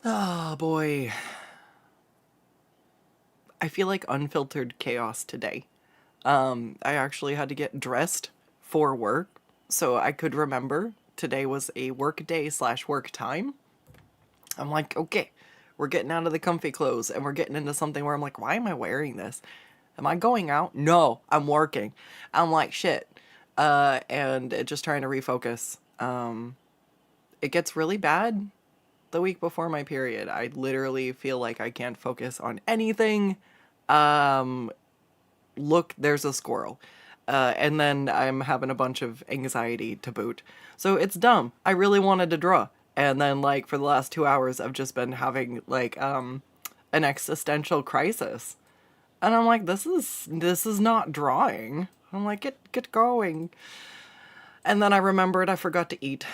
Oh boy. I feel like unfiltered chaos today. I actually had to get dressed for work so I could remember today was a work day slash work time. I'm like, okay, we're getting out of the comfy clothes and we're getting into something where I'm like, why am I wearing this? Am I going out? No, I'm working. I'm like, shit. And just trying to refocus. It gets really bad the week before my period. I literally feel like I can't focus on anything. Um, Look, there's a squirrel. And then I'm having a bunch of anxiety to boot. So it's dumb. I really wanted to draw. And then, like, for the last 2 hours, I've just been having, like, an existential crisis. And I'm like, this is not drawing. I'm like, get going. And then I remembered I forgot to eat.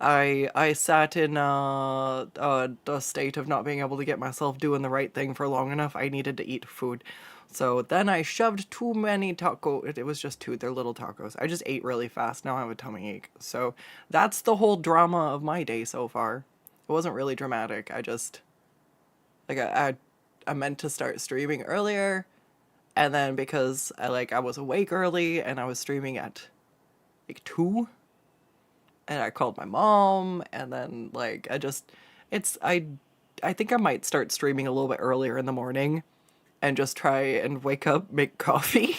I sat in a state of not being able to get myself doing the right thing for long enough. I needed to eat food. So then I shoved too many tacos. It was just two. They're little tacos. I just ate really fast. Now I have a tummy ache. So that's the whole drama of my day so far. It wasn't really dramatic. I just like I meant to start streaming earlier, and then because I was awake early and I was streaming at like 2, and I called my mom, and then it's I think I might start streaming a little bit earlier in the morning and just try and wake up, make coffee,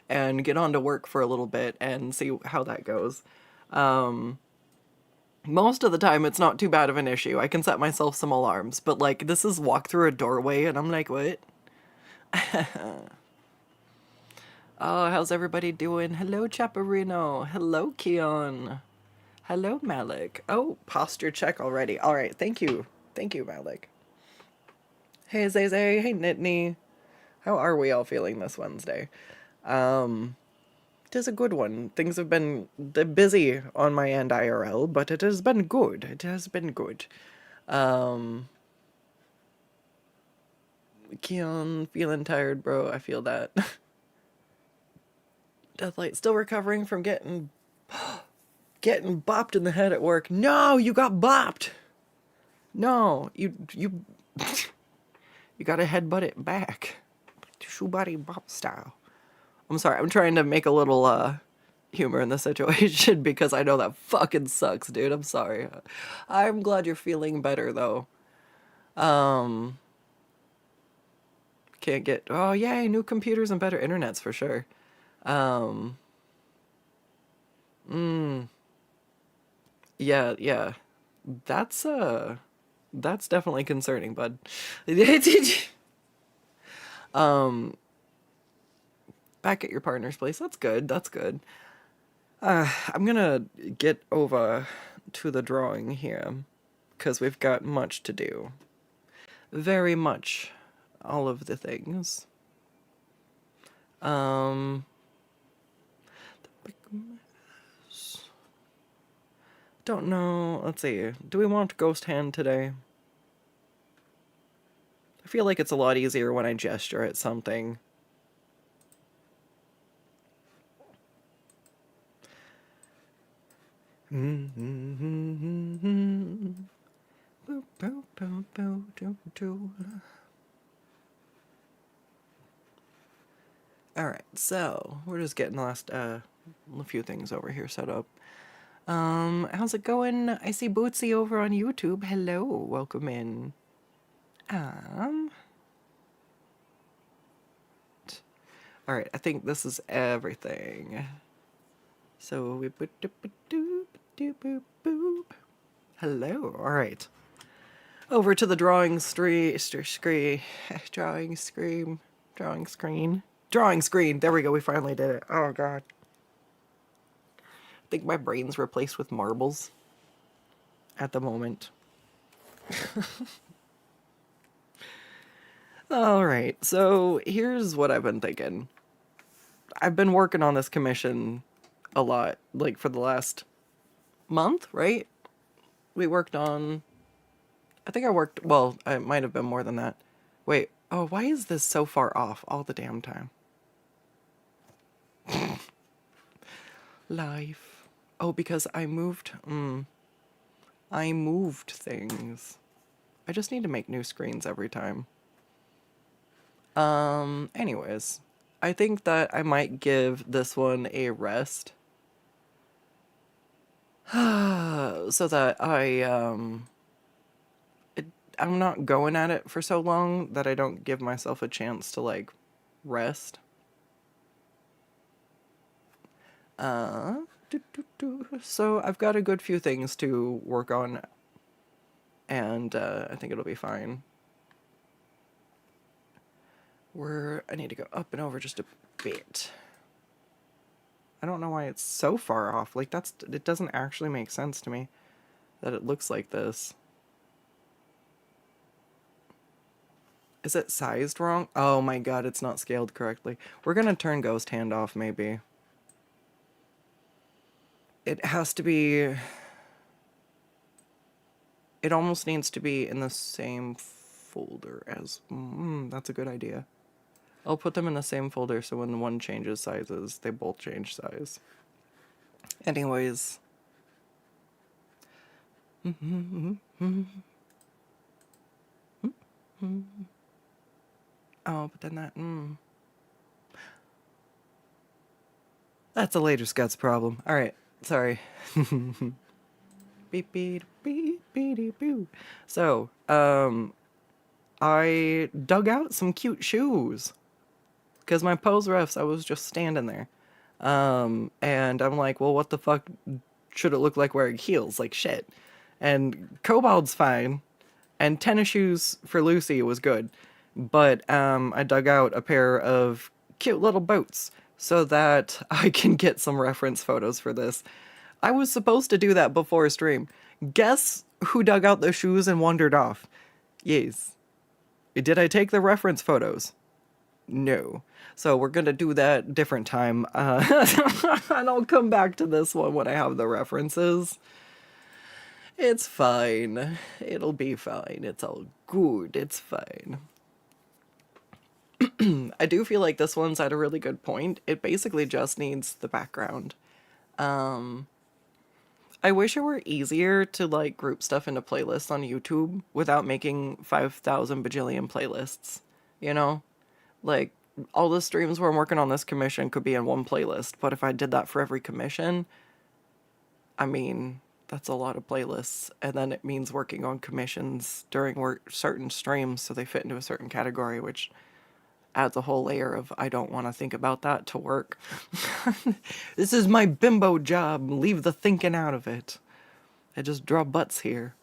and get on to work for a little bit and see how that goes. Most of the time it's not too bad of an issue. I can set myself some alarms, but like this is walk through a doorway and I'm like, what? Oh, how's everybody doing? Hello, Chaparino. Hello, Keon. Hello, Malik. Oh, posture check already. All right, thank you. Thank you, Malik. Hey, Zay Zay. Hey, Nitney. How are we all feeling this Wednesday? It is a good one. Things have been busy on my end IRL, but it has been good. It has been good. Keon, feeling tired, bro. I feel that. Deathlight still recovering from getting bopped in the head at work. No, you got bopped. No, you you gotta headbutt it back. Shoe body bop style. I'm sorry, I'm trying to make a little humor in the situation because I know that fucking sucks, dude. I'm sorry. I'm glad you're feeling better though. Can't get oh yay, new computers and better internets for sure. Yeah, yeah. That's that's definitely concerning, bud. Back at your partner's place. That's good. That's good. I'm gonna get over to the drawing here because we've got much to do. Very much all of the things. Um don't know. Let's see. Do we want Ghost Hand today? I feel like it's a lot easier when I gesture at something. Alright, so we're just getting the last a few things over here set up. How's it going? I see Bootsy over on YouTube. Hello, welcome in. Alright, I think this is everything. So we hello, alright. Over to the drawing drawing screen. There we go, we finally did it. Oh god. I think my brain's replaced with marbles at the moment. Alright, so here's what I've been thinking. I've been working on this commission a lot, like for the last month, right? We worked on, I think I worked, well, it might have been more than that. Wait, oh, why is this so far off all the damn time? Life. Oh, because I moved, I moved things. I just need to make new screens every time. Anyways, I think that I might give this one a rest. So that I'm not going at it for so long that I don't give myself a chance to, like, rest. So I've got a good few things to work on, and I think it'll be fine. I need to go up and over just a bit. I don't know why it's so far off. Like, it doesn't actually make sense to me that it looks like this. Is it sized wrong? Oh my god, it's not scaled correctly. We're gonna turn Ghost Hand off, maybe. It has to be... It almost needs to be in the same folder as... that's a good idea. I'll put them in the same folder so when one changes sizes, they both change size. Anyways. Oh, but then that... That's a later Skuttz problem. Alright, sorry. Beep, beep, beep, beep, beep. So, I dug out some cute shoes. Because my pose refs, I was just standing there. And I'm like, well, what the fuck should it look like wearing heels? Like, shit. And Kobold's fine. And tennis shoes for Lucii was good. But, I dug out a pair of cute little boots so that I can get some reference photos for this. I was supposed to do that before stream. Guess who dug out the shoes and wandered off? Yes. Did I take the reference photos? No. So we're gonna do that different time. And I'll come back to this one when I have the references. It's fine. It'll be fine. It's all good. It's fine. I do feel like this one's at a really good point. It basically just needs the background. I wish it were easier to, like, group stuff into playlists on YouTube without making 5,000 bajillion playlists, you know? Like, all the streams where I'm working on this commission could be in one playlist, but if I did that for every commission, I mean, that's a lot of playlists, and then it means working on commissions during certain streams so they fit into a certain category, which adds a whole layer of I don't want to think about that to work. This is my bimbo job. Leave the thinking out of it. I just draw butts here.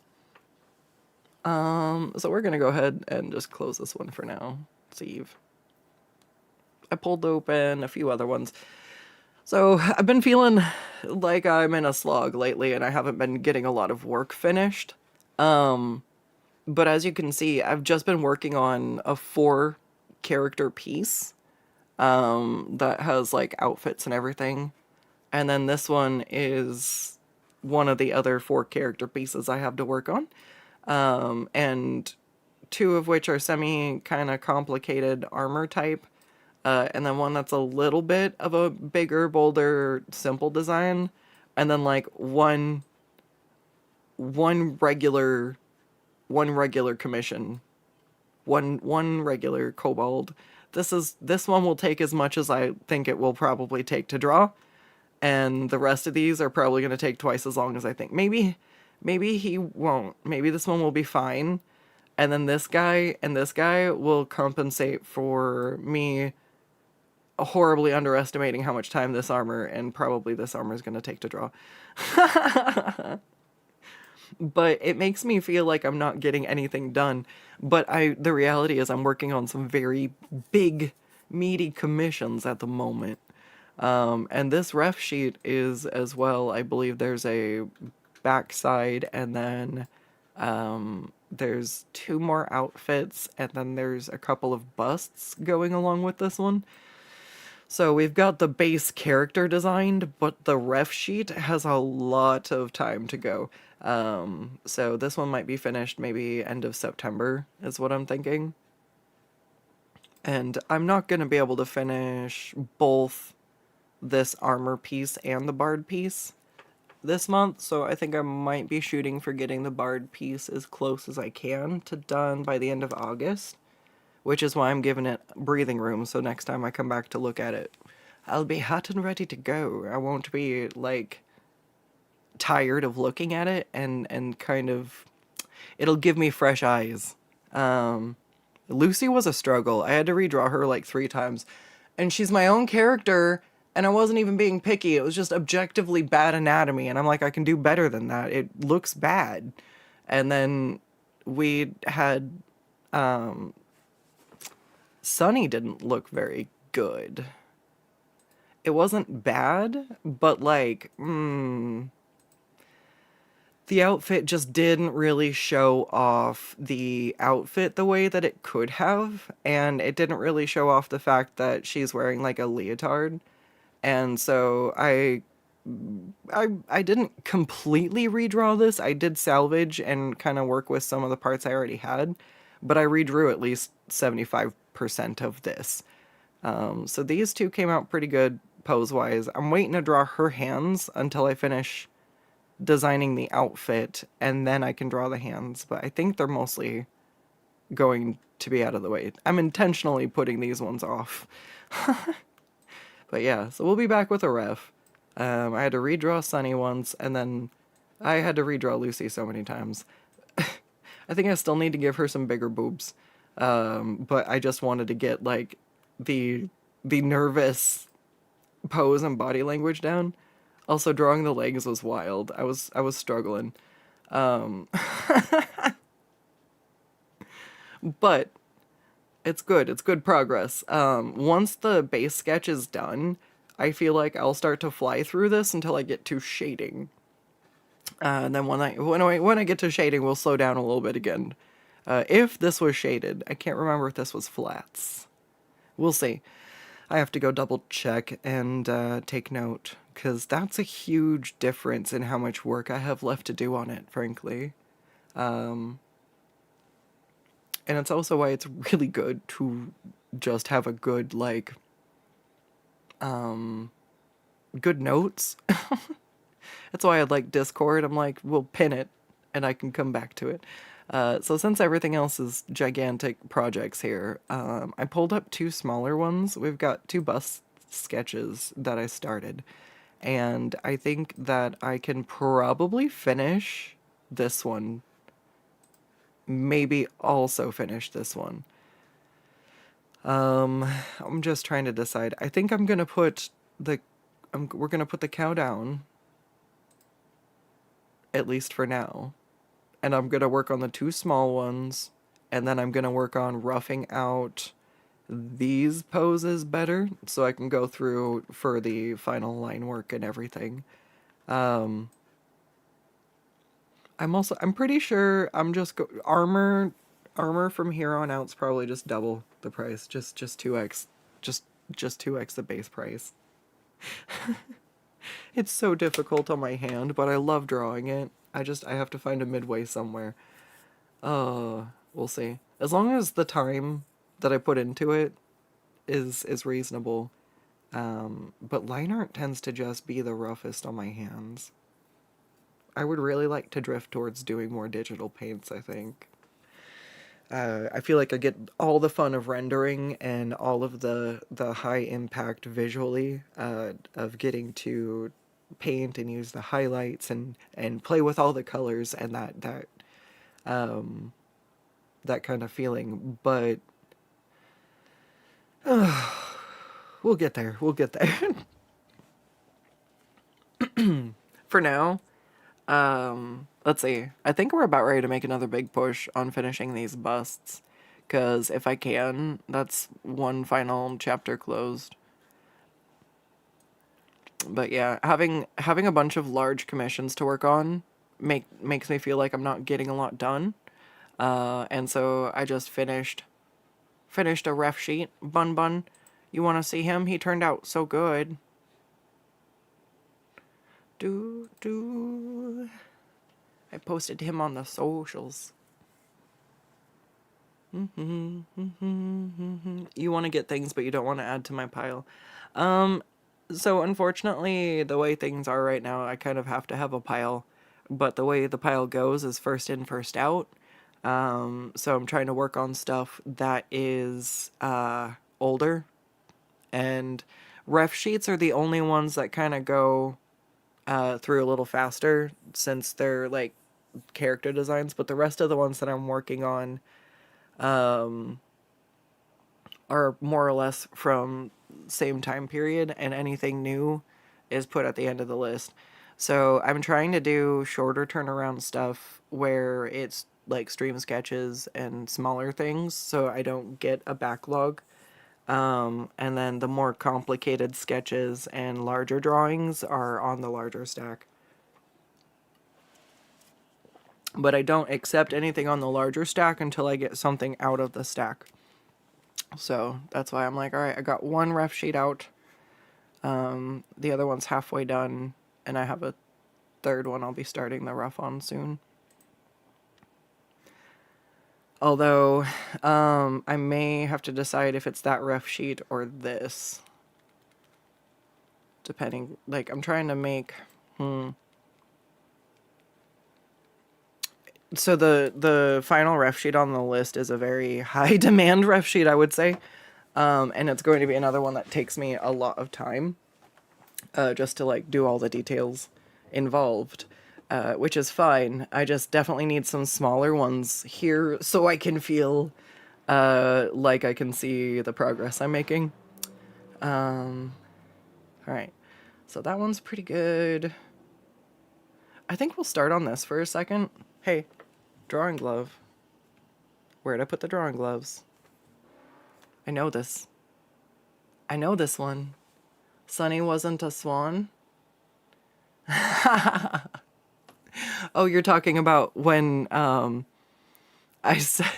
So we're gonna go ahead and just close this one for now. Save. I pulled open a few other ones. So I've been feeling like I'm in a slog lately and I haven't been getting a lot of work finished. But as you can see, I've just been working on a 4-character piece that has, like, outfits and everything. And then this one is one of the other 4-character pieces I have to work on. And 2 of which are semi kind of complicated armor type. And then one that's a little bit of a bigger, bolder, simple design. And then, like, one regular commission. One regular kobold. This one will take as much as I think it will probably take to draw. And the rest of these are probably going to take twice as long as I think. Maybe he won't. Maybe this one will be fine. And then this guy and this guy will compensate for me horribly underestimating how much time this armor and probably this armor is going to take to draw. But it makes me feel like I'm not getting anything done. But the reality is I'm working on some very big, meaty commissions at the moment. And this ref sheet is as well, I believe there's a backside and then there's 2 more outfits and then there's a couple of busts going along with this one. So we've got the base character designed, but the ref sheet has a lot of time to go. So this one might be finished maybe end of September is what I'm thinking. And I'm not going to be able to finish both this armor piece and the bard piece. this month, so I think I might be shooting for getting the bard piece as close as I can to done by the end of August, which is why I'm giving it breathing room, so next time I come back to look at it, I'll be hot and ready to go. I won't be, like, tired of looking at it, and kind of, it'll give me fresh eyes. Lucii was a struggle. I had to redraw her like 3 times, and she's my own character, and I wasn't even being picky. It was just objectively bad anatomy, and I'm like, I can do better than that. It looks bad. And then we had, Sunny didn't look very good. It wasn't bad, but like, the outfit just didn't really show off the outfit the way that it could have, and it didn't really show off the fact that she's wearing like a leotard. And so I didn't completely redraw this. I did salvage and kind of work with some of the parts I already had, but I redrew at least 75% of this. So these two came out pretty good pose-wise. I'm waiting to draw her hands until I finish designing the outfit, and then I can draw the hands, but I think they're mostly going to be out of the way. I'm intentionally putting these ones off. But yeah, so we'll be back with a ref. I had to redraw Sunny once, and then I had to redraw Lucii so many times. I think I still need to give her some bigger boobs. But I just wanted to get like the nervous pose and body language down. Also, drawing the legs was wild. I was struggling. But it's good. It's good progress. Once the base sketch is done, I feel like I'll start to fly through this until I get to shading. And then when I get to shading, we'll slow down a little bit again. If this was shaded, I can't remember if this was flats. We'll see. I have to go double check and take note, because that's a huge difference in how much work I have left to do on it, frankly. And it's also why it's really good to just have a good, like, good notes. That's why I like Discord. I'm like, we'll pin it, and I can come back to it. So since everything else is gigantic projects here, I pulled up 2 smaller ones. We've got 2 bust sketches that I started, and I think that I can probably finish this one. Maybe also finish this one. I'm just trying to decide. I think I'm gonna put we're gonna put the cow down, at least for now. And I'm gonna work on the 2 small ones, and then I'm gonna work on roughing out these poses better, so I can go through for the final line work and everything. I'm pretty sure I'm just armor from here on out's probably just double the price, just 2x, just 2x the base price. It's so difficult on my hand, but I love drawing it. I have to find a midway somewhere. We'll see. As long as the time that I put into it is reasonable. But line art tends to just be the roughest on my hands. I would really like to drift towards doing more digital paints, I think. I feel like I get all the fun of rendering and all of the high impact visually of getting to paint and use the highlights and play with all the colors and that kind of feeling. But we'll get there. We'll get there. For now, let's see. I think we're about ready to make another big push on finishing these busts, because if I can, that's one final chapter closed. But yeah, having a bunch of large commissions to work on makes me feel like I'm not getting a lot done. And so I just finished a ref sheet. Bun. You want to see him? He turned out so good. I posted him on the socials. You want to get things, but you don't want to add to my pile. So unfortunately, the way things are right now, I kind of have to have a pile. But the way the pile goes is first in, first out. So I'm trying to work on stuff that is older. And ref sheets are the only ones that kind of go through a little faster since they're like character designs. But the rest of the ones that I'm working on are more or less from same time period, and anything new is put at the end of the list. So I'm trying to do shorter turnaround stuff where it's like stream sketches and smaller things so I don't get a backlog. And then the more complicated sketches and larger drawings are on the larger stack. But I don't accept anything on the larger stack until I get something out of the stack. So that's why I'm like, all right, I got one ref sheet out. The other one's halfway done, and I have a third one I'll be starting the rough on soon. Although, I may have to decide if it's that ref sheet or this. Depending, like, I'm trying to make, So the final ref sheet on the list is a very high demand ref sheet, I would say. And it's going to be another one that takes me a lot of time. Just to like do all the details involved, which is fine. I just definitely need some smaller ones here so I can feel like I can see the progress I'm making. All right, so that one's pretty good. I think we'll start on this for a second. Hey, drawing glove. Where'd I put the drawing gloves? I know this. I know this one. Sunny wasn't a swan. Oh, you're talking about when I said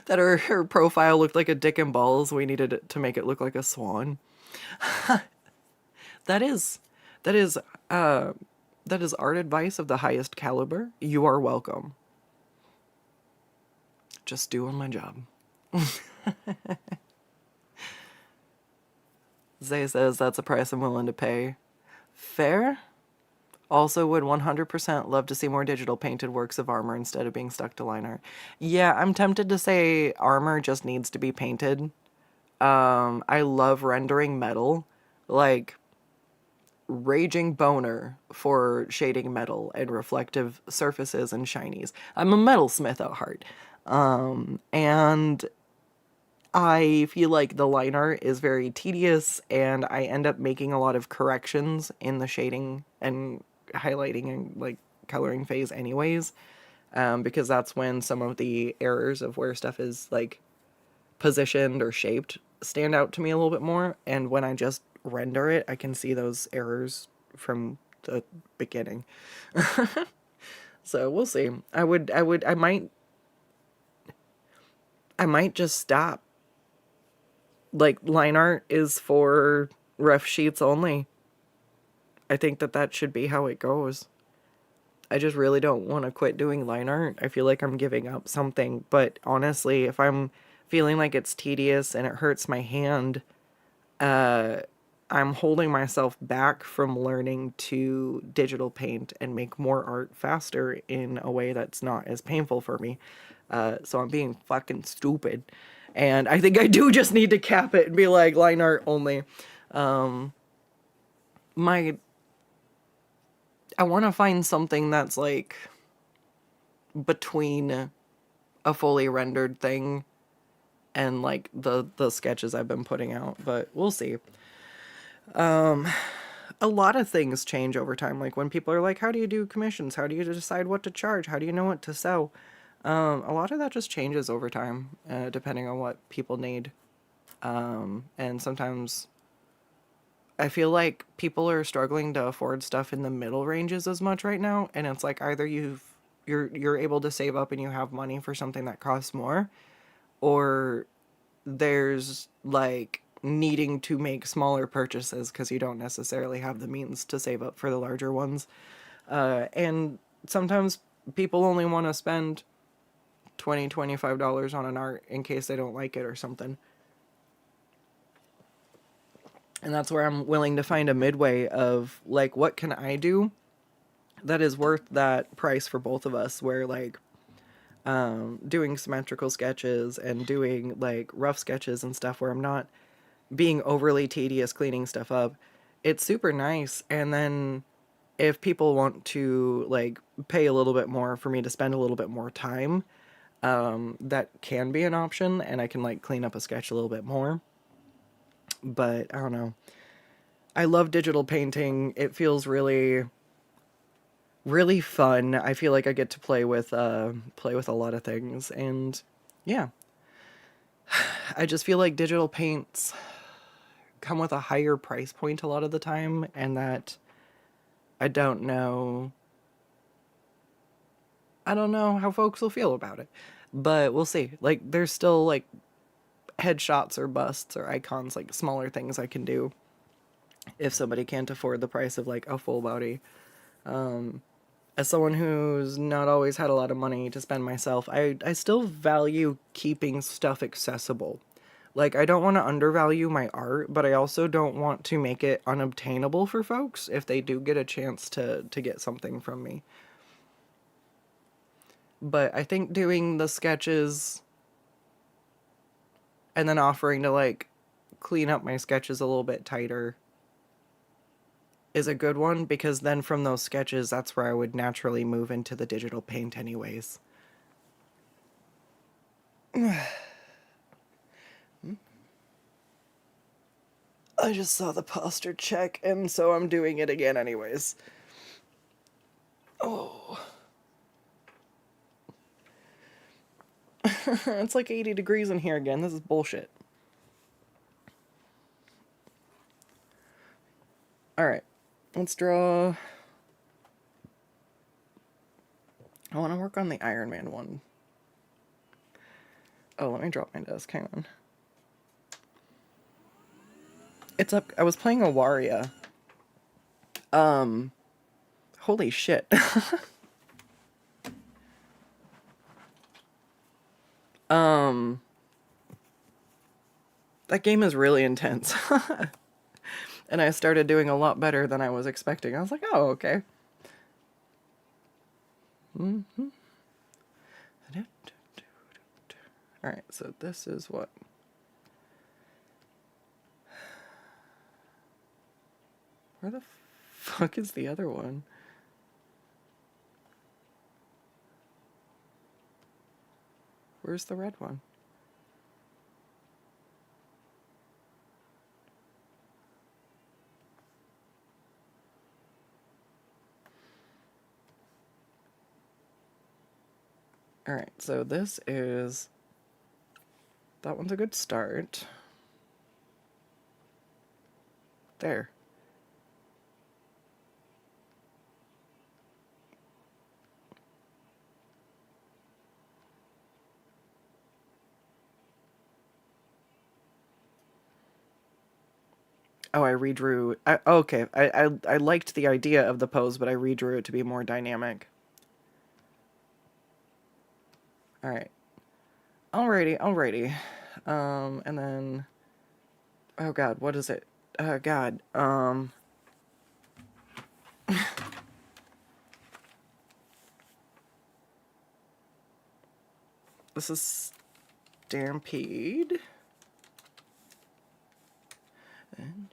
that her profile looked like a dick and balls. We needed it to make it look like a swan. That is that is art advice of the highest caliber. You are welcome. Just doing my job. Zay says that's a price I'm willing to pay. Fair. Also would 100% love to see more digital painted works of armor instead of being stuck to line art. Yeah, I'm tempted to say armor just needs to be painted. I love rendering metal. Like, raging boner for shading metal and reflective surfaces and shinies. I'm a metalsmith at heart. And I feel like the line art is very tedious, and I end up making a lot of corrections in the shading and highlighting and like coloring phase anyways, because that's when some of the errors of where stuff is like positioned or shaped stand out to me a little bit more. And when I just render it, I can see those errors from the beginning. So we'll see. I might just stop. Like, line art is for ref sheets only. I think that should be how it goes. I just really don't want to quit doing line art. I feel like I'm giving up something, but honestly, if I'm feeling like it's tedious and it hurts my hand, I'm holding myself back from learning to digital paint and make more art faster in a way that's not as painful for me. So I'm being fucking stupid. And I think I do just need to cap it and be like, line art only. I want to find something that's like between a fully rendered thing and like the sketches I've been putting out, but we'll see. A lot of things change over time. Like when people are like, how do you do commissions? How do you decide what to charge? How do you know what to sell? A lot of that just changes over time, depending on what people need. And sometimes I feel like people are struggling to afford stuff in the middle ranges as much right now. And it's like either you're able to save up and you have money for something that costs more, or there's like needing to make smaller purchases because you don't necessarily have the means to save up for the larger ones. And sometimes people only want to spend $20-$25 on an art in case they don't like it or something. And that's where I'm willing to find a midway of, like, what can I do that is worth that price for both of us, where, like, doing symmetrical sketches and doing, like, rough sketches and stuff where I'm not being overly tedious cleaning stuff up, it's super nice. And then if people want to, like, pay a little bit more for me to spend a little bit more time, that can be an option, and I can, like, clean up a sketch a little bit more. But I don't know. I love digital painting. It feels really, really fun. I feel like I get to play with a lot of things, and yeah, I just feel like digital paints come with a higher price point a lot of the time, and that I don't know. I don't know how folks will feel about it, but we'll see. Like, there's still, like, headshots or busts or icons, like smaller things I can do if somebody can't afford the price of, like, a full body. As someone who's not always had a lot of money to spend myself, I still value keeping stuff accessible. Like, I don't want to undervalue my art, but I also don't want to make it unobtainable for folks if they do get a chance to get something from me. But I think doing the sketches and then offering to, like, clean up my sketches a little bit tighter is a good one, because then from those sketches, that's where I would naturally move into the digital paint anyways. I just saw the posture check, and so I'm doing it again anyways. Oh. It's like 80 degrees in here again. This is bullshit. Alright. Let's draw... I want to work on the Iron Man one. Oh, let me drop my desk. Hang on. It's up... I was playing a Waria. Holy shit. That game is really intense. And I started doing a lot better than I was expecting. I was like, oh, okay. Alright, so this is what? Where the fuck is the other one? Where's the red one? Alright, so this is... That one's a good start. There. Oh, I redrew... okay, I liked the idea of the pose, but I redrew it to be more dynamic. Alright. Alrighty. And then... Oh god, what is it? Oh god, This is Stampede. And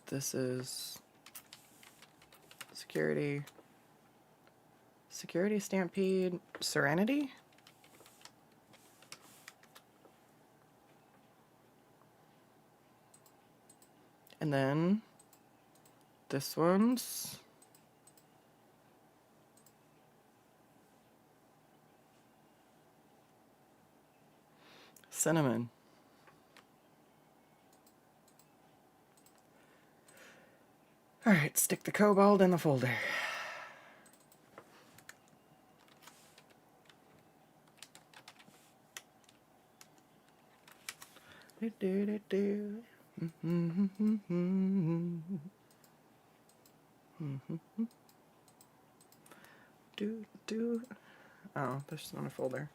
this is Security Stampede Serenity? And then this one's Cinnamon. Alright, stick the cobalt in the folder. Oh, there's not a folder.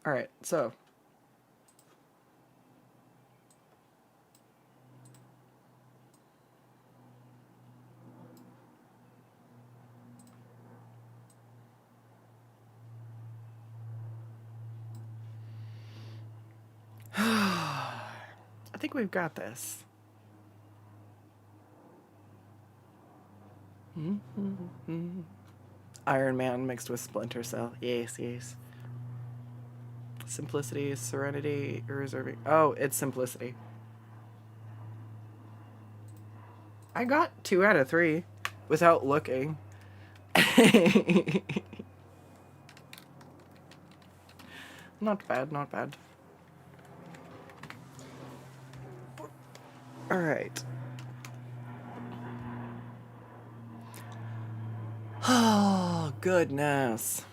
All right, so I think we've got this. Iron Man mixed with Splinter Cell. Yes, yes. Simplicity, Serenity, Reserving. Oh, it's Simplicity. I got 2 out of 3 without looking. Not bad, not bad. All right. Oh, goodness.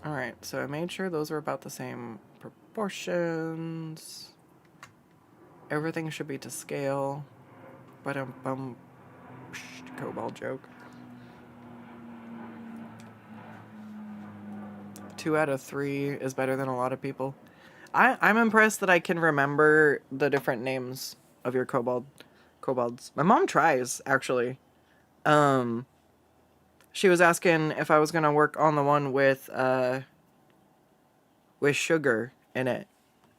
All right, so I made sure those are about the same proportions. Everything should be to scale. But Cobalt joke. 2 out of 3 is better than a lot of people. I'm impressed that I can remember the different names of your kobolds. My mom tries, actually. She was asking if I was gonna work on the one with sugar in it.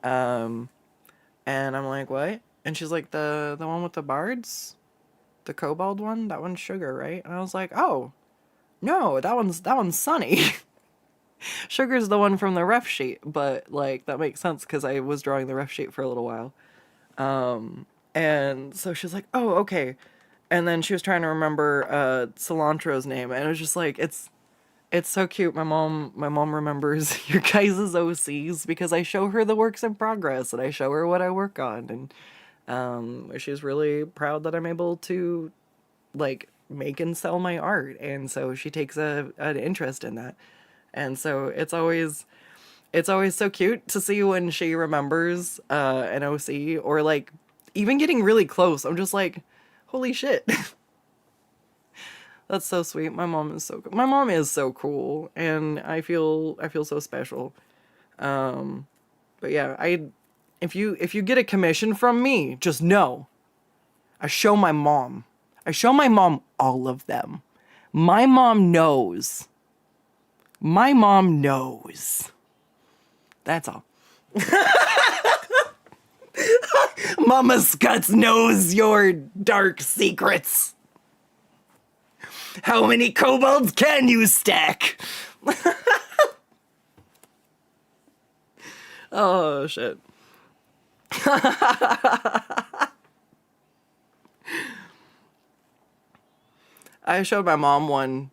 And I'm like, what? And she's like, the one with the bards? The kobold one? That one's sugar, right? And I was like, oh, no, that one's Sunny. Sugar's the one from the ref sheet, but like that makes sense because I was drawing the ref sheet for a little while. And so she's like, oh, okay. And then she was trying to remember Cilantro's name, and it was just like it's so cute. My mom remembers your guys' OCs because I show her the works in progress and I show her what I work on, and she's really proud that I'm able to like make and sell my art, and so she takes an interest in that. And so it's always so cute to see when she remembers an OC, or like even getting really close. I'm just like, holy shit. That's so sweet. My mom is so cool, and I feel so special. But yeah, if you get a commission from me, just know I show my mom all of them. My mom knows. That's all. Mama Skuttz knows your dark secrets. How many kobolds can you stack? Oh, shit. I showed my mom one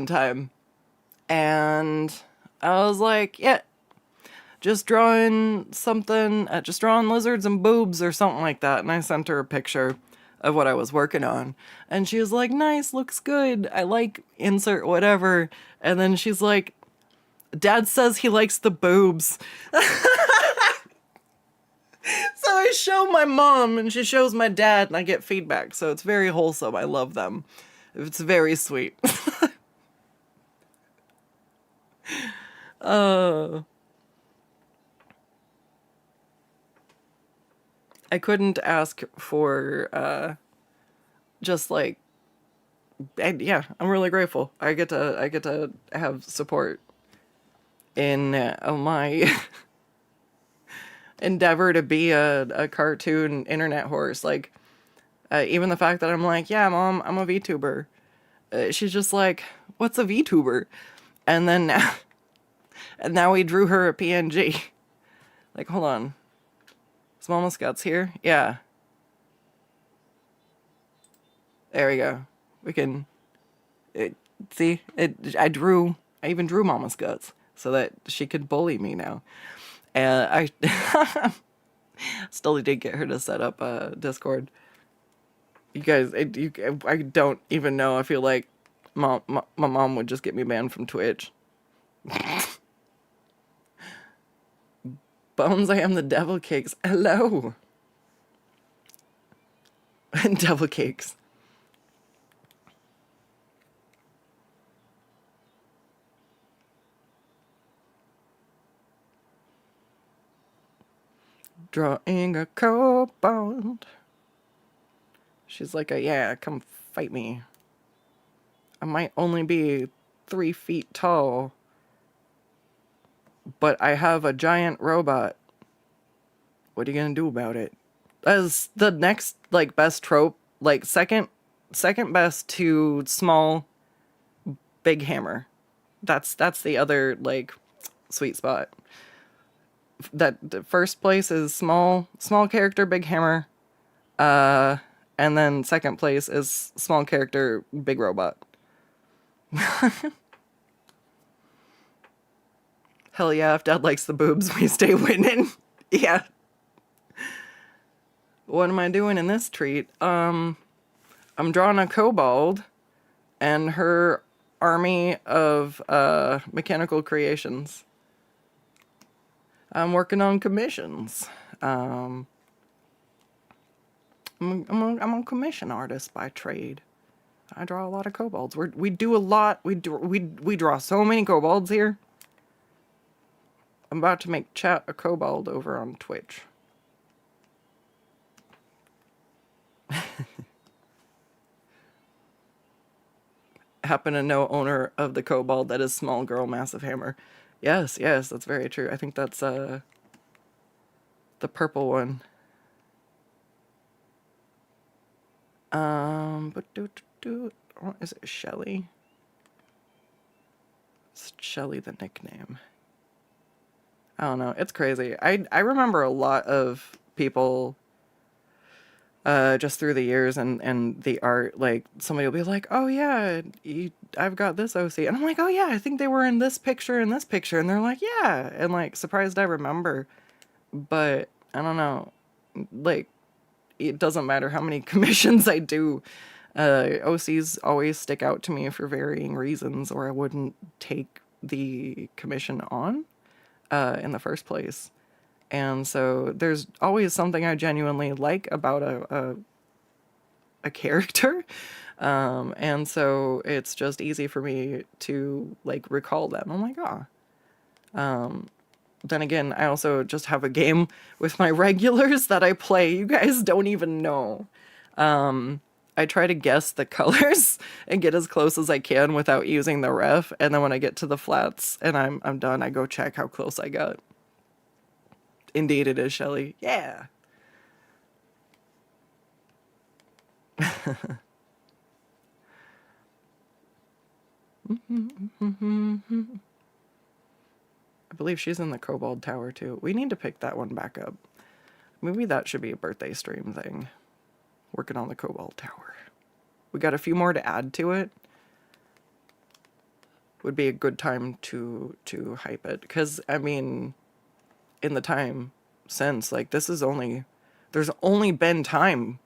time, and I was like, yeah, just drawing something, just drawing lizards and boobs or something like that. And I sent her a picture of what I was working on. And she was like, nice, looks good. I like insert whatever. And then she's like, Dad says he likes the boobs. So I show my mom and she shows my dad and I get feedback. So it's very wholesome. I love them. It's very sweet. I couldn't ask for just like, yeah, I'm really grateful. I get to have support in my endeavor to be a cartoon internet horse. Like, even the fact that I'm like, yeah, Mom, I'm a VTuber. She's just like, what's a VTuber? And then now we drew her a PNG. Like, hold on. Is Mama Skuttz here? Yeah. There we go. We can see it. I even drew Mama Skuttz so that she could bully me now. And Still did get her to set up Discord. You guys, I don't even know. I feel like my mom would just get me banned from Twitch. Bones, I am the devil cakes. Hello. Devil cakes. Drawing a kobold. She's like, yeah, come fight me. I might only be 3 feet tall, but I have a giant robot. What are you gonna do about it? As the next, like, best trope, like, second best to small, big hammer. That's the other, like, sweet spot. That the first place is small character, big hammer. And then second place is small character, big robot. Hell yeah, if Dad likes the boobs, we stay winning. Yeah. What am I doing in this treat? I'm drawing a kobold and her army of mechanical creations. I'm working on commissions. I'm a commission artist by trade. I draw a lot of kobolds. We do a lot. We draw so many kobolds here. I'm about to make chat a kobold over on Twitch. Happen to know owner of the kobold that is small girl massive hammer. Yes, that's very true. I think that's the purple one. But is it Shelly? Is Shelly the nickname? I don't know. It's crazy. I remember a lot of people just through the years and the art, like somebody will be like, oh yeah, I've got this OC, and I'm like, oh yeah, I think they were in this picture and this picture, and they're like, yeah, and like surprised I remember. But I don't know, like it doesn't matter how many commissions I do, OCs always stick out to me for varying reasons, or I wouldn't take the commission on in the first place. And so there's always something I genuinely like about a character. And so it's just easy for me to like recall them. I'm like, then again, I also just have a game with my regulars that I play. You guys don't even know. I try to guess the colors and get as close as I can without using the ref. And then when I get to the flats and I'm done, I go check how close I got. Indeed it is, Shelly. Yeah. I believe she's in the Kobold Tower too. We need to pick that one back up. Maybe that should be a birthday stream thing. Working on the Kobold Tower. We got a few more to add to it. Would be a good time to hype it. Because, I mean, in the time since, like, there's only been time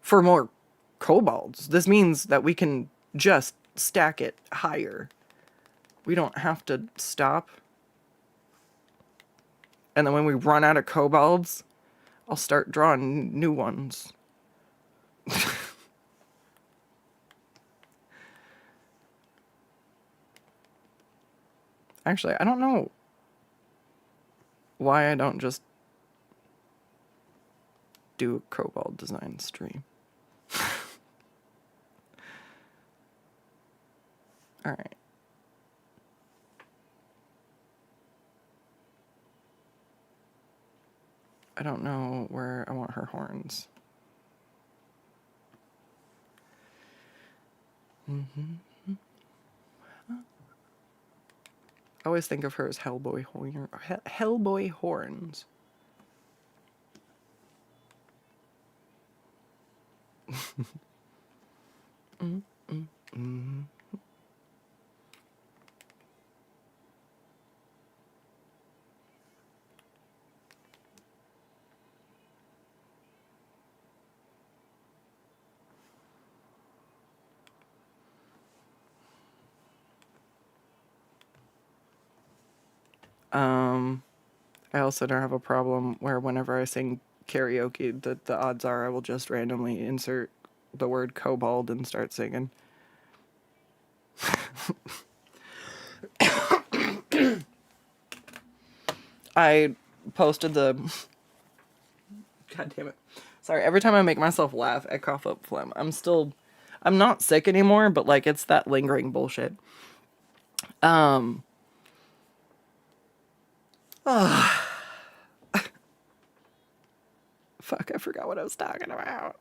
for more kobolds. This means that we can just stack it higher. We don't have to stop. And then when we run out of kobolds, I'll start drawing new ones. Actually, I don't know why I don't just do a kobold design stream. All right. I don't know where I want her horns. I always think of her as Hellboy horns. I also don't have a problem where whenever I sing karaoke, the odds are I will just randomly insert the word kobold and start singing. I posted the... God damn it. Sorry, every time I make myself laugh, I cough up phlegm. I'm not sick anymore, but like it's that lingering bullshit. Fuck, I forgot what I was talking about.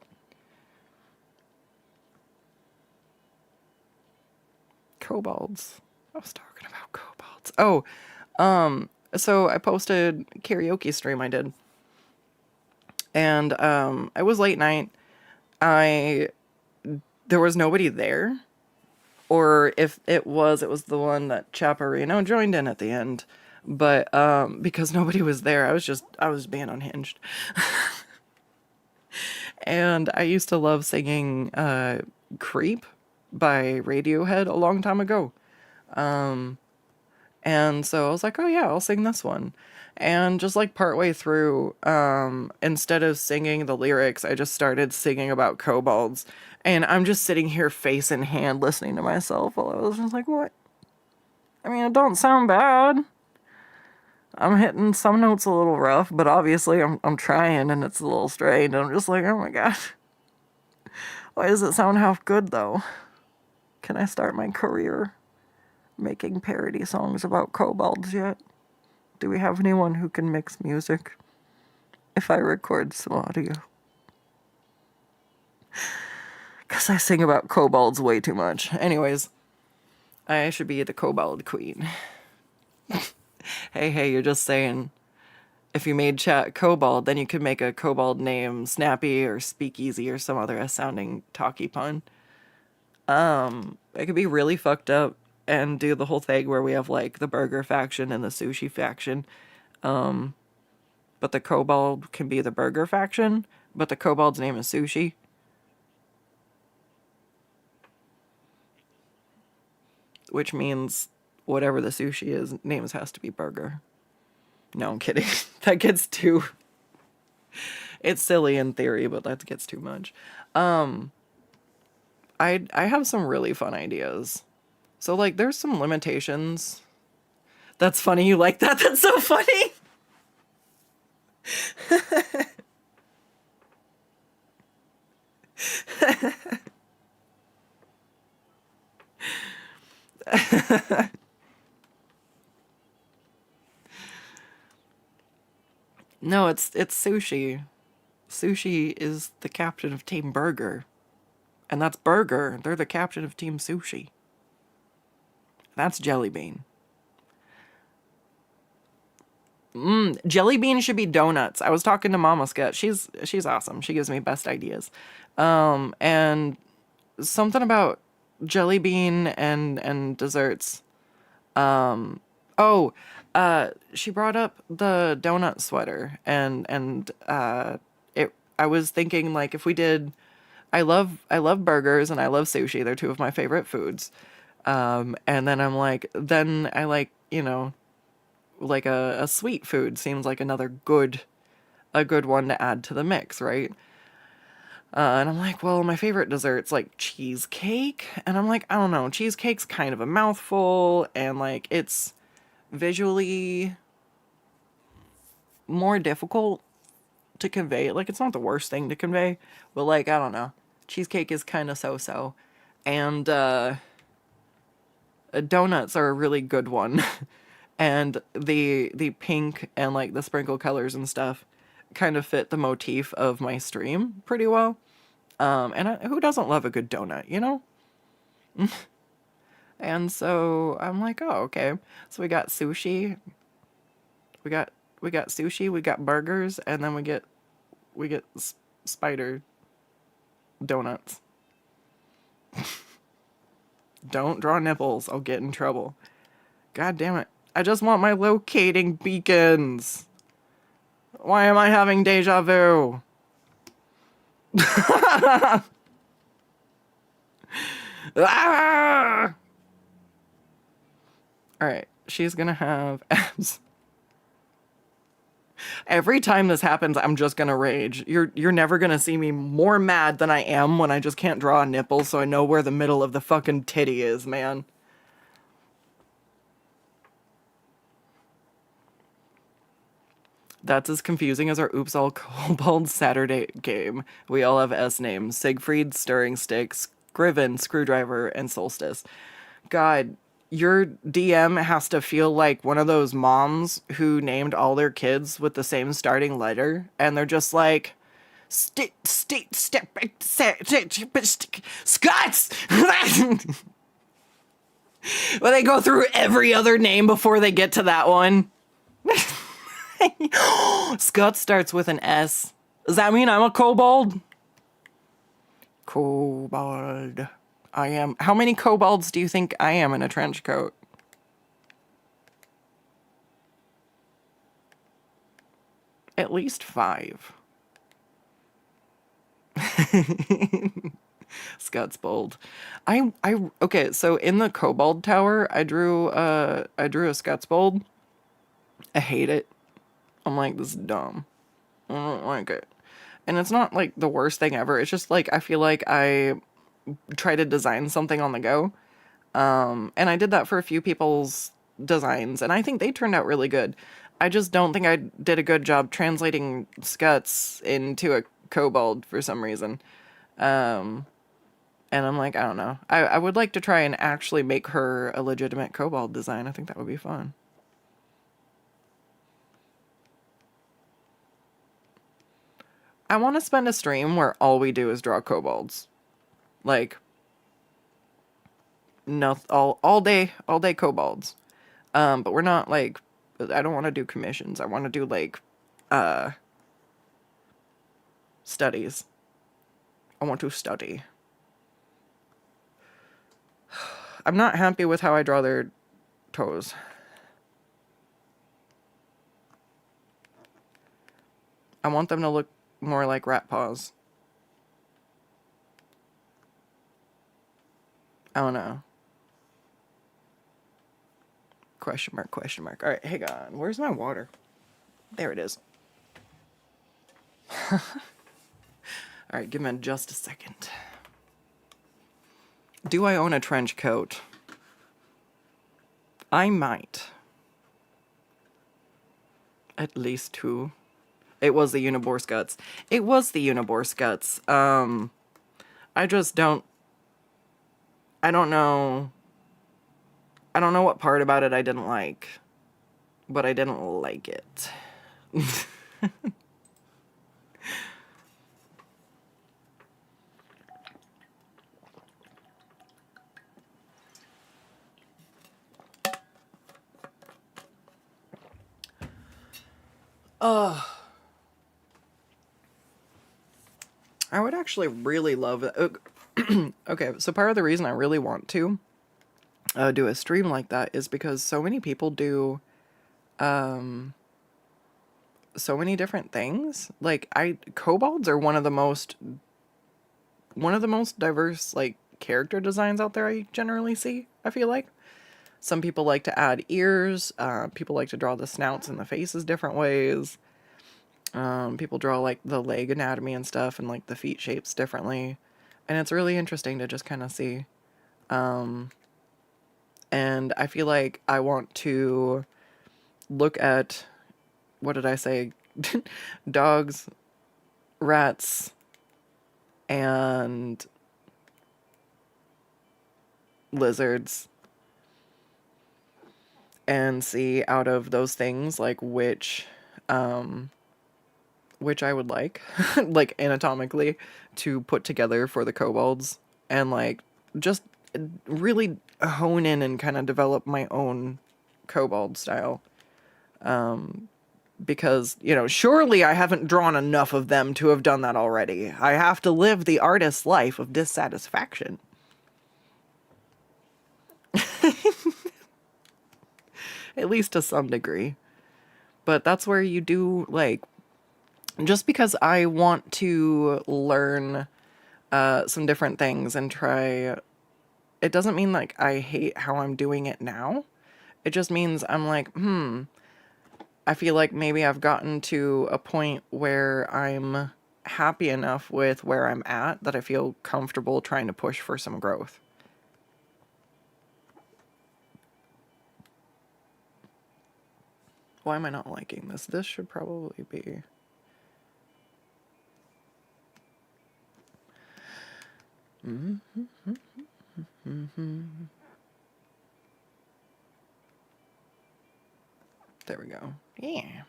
Kobolds. I was talking about kobolds. Oh, so I posted karaoke stream I did. And it was late night. There was nobody there. Or if it was the one that Chaparino joined in at the end. But because nobody was there, I was being unhinged. And I used to love singing Creep by Radiohead a long time ago. And so I was like, oh yeah, I'll sing this one. And just like partway through, instead of singing the lyrics, I just started singing about kobolds. And I'm just sitting here face in hand listening to myself while I was just like, what? I mean, it don't sound bad. I'm hitting some notes a little rough, but obviously I'm trying and it's a little strained. And I'm just like, oh my god. Why does it sound half good though? Can I start my career making parody songs about kobolds yet? Do we have anyone who can mix music if I record some audio? Because I sing about kobolds way too much. Anyways, I should be the kobold queen. Hey, you're just saying, if you made chat kobold, then you could make a kobold name Snappy or Speakeasy or some other sounding talky pun. It could be really fucked up and do the whole thing where we have like the burger faction and the sushi faction. But the kobold can be the burger faction, but the kobold's name is Sushi. Which means whatever the sushi is, names has to be burger. No, I'm kidding. That gets too... It's silly in theory, but that gets too much. I have some really fun ideas. So, like, there's some limitations. That's funny, you like that? That's so funny! No, it's Sushi. Sushi is the captain of Team Burger. And that's Burger. They're the captain of Team Sushi. That's Jellybean. Jellybean should be donuts. I was talking to Mama Skuttz. She's awesome. She gives me best ideas. And something about Jellybean and desserts. She brought up the donut sweater and I was thinking like if we did, I love burgers and I love sushi. They're two of my favorite foods. And then I'm like, then I like, like a sweet food seems like a good one to add to the mix, right? And I'm like, well, my favorite dessert's like cheesecake. And I'm like, I don't know, cheesecake's kind of a mouthful and like it's visually more difficult to convey. Like it's not the worst thing to convey, but like, I don't know. Cheesecake is kind of so-so. And donuts are a really good one. And the pink and like the sprinkle colors and stuff kind of fit the motif of my stream pretty well. Who doesn't love a good donut, you know? And so I'm like, oh, okay. So we got sushi. We got sushi, we got burgers, and then we get spider donuts. Don't draw nipples. I'll get in trouble. God damn it. I just want my locating beacons. Why am I having deja vu? Ah! Alright, she's gonna have abs. Every time this happens, I'm just gonna rage. You're never gonna see me more mad than I am when I just can't draw a nipple, so I know where the middle of the fucking titty is, man. That's as confusing as our Oops All Kobold Saturday game. We all have S names. Siegfried, Stirring Stick, Scriven, Screwdriver, and Solstice. God, your DM has to feel like one of those moms who named all their kids with the same starting letter, and they're just like, Skuttz! Well, they go through every other name before they get to that one. Skuttz starts with an S. Does that mean I'm a kobold? Kobold. I am. How many kobolds do you think I am in a trench coat? At least 5. Skuttz bold. Okay, so in the kobold tower, I drew a Skuttz bold. I hate it. I'm like, this is dumb. I don't like it. And it's not like the worst thing ever. It's just like, I feel like I try to design something on the go. And I did that for a few people's designs, and I think they turned out really good. I just don't think I did a good job translating Skuttz into a kobold for some reason. And I'm like, I don't know. I would like to try and actually make her a legitimate kobold design. I think that would be fun. I want to spend a stream where all we do is draw kobolds. Like, no, all day kobolds. But we're not like, I don't want to do commissions. I want to do like, studies. I want to study. I'm not happy with how I draw their toes. I want them to look more like rat paws. I don't know. Question mark, question mark. All right, hang on. Where's my water? There it is. All right, give me just a second. Do I own a trench coat? I might. At least 2. It was the Unibor Skuttz. It was the Unibor Skuttz. I just don't... I don't know what part about it I didn't like. But I didn't like it. I would actually really love it. Okay, so part of the reason I really want to do a stream like that is because so many people do so many different things. Like, kobolds are one of the most diverse like character designs out there I generally see, I feel like. Some people like to add ears, people like to draw the snouts and the faces different ways. People draw like the leg anatomy and stuff and like the feet shapes differently. And it's really interesting to just kind of see. And I feel like I want to look at, what did I say? Dogs, rats, and lizards. And see out of those things, like, which I would like, like, anatomically, to put together for the kobolds. And, like, just really hone in and kind of develop my own kobold style. Because, you know, surely I haven't drawn enough of them to have done that already. I have to live the artist's life of dissatisfaction. At least to some degree. But that's where you do, like, just because I want to learn some different things and try, it doesn't mean, like, I hate how I'm doing it now. It just means I'm like, I feel like maybe I've gotten to a point where I'm happy enough with where I'm at that I feel comfortable trying to push for some growth. Why am I not liking this? This should probably be... There we go. Yeah.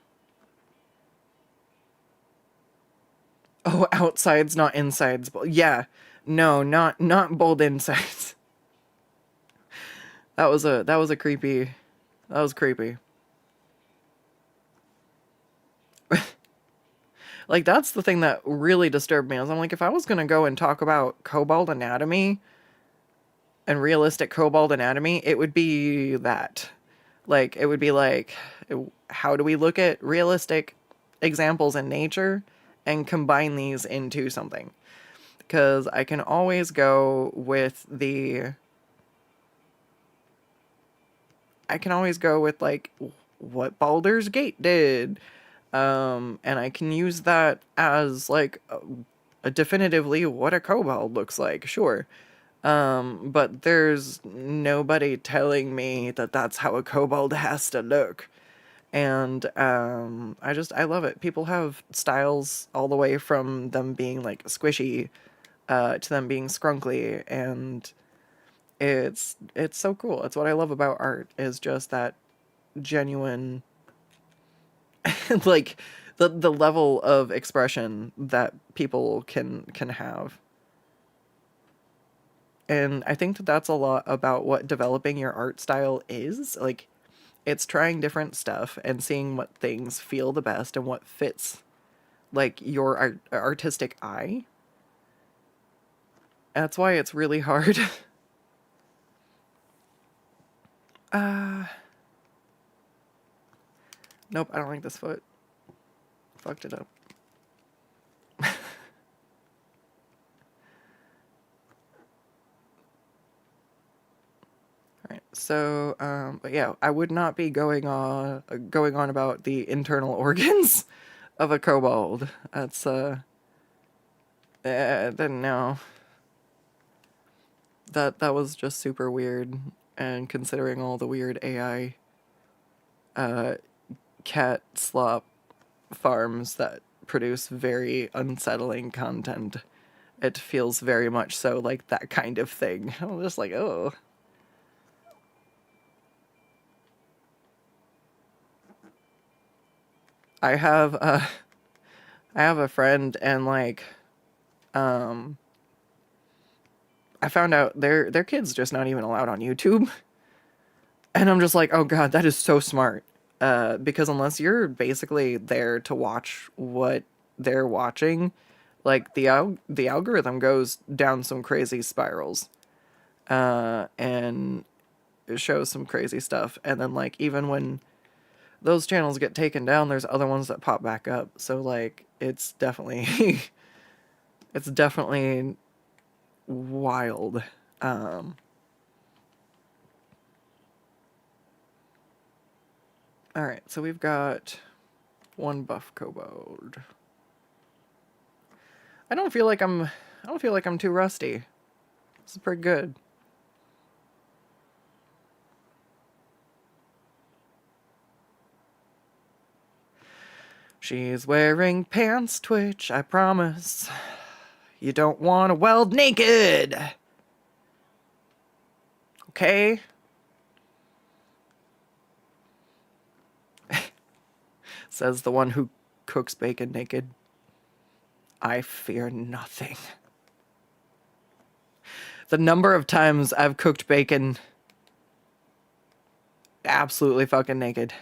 Oh, outsides, not insides. Yeah. No, not bold insides. That was a creepy. That was creepy. Like, that's the thing that really disturbed me. I'm like, if I was gonna go and talk about kobold anatomy and realistic kobold anatomy, it would be that. Like, it would be like, how do we look at realistic examples in nature and combine these into something? Because I can always go with like what Baldur's Gate did. And I can use that as like a definitively what a kobold looks like, sure. But there's nobody telling me that that's how a kobold has to look. And I love it. People have styles all the way from them being like squishy to them being scrunkly, and it's so cool. It's what I love about art, is just that genuine like the level of expression that people can have. And I think that that's a lot about what developing your art style is. Like, it's trying different stuff and seeing what things feel the best and what fits like your artistic eye. That's why it's really hard. Nope, I don't like this foot. Fucked it up. Alright, so, but yeah, I would not be going on about the internal organs of a kobold. That's, then no. That was just super weird, and considering all the weird AI, cat slop farms that produce very unsettling content, it feels very much so like that kind of thing. I'm just like, oh. I have a friend, and like, I found out their kid's just not even allowed on YouTube. And I'm just like, oh god, that is so smart. Because unless you're basically there to watch what they're watching, like the algorithm goes down some crazy spirals. And it shows some crazy stuff. And then like, even when those channels get taken down, there's other ones that pop back up. So like, it's definitely it's definitely wild. Alright, so we've got one buff kobold. I don't feel like I'm too rusty. This is pretty good. She's wearing pants, Twitch, I promise. You don't want to weld naked! Okay? Says the one who cooks bacon naked. I fear nothing. The number of times I've cooked bacon absolutely fucking naked.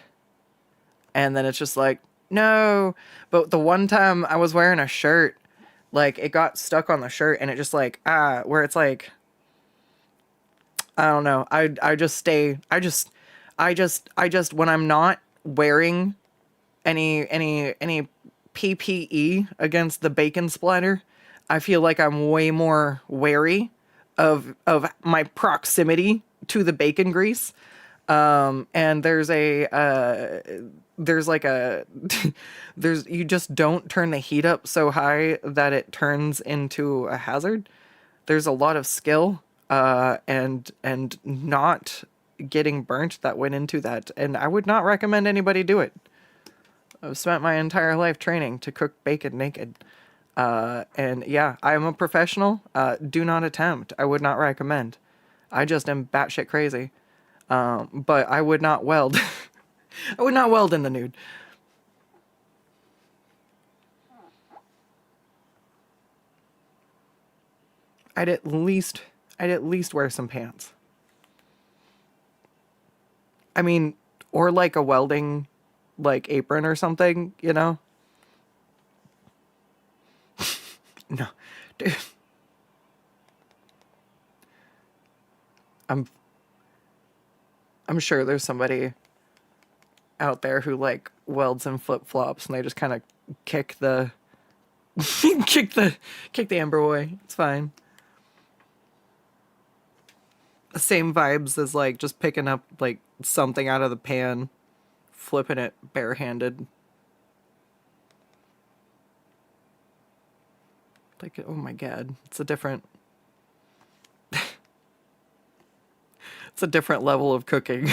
And then it's just like, no. But the one time I was wearing a shirt, like, it got stuck on the shirt, and it just like, where it's like, I don't know. I just when I'm not wearing any PPE against the bacon splatter, I feel like I'm way more wary of my proximity to the bacon grease. And there's like a, you just don't turn the heat up so high that it turns into a hazard. There's a lot of skill, and not getting burnt that went into that. And I would not recommend anybody do it. I've spent my entire life training to cook bacon naked. And yeah, I'm a professional. Do not attempt. I would not recommend. I just am batshit crazy. But I would not weld. I would not weld in the nude. I'd at least wear some pants. I mean, or like a welding, like apron or something, you know? No, dude. I'm sure there's somebody out there who like welds in flip-flops and they just kind of kick the kick the amber away. It's fine. Same vibes as like just picking up like something out of the pan, flipping it barehanded. Like, oh my god, it's a different it's a different level of cooking.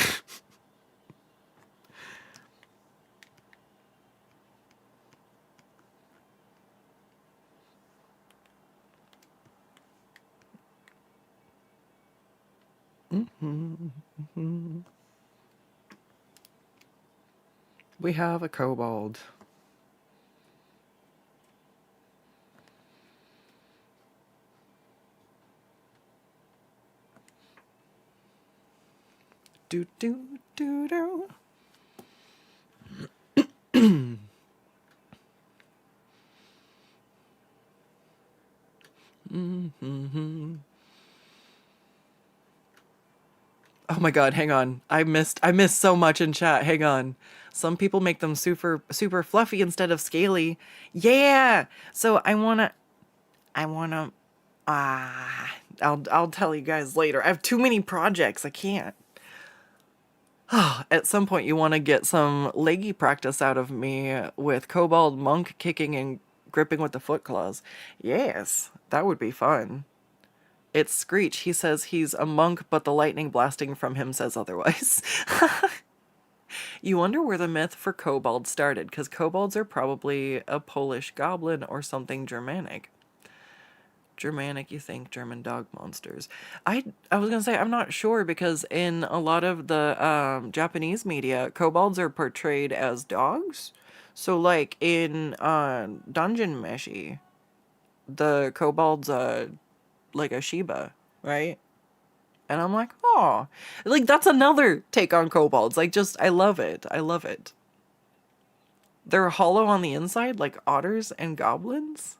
We have a kobold. Do do do do. Oh my god, hang on. I missed so much in chat. Hang on. Some people make them super fluffy instead of scaly. Yeah. So I wanna I'll tell you guys later. I have too many projects. I can't. At some point you want to get some leggy practice out of me with kobold monk kicking and gripping with the foot claws. Yes, that would be fun. It's Screech. He says he's a monk, but the lightning blasting from him says otherwise. You wonder where the myth for kobold started, because kobolds are probably a Polish goblin or something Germanic. Germanic, you think German dog monsters. I was gonna say I'm not sure, because in a lot of the Japanese media, kobolds are portrayed as dogs. So like in Dungeon Meshi, the kobold's like a Shiba, right? And I'm like, oh, like that's another take on kobolds. Like, just I love it. I love it. They're hollow on the inside, like otters and goblins.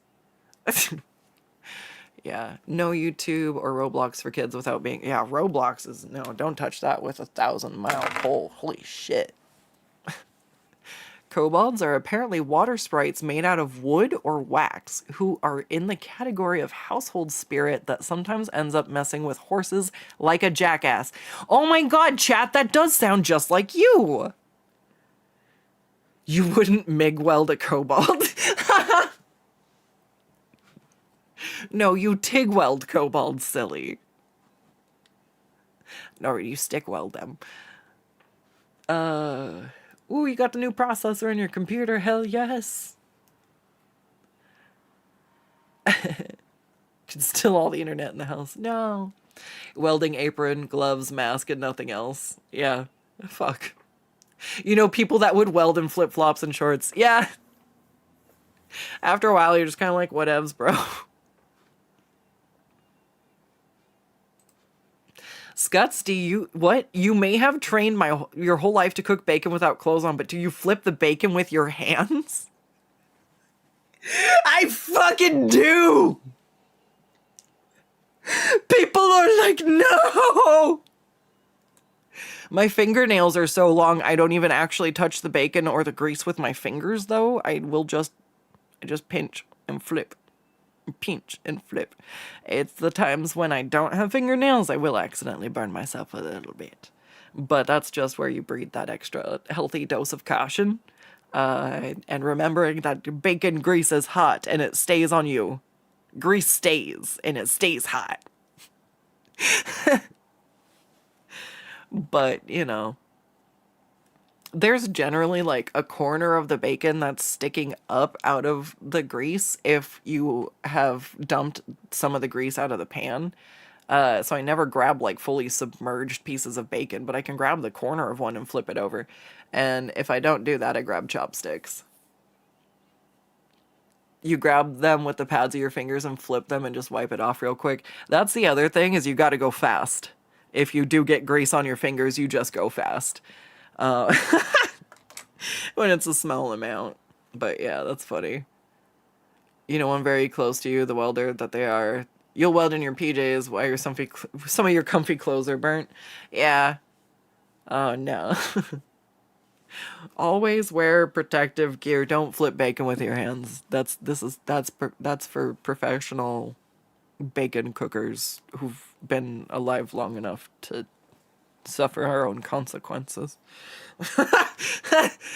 Yeah, no YouTube or Roblox for kids without being... Yeah, Roblox is... No, don't touch that with a 1,000-mile pole. Holy shit. Kobolds are apparently water sprites made out of wood or wax, who are in the category of household spirit that sometimes ends up messing with horses like a jackass. Oh my god, chat, that does sound just like you! You wouldn't MIG weld a kobold? No, you TIG weld kobolds, silly. No, you stick weld them. Ooh, you got the new processor in your computer, hell yes. Can steal all the internet in the house. No. Welding apron, gloves, mask, and nothing else. Yeah, fuck. You know, people that would weld in flip-flops and shorts. Yeah. After a while, you're just kind of like, whatevs, bro. Skuttz, do you... What? You may have trained your whole life to cook bacon without clothes on, but do you flip the bacon with your hands? I fucking do! People are like, no! My fingernails are so long, I don't even actually touch the bacon or the grease with my fingers, though. I just pinch and flip. Pinch and flip. It's the times when I don't have fingernails I will accidentally burn myself a little bit. But that's just where you breathe that extra healthy dose of caution. And remembering that bacon grease is hot and it stays on you. Grease stays and it stays hot. But, you know, there's generally like a corner of the bacon that's sticking up out of the grease if you have dumped some of the grease out of the pan. So I never grab like fully submerged pieces of bacon, but I can grab the corner of one and flip it over. And if I don't do that, I grab chopsticks. You grab them with the pads of your fingers and flip them and just wipe it off real quick. That's the other thing, is you got to go fast. If you do get grease on your fingers, you just go fast. When it's a small amount. But yeah, that's funny. You know, one very close to you, the welder that they are. You'll weld in your PJs while some of your comfy clothes are burnt. Yeah. Oh no. Always wear protective gear. Don't flip bacon with your hands. That's for professional bacon cookers who've been alive long enough to suffer our own consequences.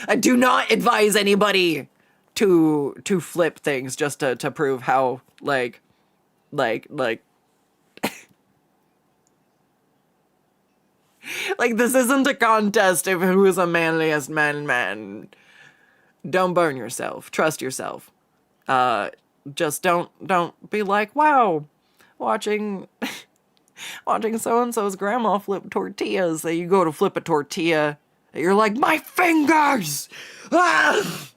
I do not advise anybody to flip things just to prove how like like this isn't a contest of who is the manliest man. Don't burn yourself. Trust yourself. Just don't be like, wow, watching so-and-so's grandma flip tortillas. So you go to flip a tortilla, and you're like, my fingers! Ah!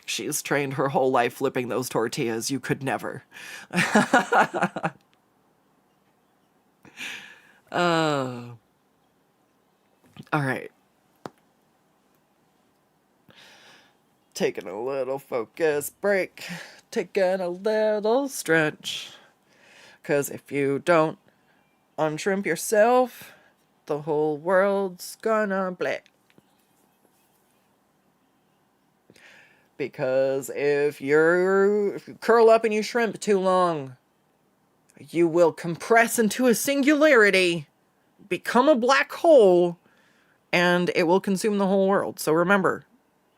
She's trained her whole life flipping those tortillas. You could never. All right. Taking a little focus break. Taking a little stretch. Because if you don't unshrimp yourself, the whole world's gonna bleh. Because if you curl up and you shrimp too long, you will compress into a singularity, become a black hole, and it will consume the whole world. So remember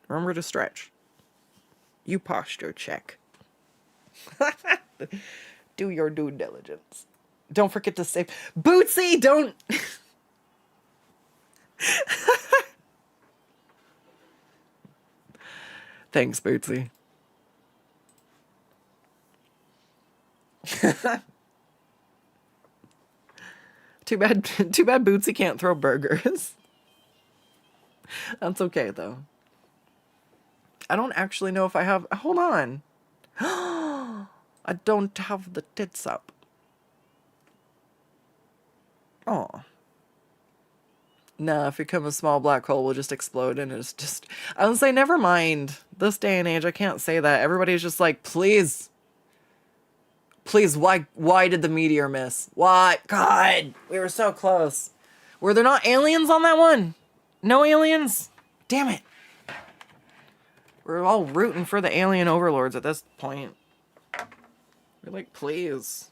to stretch. You posture check. Do your due diligence. Don't forget to save. Bootsy, don't. Thanks, Bootsy. Too bad Bootsy can't throw burgers. That's okay, though. I don't actually know if I have... Hold on. I don't have the tits up. Oh. Nah, if you become a small black hole, we'll just explode and it's just... I would say, never mind. This day and age, I can't say that. Everybody's just like, please. Please, why did the meteor miss? Why? God, we were so close. Were there not aliens on that one? No aliens? Damn it. We're all rooting for the alien overlords at this point. We're like, please.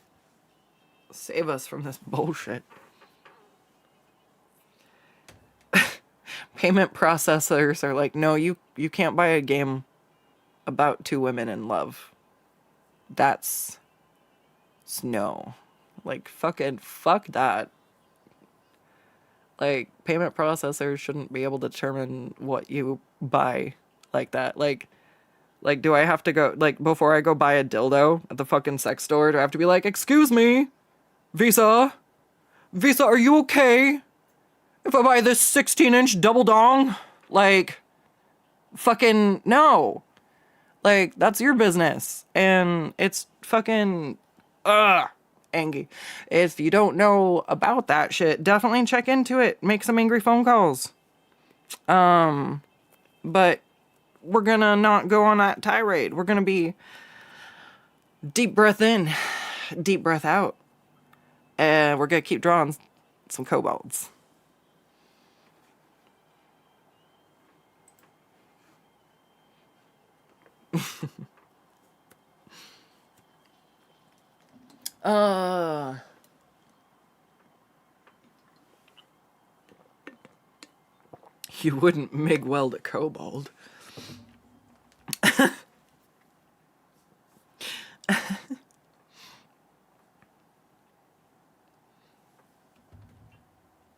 Save us from this bullshit. Payment processors are like, no, you can't buy a game about two women in love. That's... no. Like, fuck that. Like, payment processors shouldn't be able to determine what you buy like that. Like, do I have to go, like, before I go buy a dildo at the fucking sex store, do I have to be like, excuse me, Visa, are you okay if I buy this 16-inch double dong? Like, fucking, no. Like, that's your business. And it's fucking, angry. If you don't know about that shit, definitely check into it. Make some angry phone calls. But we're gonna not go on that tirade. We're gonna be deep breath in, deep breath out. And we're gonna keep drawing some kobolds. You wouldn't MIG weld a kobold.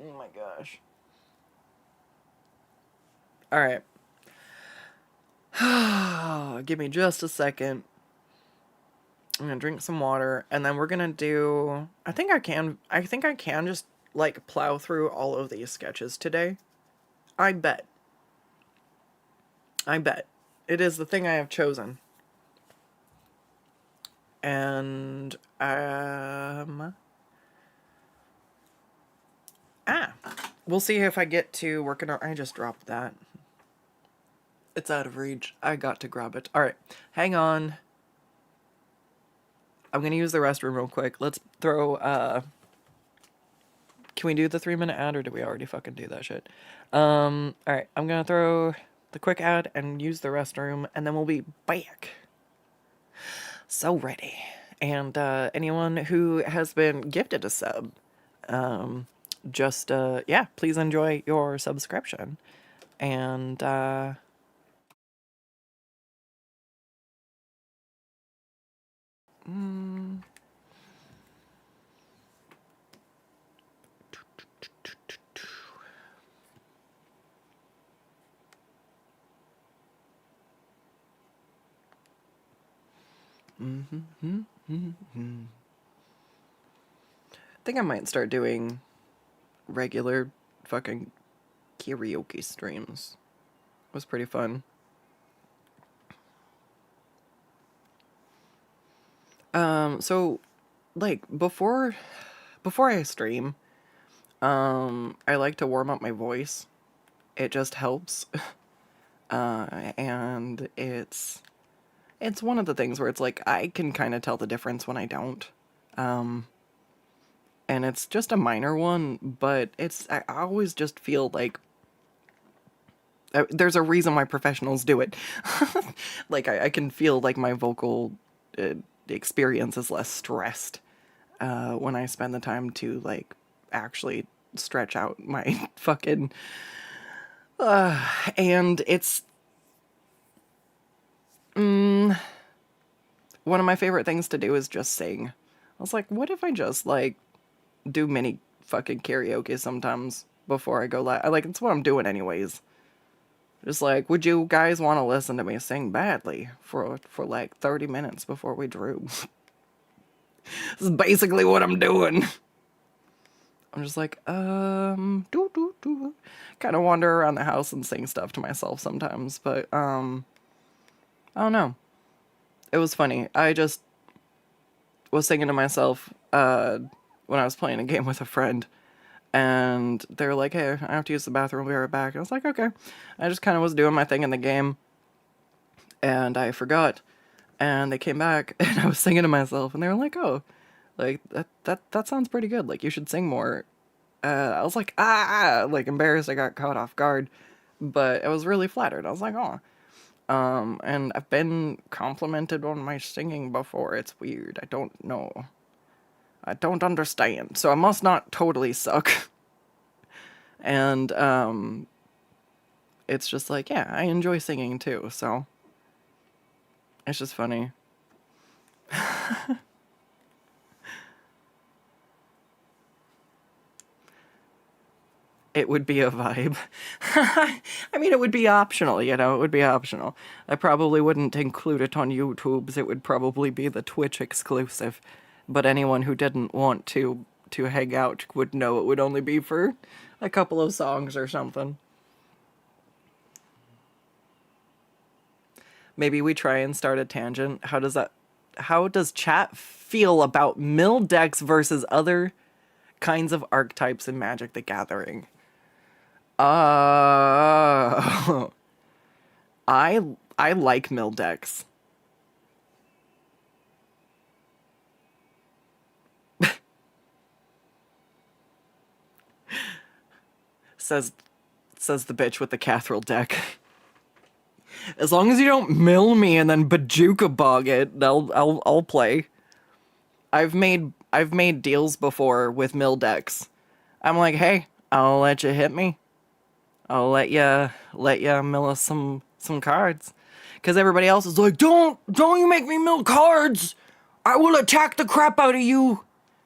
Oh my gosh. Alright. Give me just a second. I'm gonna drink some water, and then we're gonna do... I think I can just, like, plow through all of these sketches today. I bet. It is the thing I have chosen. And, we'll see if I get to working on... I just dropped that. It's out of reach. I got to grab it. Alright, hang on. I'm gonna use the restroom real quick. Let's throw, Can we do the 3-minute ad, or do we already fucking do that shit? Alright, I'm gonna throw the quick ad and use the restroom, and then we'll be back. So ready. And, anyone who has been gifted a sub, yeah, please enjoy your subscription. And, I think I might start doing regular fucking karaoke streams. It was pretty fun. So, like, before I stream, I like to warm up my voice. It just helps. And it's one of the things where it's like, I can kind of tell the difference when I don't. And it's just a minor one, but I always just feel like there's a reason why professionals do it. Like, I can feel like my vocal experience is less stressed when I spend the time to, like, actually stretch out my fucking... and it's... one of my favorite things to do is just sing. I was like, what if I just, like, do mini fucking karaoke sometimes before I go live? Like, it's what I'm doing anyways. Just like, would you guys want to listen to me sing badly for like 30 minutes before we drew? This is basically what I'm doing. I'm just like, kind of wander around the house and sing stuff to myself sometimes, but, I don't know. It was funny. I just was singing to myself, when I was playing a game with a friend, and they were like, hey, I have to use the bathroom, we'll be right back. I was like, okay. I just kind of was doing my thing in the game, and I forgot, and they came back, and I was singing to myself, and they were like, oh, like, that sounds pretty good, like, you should sing more. I was like, like, embarrassed, I got caught off guard, but I was really flattered. I was like, oh. And I've been complimented on my singing before. It's weird. I don't know. I don't understand. So I must not totally suck. And, it's just like, yeah, I enjoy singing too, so. It's just funny. It would be a vibe. I mean, it would be optional, you know, it would be optional. I probably wouldn't include it on YouTube's, it would probably be the Twitch exclusive. But anyone who didn't want to hang out would know it would only be for a couple of songs or something. Maybe we try and start a tangent. How does chat feel about mill decks versus other kinds of archetypes in Magic the Gathering? I like mill decks. says the bitch with the Cathril deck. As long as you don't mill me and then Bajuka bog it, I'll play. I've made deals before with mill decks. I'm like, hey, I'll let you hit me. I'll let ya mill us some cards. Cause everybody else is like, don't you make me mill cards! I will attack the crap out of you!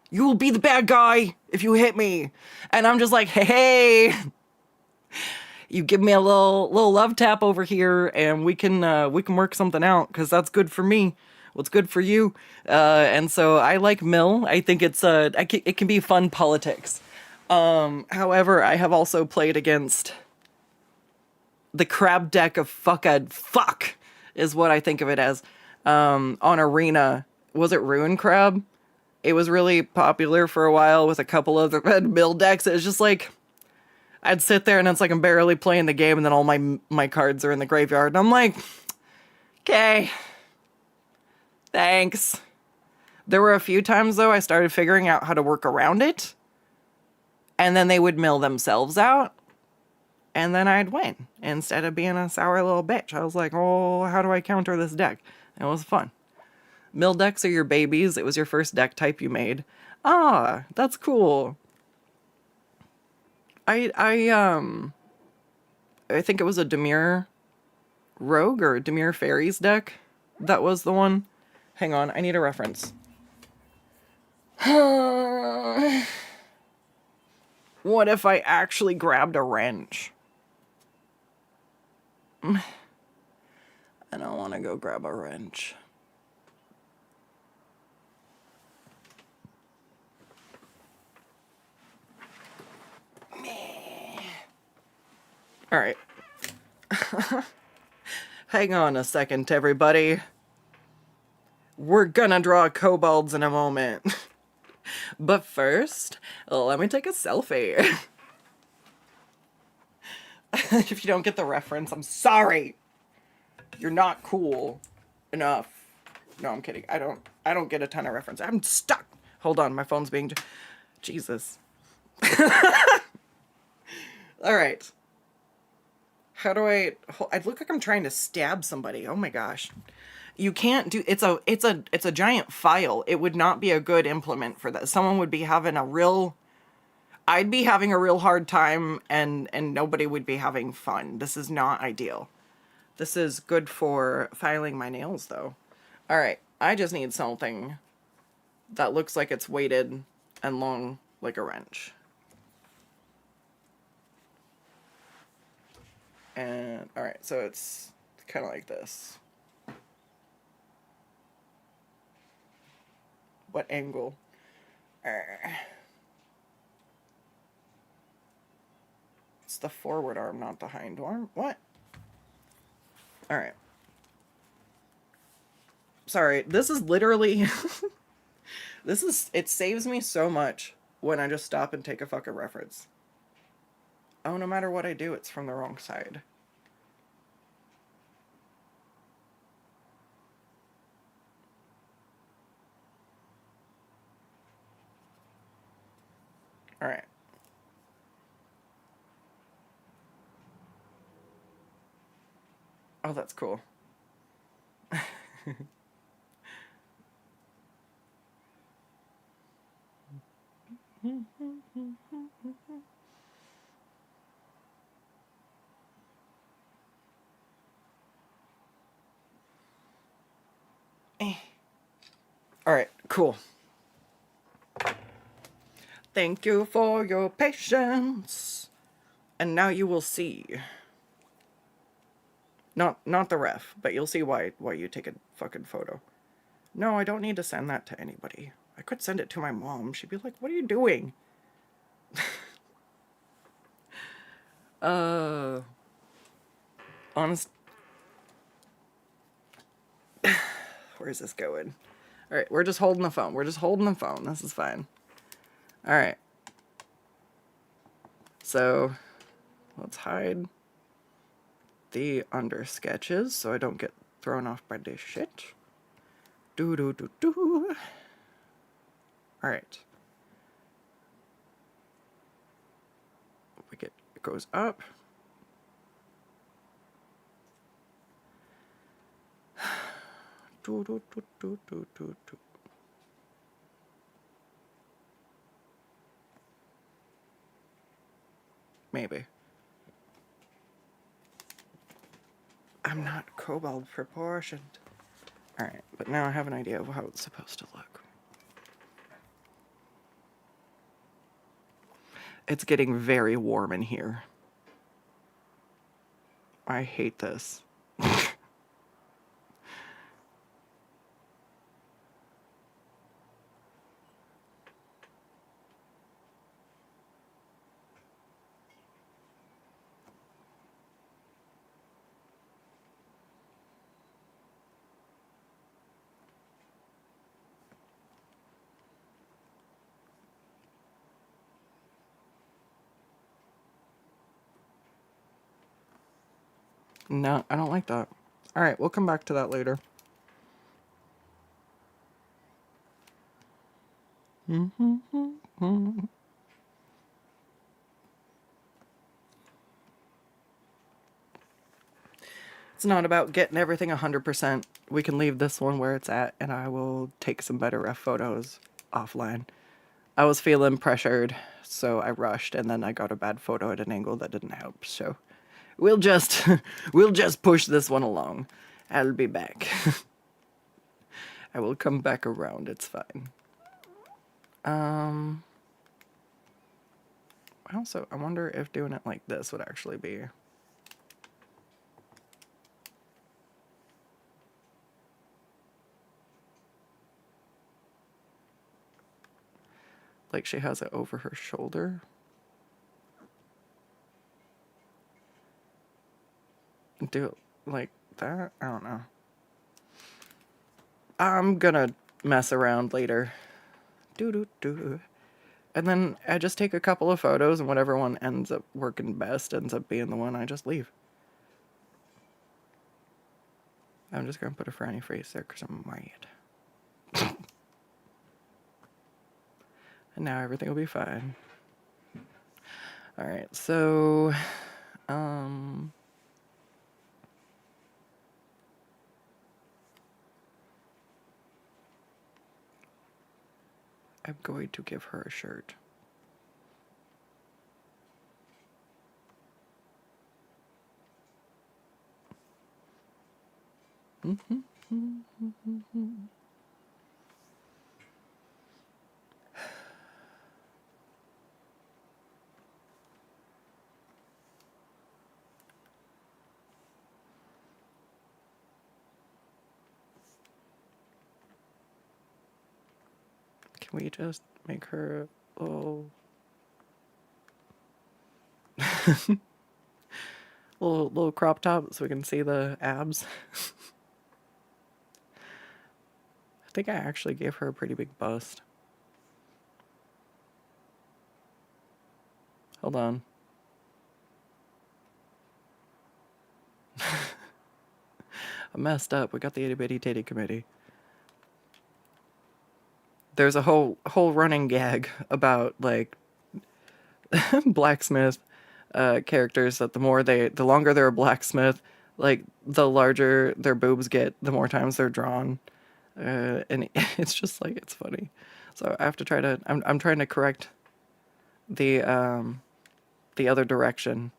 You will be the bad guy if you hit me. And I'm just like, hey, you give me a little love tap over here, and we can work something out, because that's good for me. What's good for you? And so I like mill. I think it can be fun politics. However, I have also played against the crab deck of fuck is what I think of it as. On Arena, was it Ruin Crab? It was really popular for a while with a couple of the red mill decks. It was just like, I'd sit there and it's like I'm barely playing the game, and then all my cards are in the graveyard, and I'm like, okay, thanks. There were a few times though I started figuring out how to work around it, and then they would mill themselves out, and then I'd win instead of being a sour little bitch. I was like, oh, how do I counter this deck? It was fun. Mill decks are your babies. It was your first deck type you made. Ah, that's cool. I think it was a Demir Rogue or Demir Fairies deck. That was the one. Hang on, I need a reference. What if I actually grabbed a wrench? I don't want to go grab a wrench. All right. Hang on a second, everybody. We're gonna draw kobolds in a moment. But first, let me take a selfie. If you don't get the reference, I'm sorry. You're not cool enough. No, I'm kidding. I don't get a ton of reference. I'm stuck. Hold on, my phone's being... Jesus. All right. How do I look like I'm trying to stab somebody. Oh my gosh. You can't do... It's a giant file. It would not be a good implement for that. Someone would be having a real... I'd be having a real hard time, and nobody would be having fun. This is not ideal. This is good for filing my nails, though. All right, I just need something that looks like it's weighted and long like a wrench. And, all right, so it's kind of like this. What angle? It's the forward arm, not the hind arm. What? All right. Sorry, this is literally... It saves me so much when I just stop and take a fucking reference. Oh, no matter what I do, it's from the wrong side. All right. Oh, that's cool. All right, cool. Thank you for your patience. And now you will see. Not the ref, but you'll see why you take a fucking photo. No, I don't need to send that to anybody. I could send it to my mom. She'd be like, "What are you doing?" Honest. Where's this going? All right, we're just holding the phone. We're just holding the phone. This is fine. All right. So, let's hide the under sketches so I don't get thrown off by this shit. Do. All right. It goes up. Do. Maybe. I'm not kobold proportioned. Alright, but now I have an idea of how it's supposed to look. It's getting very warm in here. I hate this. No, I don't like that. Alright, we'll come back to that later. It's not about getting everything 100%. We can leave this one where it's at, and I will take some better ref photos offline. I was feeling pressured, so I rushed, and then I got a bad photo at an angle that didn't help, so we'll just we'll just push this one along. I'll be back. I will come back around, it's fine. Also, I wonder if doing it like this would actually be... Like she has it over her shoulder. Do it like that? I don't know. I'm gonna mess around later. Doo-doo-doo. And then I just take a couple of photos, and whatever one ends up working best ends up being the one I just leave. I'm just gonna put a frowny face there because I'm mad. And now everything will be fine. Alright, so... I'm going to give her a shirt. Can we just make her a little... little crop top so we can see the abs? I think I actually gave her a pretty big bust. Hold on. I messed up. We got the itty bitty titty committee. There's a whole running gag about like blacksmith characters that the longer they're a blacksmith, like the larger their boobs get, the more times they're drawn, and it's just like it's funny. So I have to try to. I'm trying to correct the other direction.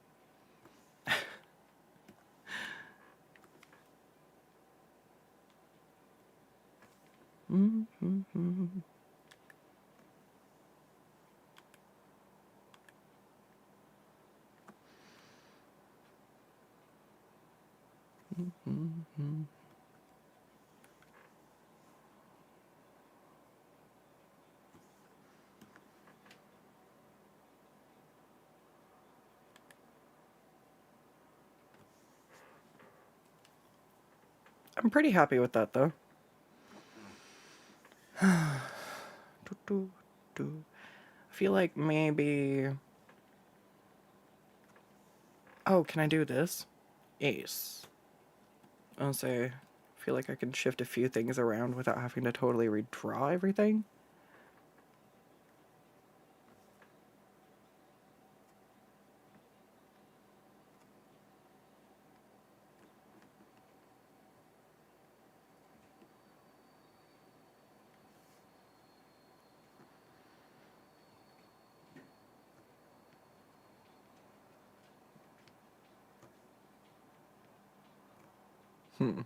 I'm pretty happy with that though. I feel like maybe... Oh, can I do this? Ace. I'll say, I feel like I can shift a few things around without having to totally redraw everything. Hmm.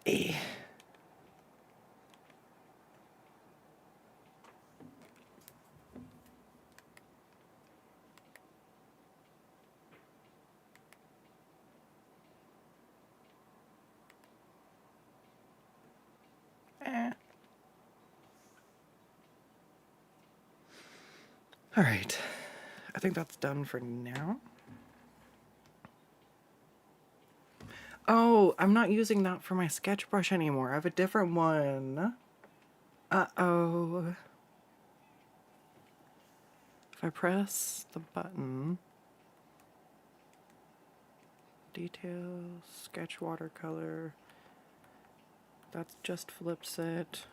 Eh. Eh. All right. I think that's done for now. Oh, I'm not using that for my sketch brush anymore. I have a different one. Uh-oh. If I press the button, details, sketch watercolor, that just flips it.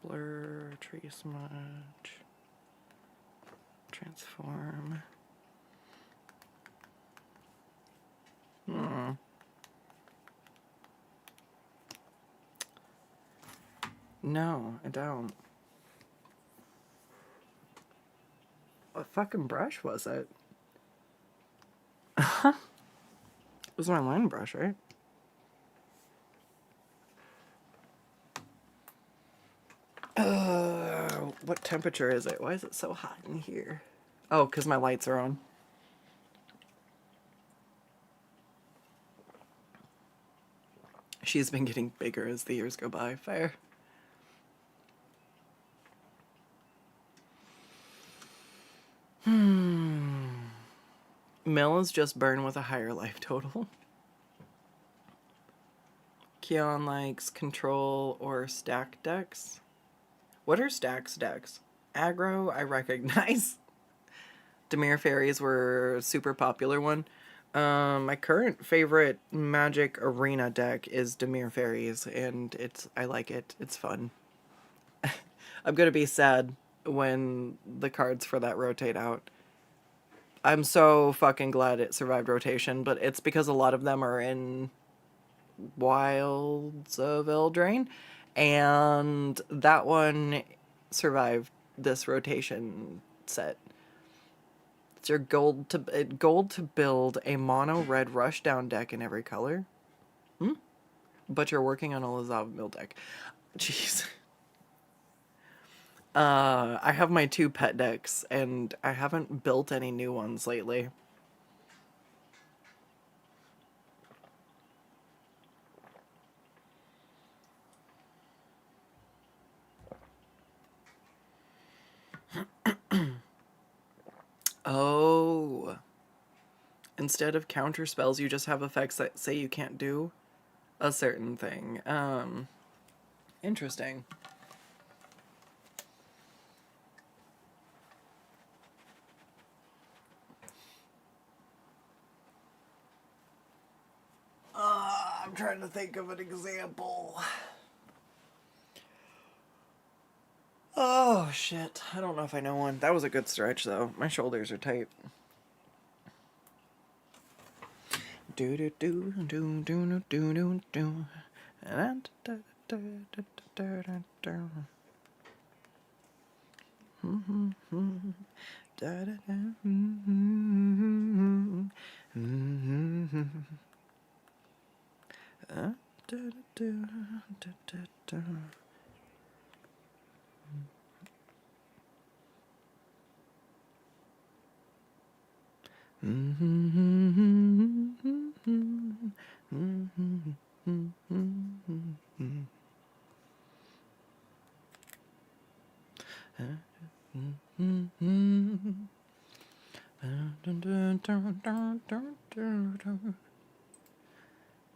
Blur, tree smudge, transform. No, I don't. What fucking brush was it? It was my line brush, right? What temperature is it? Why is it so hot in here? Oh, because my lights are on. She's been getting bigger as the years go by. Fair. Mill is just burn with a higher life total. Keon likes control or stack decks. What are stacks decks? Aggro, I recognize. Demir Fairies were a super popular one. My current favorite Magic Arena deck is Demir Fairies, and I like it. It's fun. I'm gonna be sad when the cards for that rotate out. I'm so fucking glad it survived rotation, but it's because a lot of them are in Wilds of Eldraine, and that one survived this rotation set. It's your gold to build a mono red rushdown deck in every color. But you're working on a Lazav Mill deck. Jeez. I have my 2 pet decks, and I haven't built any new ones lately. Oh. Instead of counter spells, you just have effects that say you can't do a certain thing. Interesting. I'm trying to think of an example. Oh, shit. I don't know if I know one. That was a good stretch, though. My shoulders are tight. Do do do do do do do do.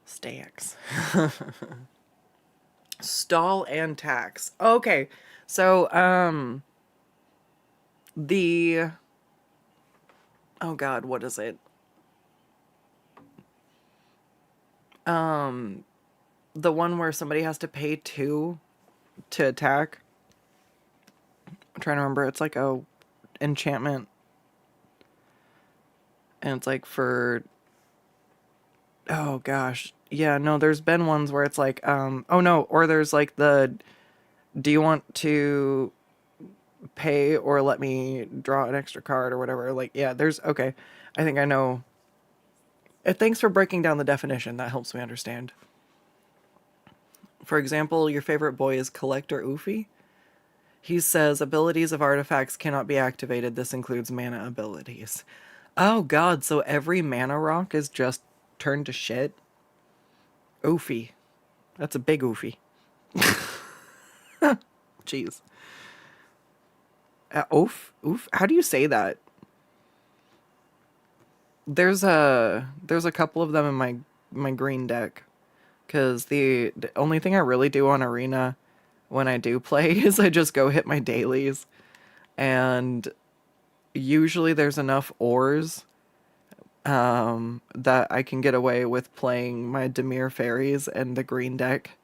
Stacks. Stall and tax. Okay. So, oh God, what is it? The one where somebody has to pay 2 to attack. I'm trying to remember. It's like a enchantment. And it's like for, oh gosh. Yeah, no, there's been ones where it's like, oh no, or there's like the, do you want to pay or let me draw an extra card or whatever? Like, yeah, there's, okay. I think I know. Thanks for breaking down the definition. That helps me understand. For example, your favorite boy is Collector Oofy. He says abilities of artifacts cannot be activated. This includes mana abilities. Oh God, so every mana rock is just turned to shit? Oofy. That's a big oofy. Jeez. Oof? Oof? How do you say that? There's a couple of them in my green deck. Because the only thing I really do on Arena when I do play is I just go hit my dailies. And usually there's enough ores that I can get away with playing my Dimir fairies and the green deck.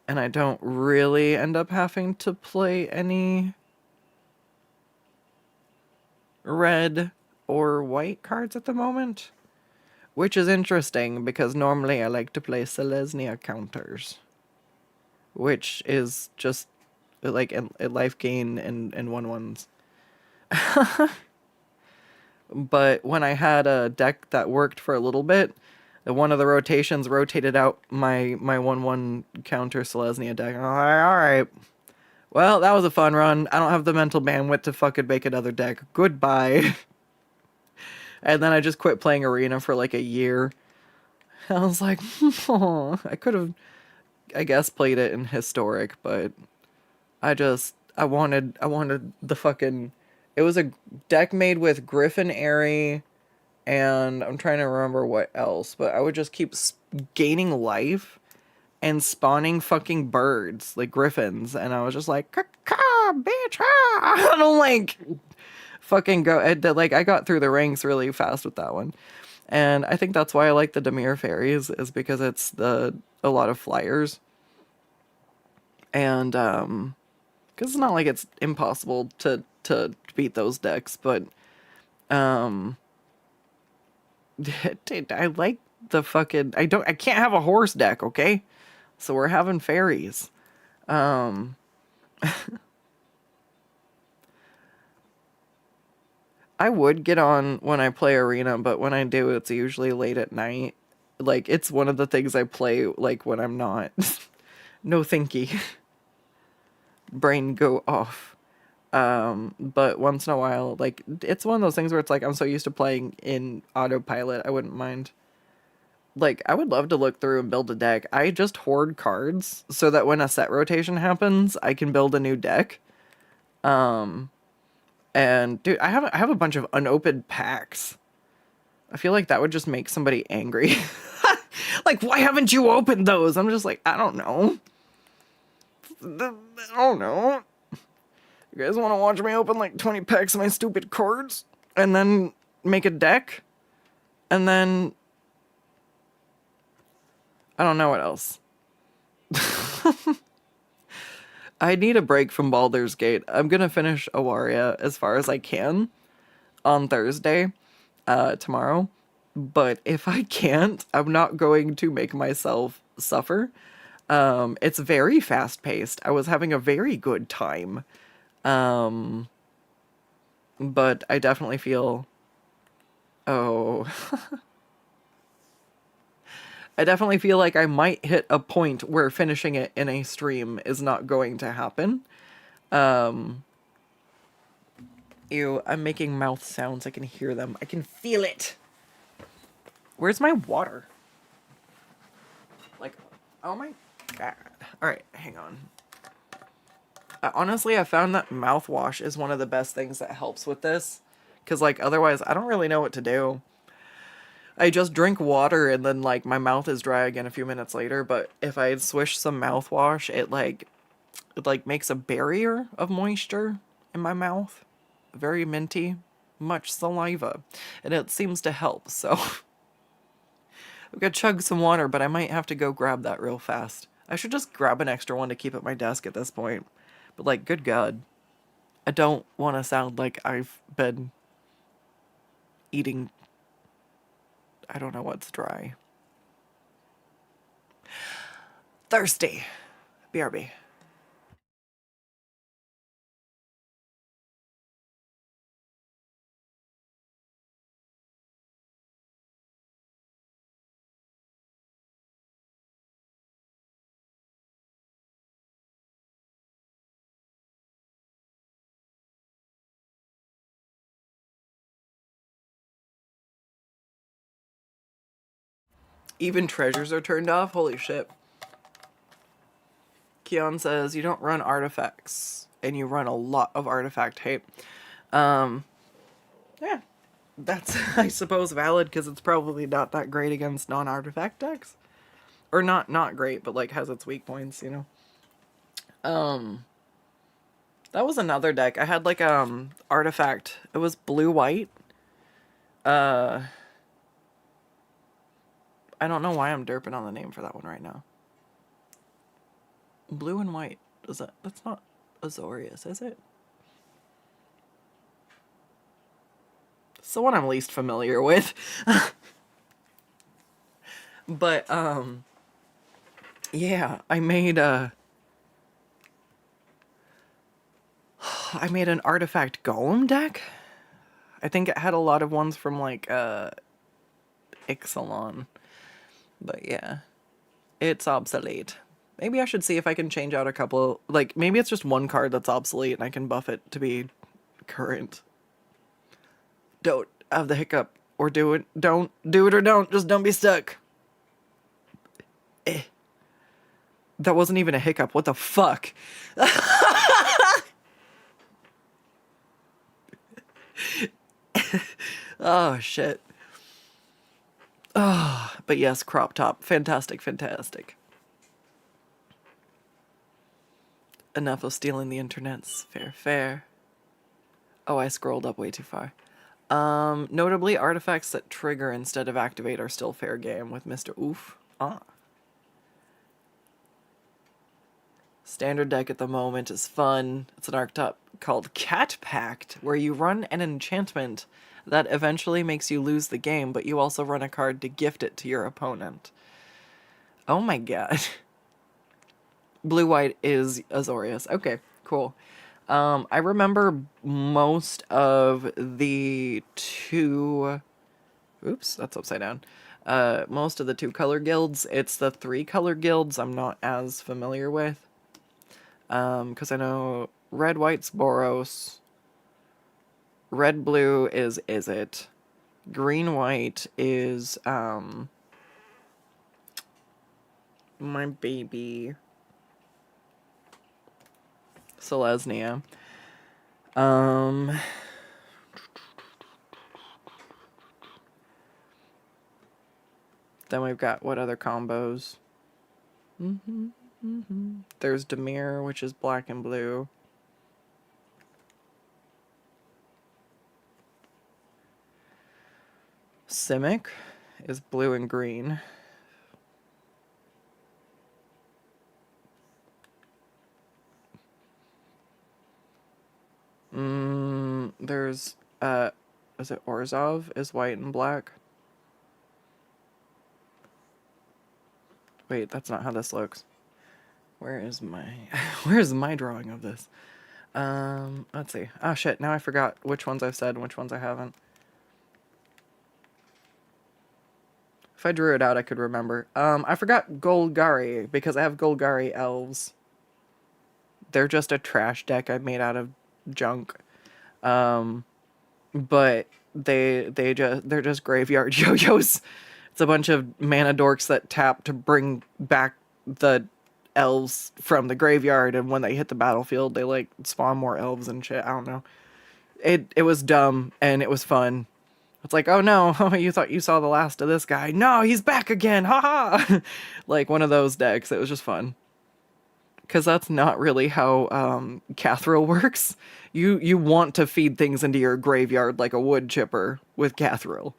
And I don't really end up having to play any red or white cards at the moment. Which is interesting, because normally I like to play Selesnya counters. Which is just like a life gain and 1/1s. But when I had a deck that worked for a little bit, one of the rotations rotated out my 1/1 counter Selesnya deck. I'm like, alright. Well, that was a fun run. I don't have the mental bandwidth to fucking make another deck. Goodbye. And then I just quit playing Arena for like a year. I was like, oh, I could have, I guess, played it in Historic, but I wanted the fucking, it was a deck made with Griffin Airy, and I'm trying to remember what else, but I would just keep gaining life and spawning fucking birds, like griffins, and I was just like, caw, bitch, ah! I don't like, fucking go, like, I got through the ranks really fast with that one. And I think that's why I like the Dimir fairies, is because it's a lot of flyers. And, because it's not like it's impossible to beat those decks, but, dude, I like the fucking, I can't have a horse deck, okay? So we're having fairies. I would get on when I play Arena, but when I do, it's usually late at night. Like, it's one of the things I play, like, when I'm not. No thinky. Brain go off. But once in a while, like, it's one of those things where it's like, I'm so used to playing in autopilot, I wouldn't mind. Like, I would love to look through and build a deck. I just hoard cards so that when a set rotation happens, I can build a new deck. And dude, I have a bunch of unopened packs. I feel like that would just make somebody angry. Like, why haven't you opened those? I'm just like, I don't know. I don't know. You guys want to watch me open like 20 packs of my stupid cards? And then make a deck? And then I don't know what else. I need a break from Baldur's Gate. I'm gonna finish Awaria as far as I can on Thursday, tomorrow. But if I can't, I'm not going to make myself suffer. It's very fast-paced. I was having a very good time. But I definitely feel... Oh... I definitely feel like I might hit a point where finishing it in a stream is not going to happen. Ew, I'm making mouth sounds. I can hear them. I can feel it. Where's my water? Like, oh my god. Alright, hang on. Honestly, I found that mouthwash is one of the best things that helps with this. Because, like, otherwise, I don't really know what to do. I just drink water and then, like, my mouth is dry again a few minutes later. But if I swish some mouthwash, it makes a barrier of moisture in my mouth. Very minty, much saliva. And it seems to help, so... I'm gonna chug some water, but I might have to go grab that real fast. I should just grab an extra one to keep at my desk at this point. But, like, good God. I don't want to sound like I've been eating... I don't know what's dry. Thirsty. BRB. Even treasures are turned off? Holy shit. Keon says, you don't run artifacts, and you run a lot of artifact hate. Yeah. That's, I suppose, valid, because it's probably not that great against non-artifact decks. Or not great, but, like, has its weak points, you know? That was another deck. I had, like, artifact. It was blue-white. I don't know why I'm derping on the name for that one right now. Blue and white. That's not Azorius, is it? It's the one I'm least familiar with. But, yeah, I made an artifact golem deck. I think it had a lot of ones from, like, Ixalan. But yeah, it's obsolete. Maybe I should see if I can change out a couple, like, maybe it's just one card that's obsolete and I can buff it to be current. Don't have the hiccup, or do it. Don't do it or don't. Just don't be stuck. That wasn't even a hiccup. What the fuck? Oh, shit. Oh, but yes, crop top. Fantastic, fantastic. Enough of stealing the internets. Fair, fair. Oh, I scrolled up way too far. Notably, artifacts that trigger instead of activate are still fair game with Mr. Oof. Standard deck at the moment is fun. It's an archetype called Cat Pact, where you run an enchantment that eventually makes you lose the game, but you also run a card to gift it to your opponent. Oh my god. Blue-white is Azorius. Okay, cool. I remember most of the two... Oops, that's upside down. Most of the two color guilds. It's the three color guilds I'm not as familiar with. Because I know red, white's Boros. Red, blue is it. Green, white is, my baby Selesnya. Then we've got what other combos? There's Demir, which is black and blue. Simic is blue and green. There's, is it Orzhov is white and black? Wait, that's not how this looks. Where's my drawing of this? Let's see. Oh shit, now I forgot which ones I've said and which ones I haven't. If I drew it out, I could remember. I forgot Golgari, because I have Golgari elves. They're just a trash deck I made out of junk. But they're just graveyard yo-yos. It's a bunch of mana dorks that tap to bring back the elves from the graveyard, and when they hit the battlefield, they, like, spawn more elves and shit. I don't know. it was dumb and it was fun. It's like, oh no, you thought you saw the last of this guy. No, he's back again. Haha. Like one of those decks. It was just fun. Because that's not really how Cathril works. You want to feed things into your graveyard like a wood chipper with Cathril.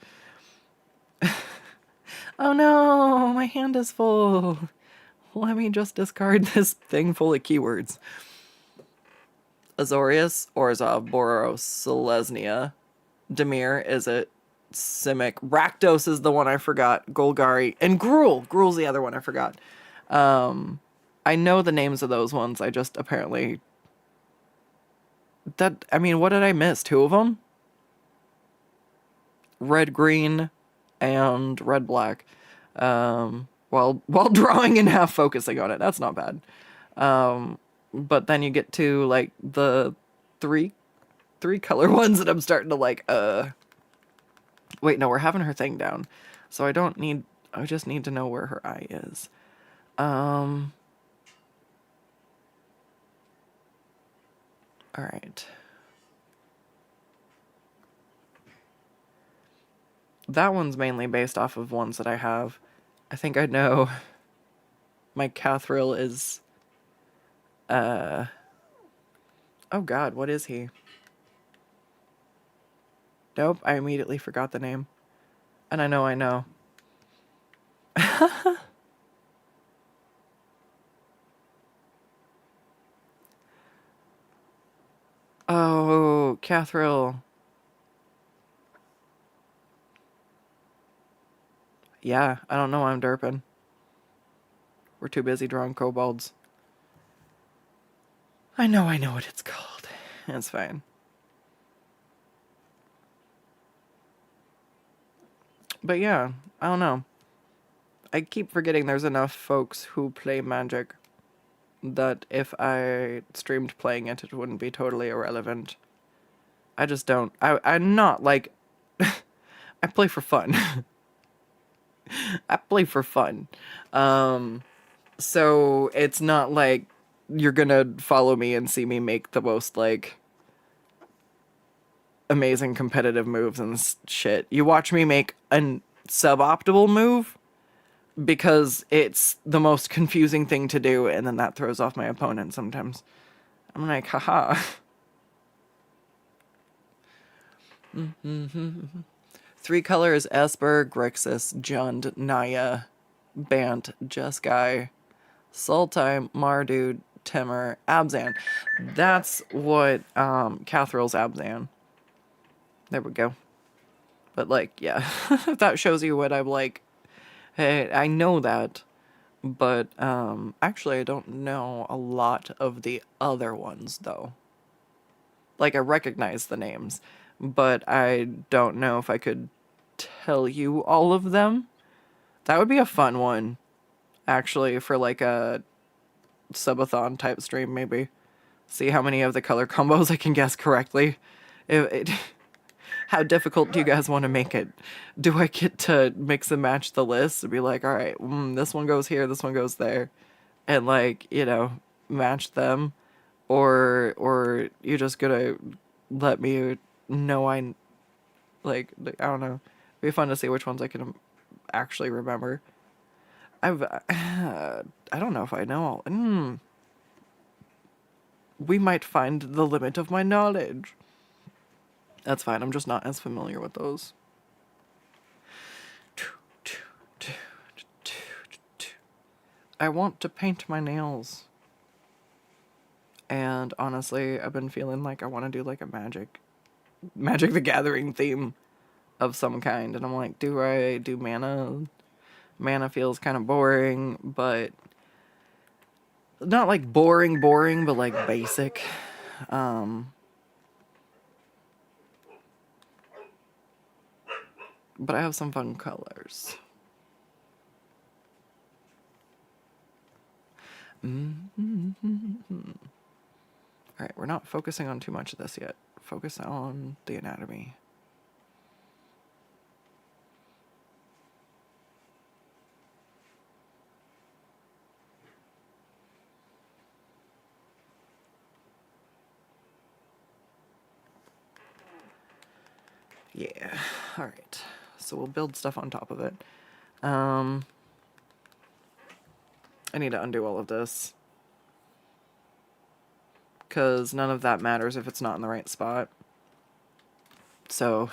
Oh no, my hand is full. Let me just discard this thing full of keywords. Azorius, Orzhov, Boros, Selesnya, Dimir, is it? Simic. Rakdos is the one I forgot. Golgari. And Gruul. Gruul's the other one I forgot. I know the names of those ones. I just apparently... I mean, what did I miss? 2 of them? Red, green, and red, black. While drawing and half focusing on it. That's not bad. But then you get to, like, the three color ones that I'm starting to, like, Wait, no, we're having her thing down. So I just need to know where her eye is. Alright. That one's mainly based off of ones that I have. I think I know my Cathril is... Oh god, what is he? Nope, I immediately forgot the name. And I know. Oh, Cathril. Yeah, I don't know why I'm derping. We're too busy drawing kobolds. I know what it's called. It's fine. But yeah, I don't know. I keep forgetting there's enough folks who play Magic that if I streamed playing it, it wouldn't be totally irrelevant. I just don't. I'm not like... I play for fun. I play for fun. So it's not like you're gonna follow me and see me make the most, like, amazing competitive moves and shit. You watch me make a suboptimal move because it's the most confusing thing to do, and then that throws off my opponent sometimes. I'm like, haha. 3 colors: Esper, Grixis, Jund, Naya, Bant, Jeskai, Sultai, Mardu, Timur, Abzan. That's what Cathril's Abzan. There we go. But, like, yeah. That shows you what I'm like. Hey, I know that. But, actually, I don't know a lot of the other ones, though. Like, I recognize the names. But I don't know if I could tell you all of them. That would be a fun one, actually, for, like, a subathon type stream, maybe. See how many of the color combos I can guess correctly. How difficult do you guys want to make it? Do I get to mix and match the list and be like, all right, this one goes here, this one goes there, and, like, you know, match them, or you're just gonna let me know I don't know. It'd be fun to see which ones I can actually remember. I don't know if I know all. We might find the limit of my knowledge. That's fine, I'm just not as familiar with those. I want to paint my nails. And honestly, I've been feeling like I want to do like a Magic the Gathering theme of some kind. And I'm like, do I do mana? Mana feels kind of boring, but not like boring, but like basic. But I have some fun colors. Alright, we're not focusing on too much of this yet. Focus on the anatomy. Yeah, alright. So we'll build stuff on top of it. I need to undo all of this, because none of that matters if it's not in the right spot. So,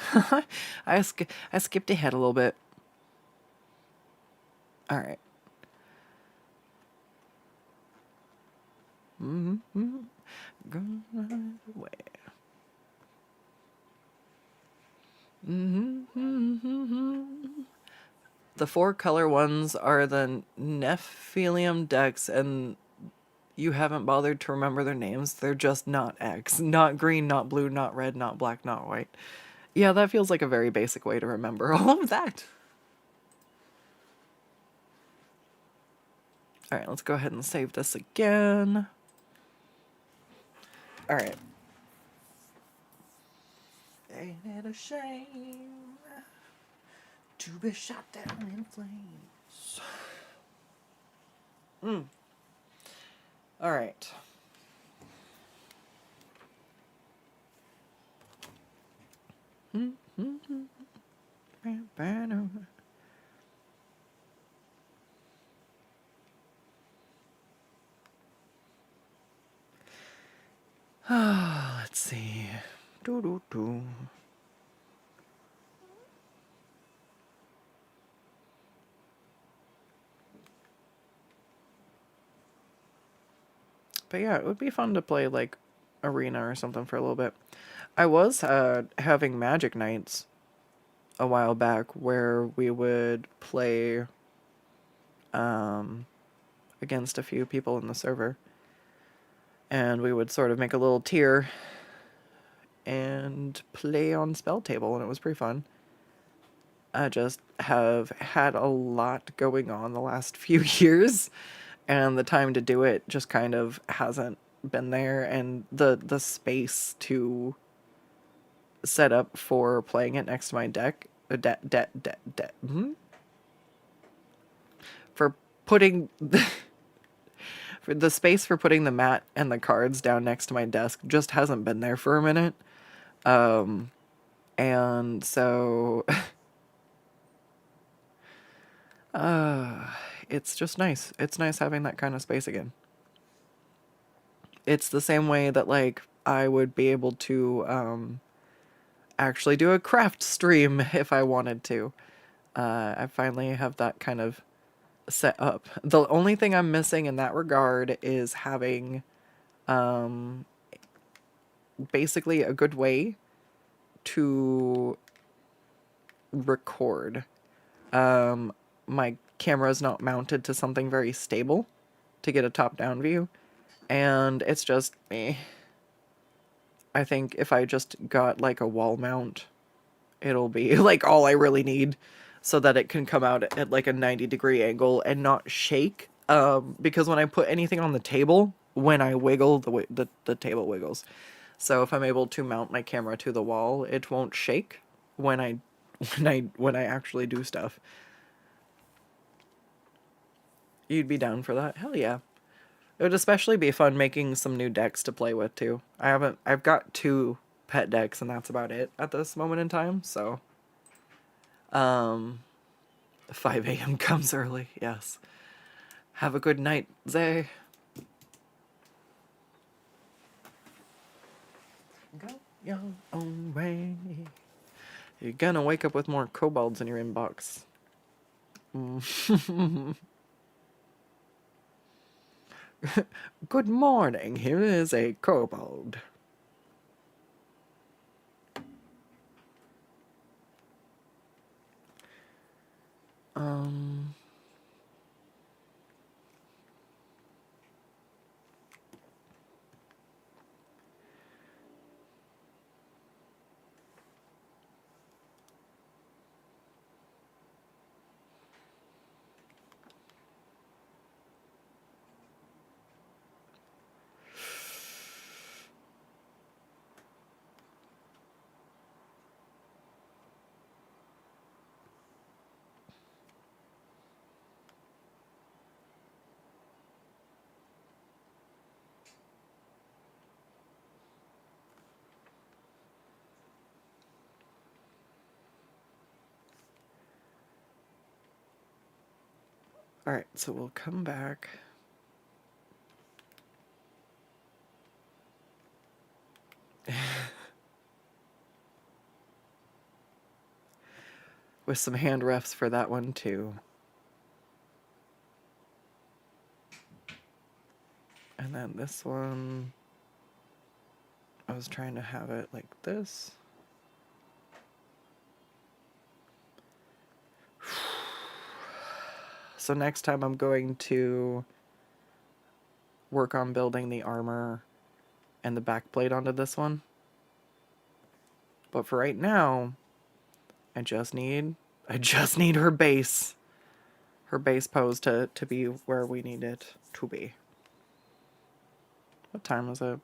I skipped ahead a little bit. Alright. Go away. The 4 color ones are the Nephilium decks, and you haven't bothered to remember their names. They're just not X. Not green, not blue, not red, not black, not white. Yeah, that feels like a very basic way to remember all of that. Alright, let's go ahead and save this again. Alright. Ain't it a shame to be shot down in flames? Alright. Let's see. Doo-doo-doo. But yeah, it would be fun to play, like, Arena or something for a little bit. I was having Magic Nights a while back where we would play against a few people in the server. And we would sort of make a little tier and play on Spell Table, and it was pretty fun. I just have had a lot going on the last few years, and the time to do it just kind of hasn't been there, and the space to set up for playing it next to my deck, for putting for the space for putting the mat and the cards down next to my desk just hasn't been there for a minute. And so it's just nice. It's nice having that kind of space again. It's the same way that, like, I would be able to actually do a craft stream if I wanted to. I finally have that kind of set up. The only thing I'm missing in that regard is having basically a good way to record. My camera's not mounted to something very stable to get a top-down view, and it's just me. I think if I just got, like, a wall mount, it'll be, like, all I really need, so that it can come out at, like, a 90-degree angle and not shake. Because when I put anything on the table, when I wiggle, the table wiggles. So if I'm able to mount my camera to the wall, it won't shake when I actually do stuff. You'd be down for that? Hell yeah. It would especially be fun making some new decks to play with, too. I've got 2 pet decks, and that's about it at this moment in time, so. 5 a.m. comes early, yes. Have a good night, Zay. Go your own way. You're gonna wake up with more kobolds in your inbox. Good morning, here is a kobold. Alright, so we'll come back. With some hand refs for that one too. And then this one, I was trying to have it like this. So next time I'm going to work on building the armor and the backplate onto this one. But for right now, I just need her base. Her base pose to be where we need it to be. What time is it?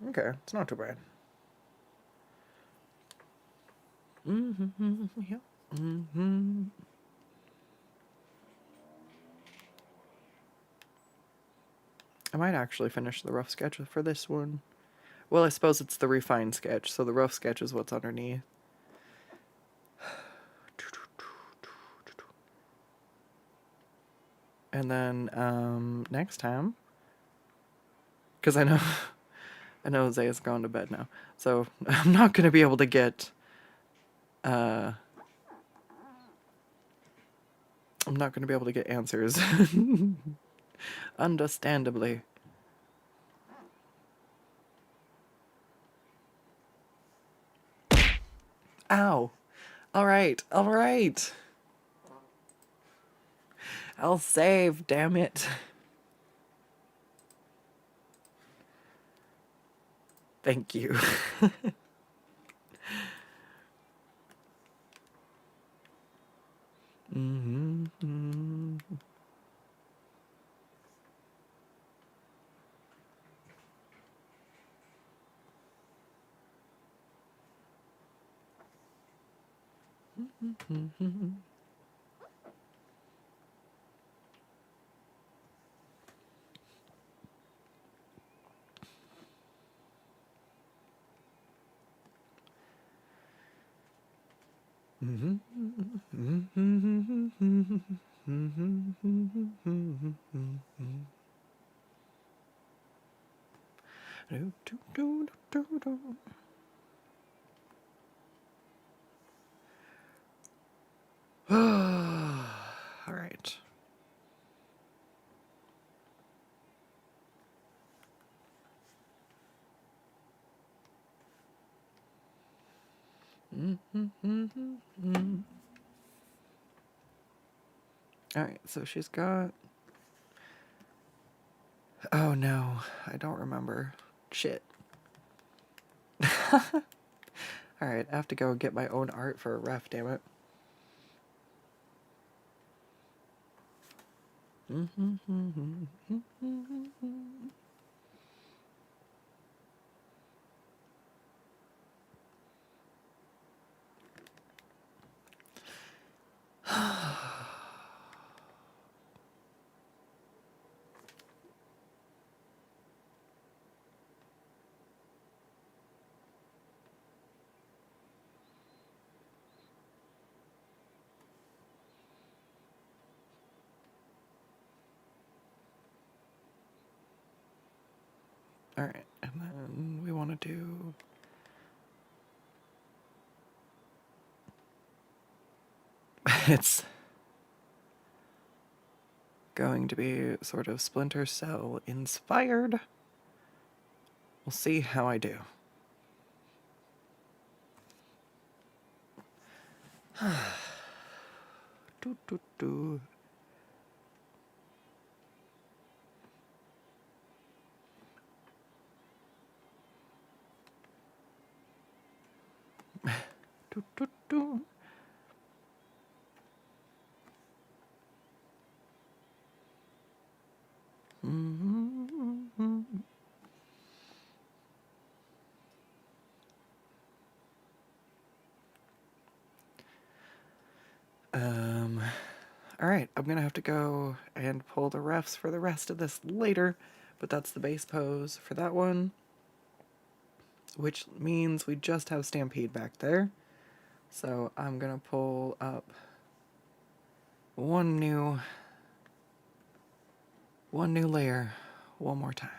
Okay, it's not too bad. Yeah. I might actually finish the rough sketch for this one. Well, I suppose it's the refined sketch, so the rough sketch is what's underneath. And then next time, because I know Zaya's gone to bed now, so I'm not going to be able to get answers. Understandably. Ow. All right. I'll save, damn it. Thank you. All right. All right, so she's got... Oh no, I don't remember. Shit. Alright, I have to go get my own art for a ref, damn it. Alright, and then we want to do... It's going to be sort of Splinter Cell inspired. We'll see how I do. do, do, do. do, do, do. Alright, I'm gonna have to go and pull the refs for the rest of this later, but that's the base pose for that one, which means we just have Stampede back there. So I'm gonna pull up one new layer one more time.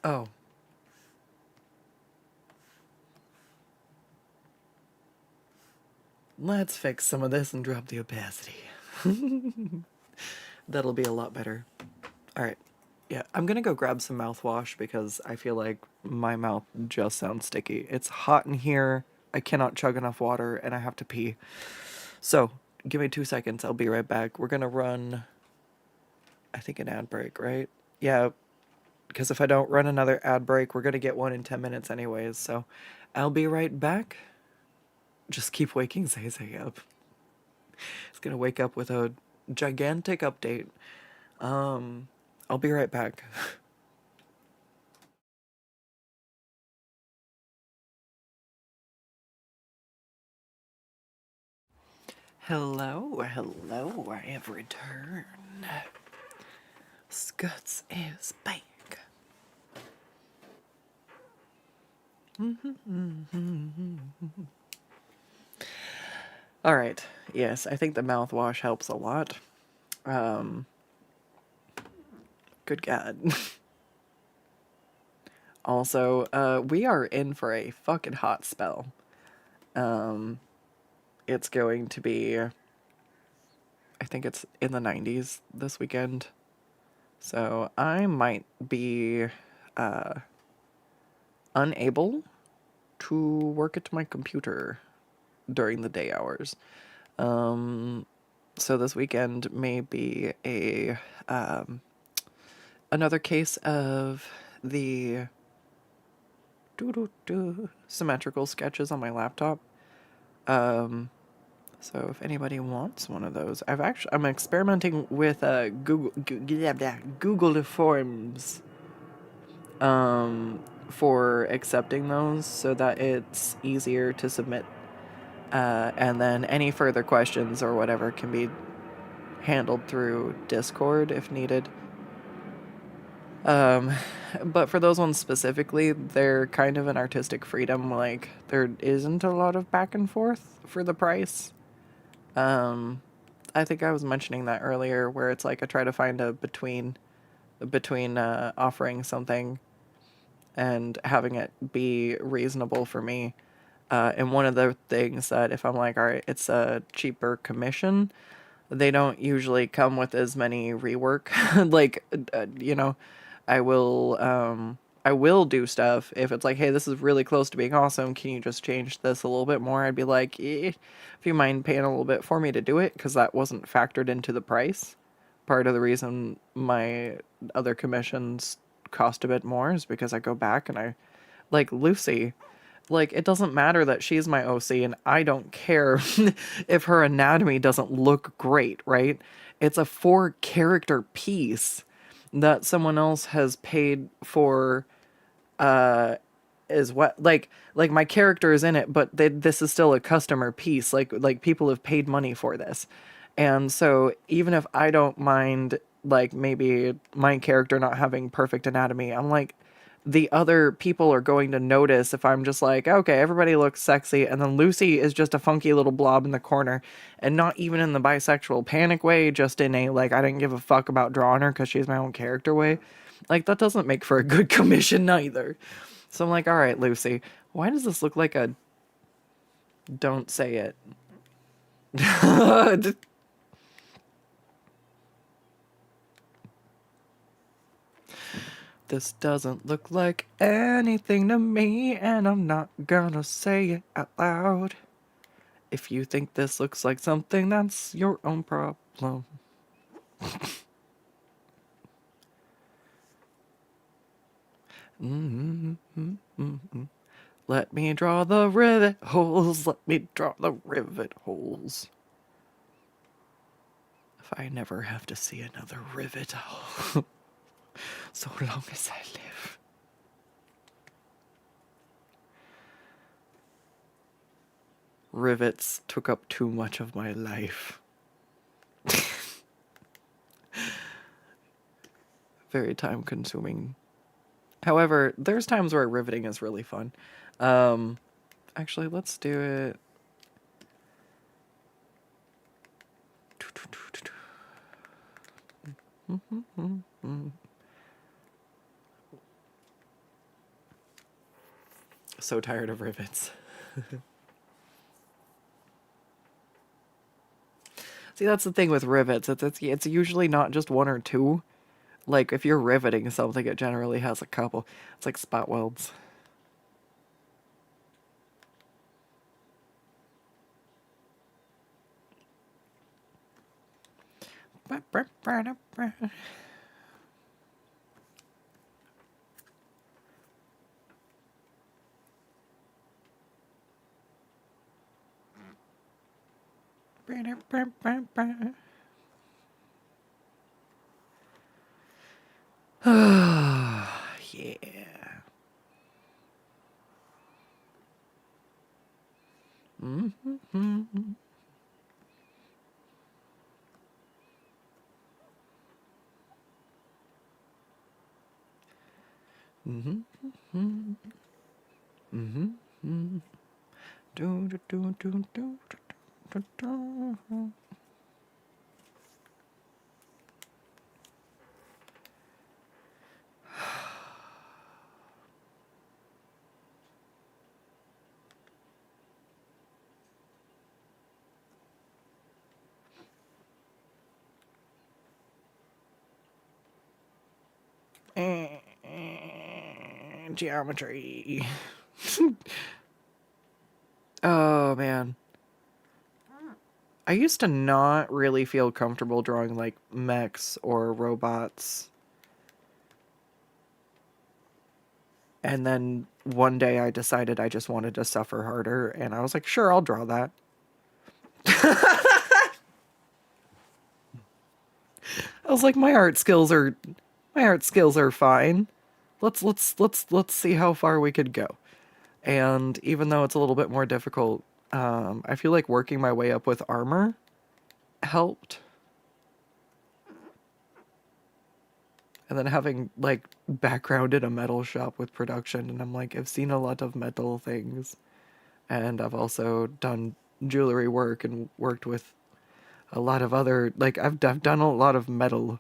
Oh. Let's fix some of this and drop the opacity. That'll be a lot better. Alright. Yeah, I'm gonna go grab some mouthwash because I feel like my mouth just sounds sticky. It's hot in here, I cannot chug enough water, and I have to pee. So, give me 2 seconds, I'll be right back. We're gonna run, I think, an ad break, right? Yeah, because if I don't run another ad break, we're gonna get one in 10 minutes anyways, so I'll be right back. Just keep waking Zay up. It's gonna wake up with a gigantic update. I'll be right back. Hello, I have returned. Skuttz is back. Alright, yes, I think the mouthwash helps a lot. Good God. Also, we are in for a fucking hot spell. It's going to be, I think it's in the 90s this weekend. So I might be unable to work at my computer during the day hours. So this weekend may be a another case of the symmetrical sketches on my laptop. So if anybody wants one of those, I'm experimenting with Google Forms for accepting those so that it's easier to submit, and then any further questions or whatever can be handled through Discord if needed. But for those ones specifically, they're kind of an artistic freedom. Like, there isn't a lot of back and forth for the price. I think I was mentioning that earlier, where it's like I try to find a between offering something and having it be reasonable for me. And one of the things that if I'm like, all right, it's a cheaper commission, they don't usually come with as many rework. Like, you know, I will do stuff if it's like, hey, this is really close to being awesome, can you just change this a little bit more? I'd be like, if you mind paying a little bit for me to do it, because that wasn't factored into the price. Part of the reason my other commissions cost a bit more is because I go back and I, like Lucii, like, it doesn't matter that she's my OC and I don't care if her anatomy doesn't look great, right? It's a 4-character piece that someone else has paid for, is what, like my character is in it, but this is still a customer piece. Like people have paid money for this. And so even if I don't mind, like, maybe my character not having perfect anatomy, I'm like, the other people are going to notice if I'm just like, okay, everybody looks sexy, and then Lucii is just a funky little blob in the corner, and not even in the bisexual panic way, just in a, like, I didn't give a fuck about drawing her because she's my own character way. Like, that doesn't make for a good commission either. So I'm like, all right, Lucii, why does this look like a... Don't say it. This doesn't look like anything to me, and I'm not gonna say it out loud. If you think this looks like something, that's your own problem. Let me draw the rivet holes. Let me draw the rivet holes. If I never have to see another rivet hole. So long as I live. Rivets took up too much of my life. Very time consuming. However, there's times where riveting is really fun. Actually, let's do it. So tired of rivets. See, that's the thing with rivets. It's usually not just one or two. Like, if you're riveting something, it generally has a couple. It's like spot welds. Yeah. Geometry. Oh, man. I used to not really feel comfortable drawing, like, mechs or robots. And then one day I decided I just wanted to suffer harder, and I was like, sure, I'll draw that. I was like, my art skills are fine. Let's see how far we could go. And even though it's a little bit more difficult, I feel like working my way up with armor helped. And then having, like, background in a metal shop with production, and I'm like, I've seen a lot of metal things. And I've also done jewelry work and worked with a lot of other, like, I've done a lot of metal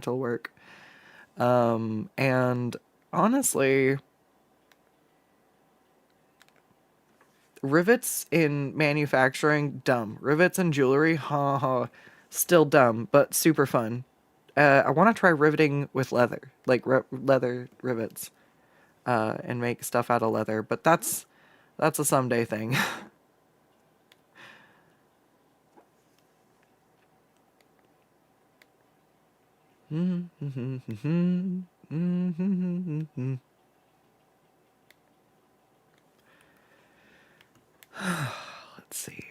work. And honestly, rivets in manufacturing, dumb. Rivets in jewelry, still dumb, but super fun. I want to try riveting with leather, like leather rivets, and make stuff out of leather, but that's a someday thing. Let's see.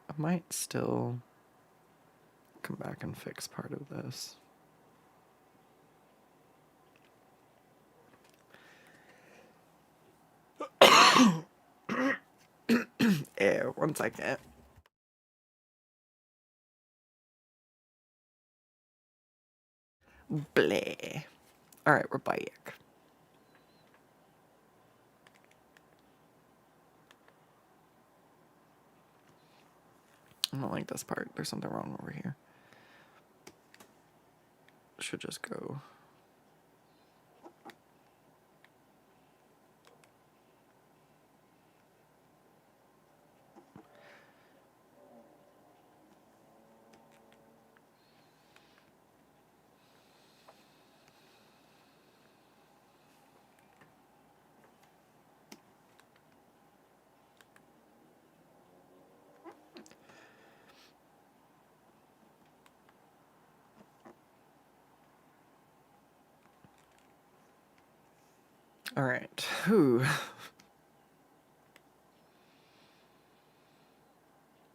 I might still come back and fix part of this. One second. Bleh. Alright, we're back. I don't like this part. There's something wrong over here. Should just go. Alright. Whew.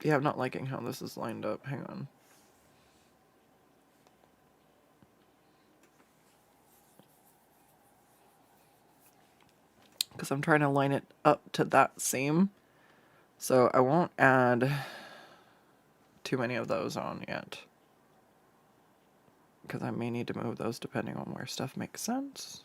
Yeah, I'm not liking how this is lined up. Hang on. Because I'm trying to line it up to that seam. So I won't add too many of those on yet. Because I may need to move those depending on where stuff makes sense.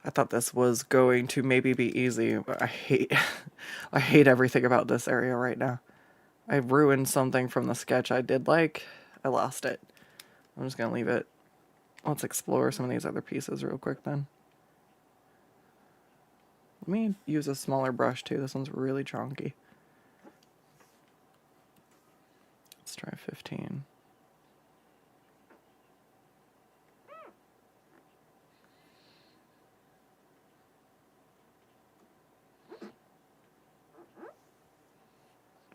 I thought this was going to maybe be easy, but I hate I hate everything about this area right now. I ruined something from the sketch I did like. I lost it. I'm just gonna leave it. Let's explore some of these other pieces real quick then. Let me use a smaller brush too. This one's really chunky. Let's try 15.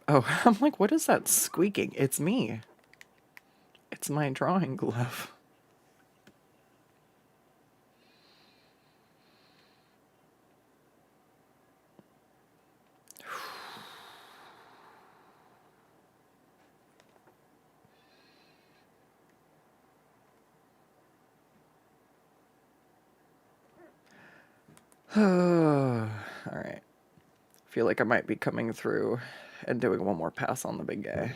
Oh, I'm like, what is that squeaking? It's me. It's my drawing glove. All right. I feel like I might be coming through and doing one more pass on the big guy.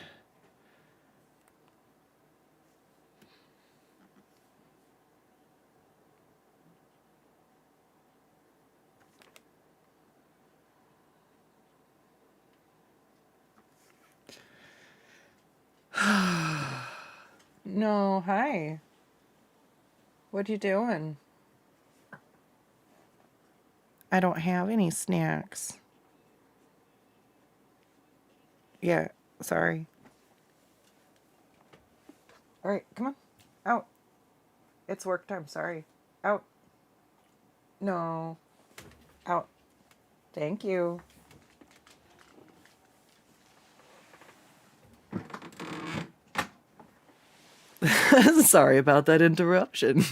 No, hi. What you doing? I don't have any snacks. Yeah, sorry. All right, come on. Out. It's work time, sorry. Out. No. Out. Thank you. Sorry about that interruption.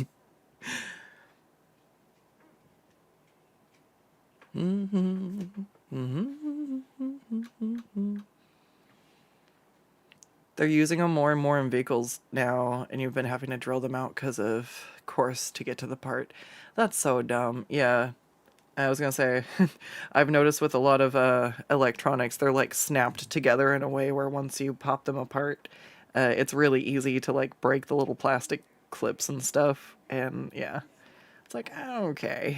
They're using them more and more in vehicles now, and you've been having to drill them out because of course to get to the part. That's so dumb. Yeah. I was gonna say, I've noticed with a lot of electronics, they're like snapped together in a way where once you pop them apart, it's really easy to like break the little plastic clips and stuff. And yeah, it's like, okay.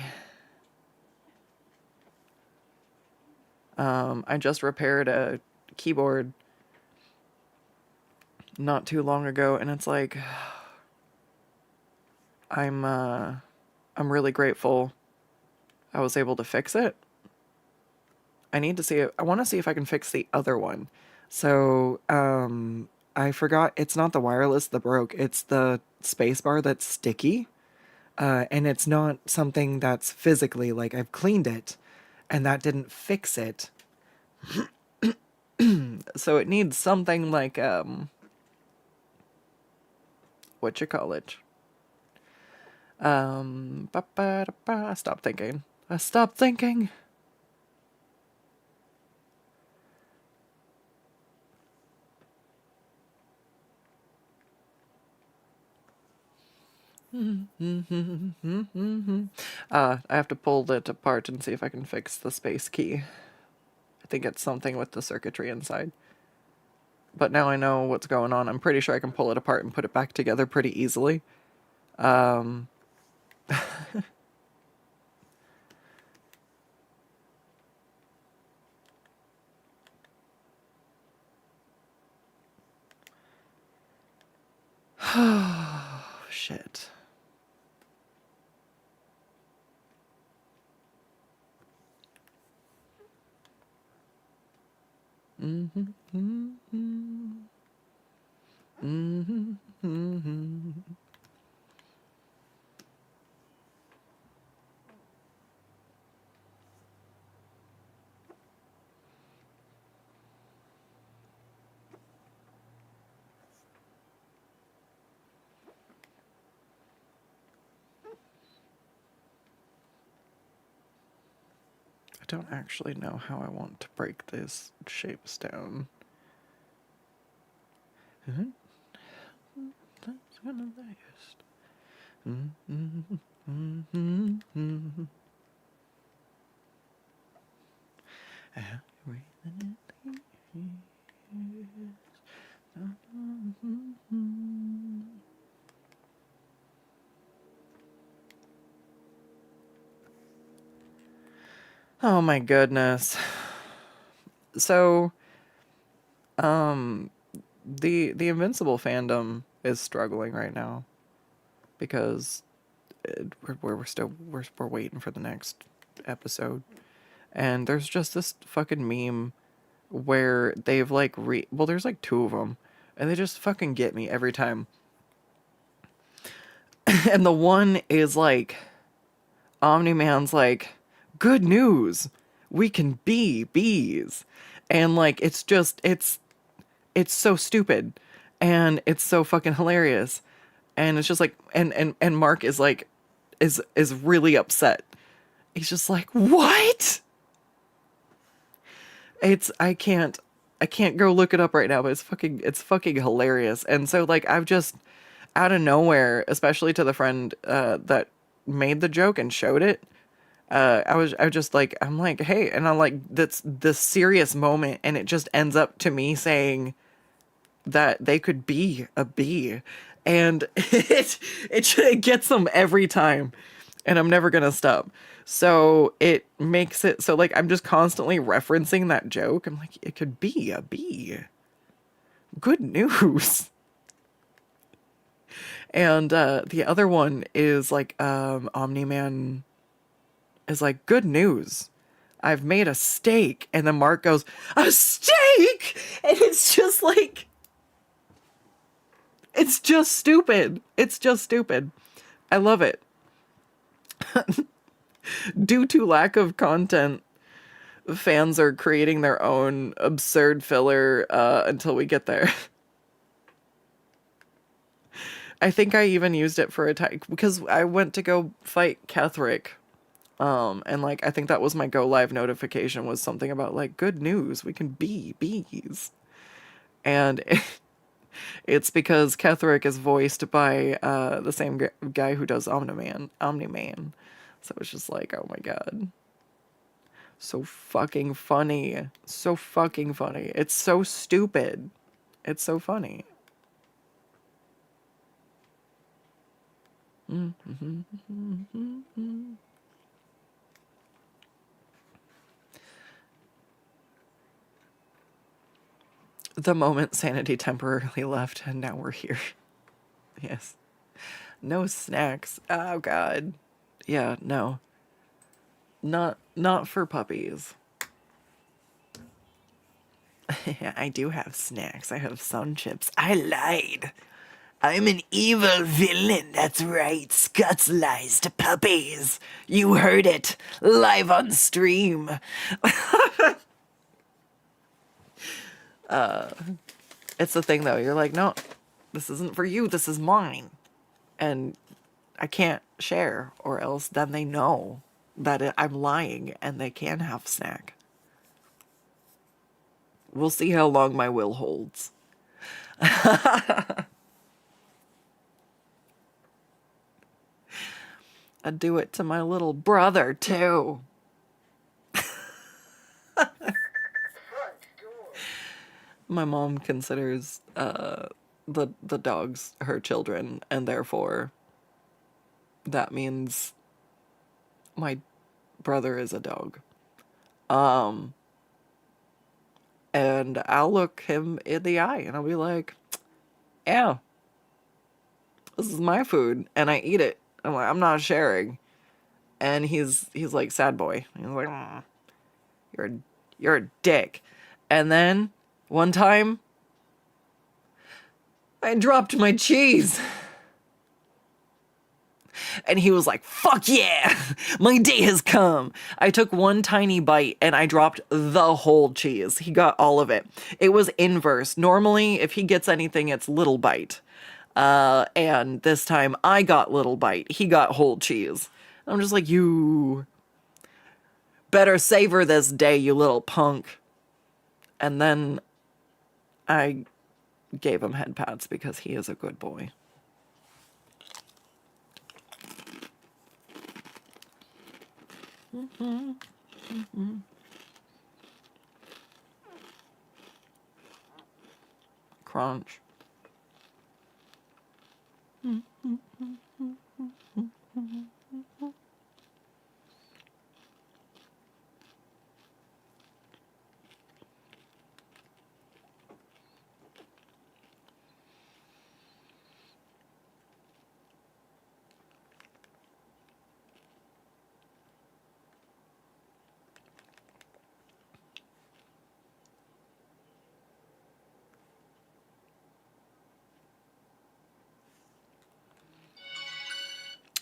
I just repaired a keyboard not too long ago, and it's like, I'm really grateful I was able to fix it. I need to see it. I want to see if I can fix the other one. So, I forgot, it's not the wireless that broke, it's the spacebar that's sticky. And it's not something that's physically, like, I've cleaned it, and that didn't fix it. So it needs something like, what you call it? Stop thinking. Stop thinking. I have to pull it apart and see if I can fix the space key. I think it's something with the circuitry inside. But now I know what's going on. I'm pretty sure I can pull it apart and put it back together pretty easily. Shit. I don't actually know how I want to break these shapes down. That's gonna last. Oh my goodness. So, the Invincible fandom is struggling right now because we're waiting for the next episode, and there's just this fucking meme where they've like well, there's like two of them, and they just fucking get me every time. And the one is like, Omni-Man's like, good news, we can be bees, and like it's so stupid, and it's so fucking hilarious, and it's just like, and Mark is like, is really upset. He's just like, what? I can't go look it up right now, but it's fucking hilarious. And so like, I've just out of nowhere, especially to the friend that made the joke and showed it, I was just like, I'm like, hey, and I'm like, that's this serious moment, and it just ends up to me saying that they could be a bee, and it gets them every time, and I'm never gonna stop. So it makes it so like I'm just constantly referencing that joke. I'm like, it could be a bee. Good news. And the other one is like, Omni-Man is like, good news, I've made a steak. And then Mark goes, a steak? And it's just like, it's just stupid. It's just stupid. I love it. Due to lack of content, fans are creating their own absurd filler until we get there. I think I even used it for a time because I went to go fight Ketherick. And like, I think that was my go live notification, was something about like, good news, we can be bees. And it's because Ketherick is voiced by the same guy who does Omni-Man. So it's just like, oh my god. So fucking funny. So fucking funny. It's so stupid. It's so funny. The moment sanity temporarily left, and now we're here. Yes. No snacks. Oh god. Yeah, no. Not for puppies. I do have snacks. I have sun chips. I lied. I'm an evil villain. That's right. Skuttz lies to puppies. You heard it live on stream. It's the thing though. You're like, no, this isn't for you. This is mine. And I can't share, or else then they know that I'm lying and they can have snack. We'll see how long my will holds. I'd do it to my little brother too. My mom considers the dogs her children, and therefore that means my brother is a dog. And I'll look him in the eye and I'll be like, yeah, this is my food and I eat it. I'm like, I'm not sharing. And he's like, sad boy. He's like, you're a dick. And then one time I dropped my cheese. And he was like, fuck yeah, my day has come. I took one tiny bite and I dropped the whole cheese. He got all of it. It was inverse. Normally, if he gets anything, it's little bite. And this time I got little bite. He got whole cheese. I'm just like, you better savor this day, you little punk. And then I gave him head pats because he is a good boy. Crunch.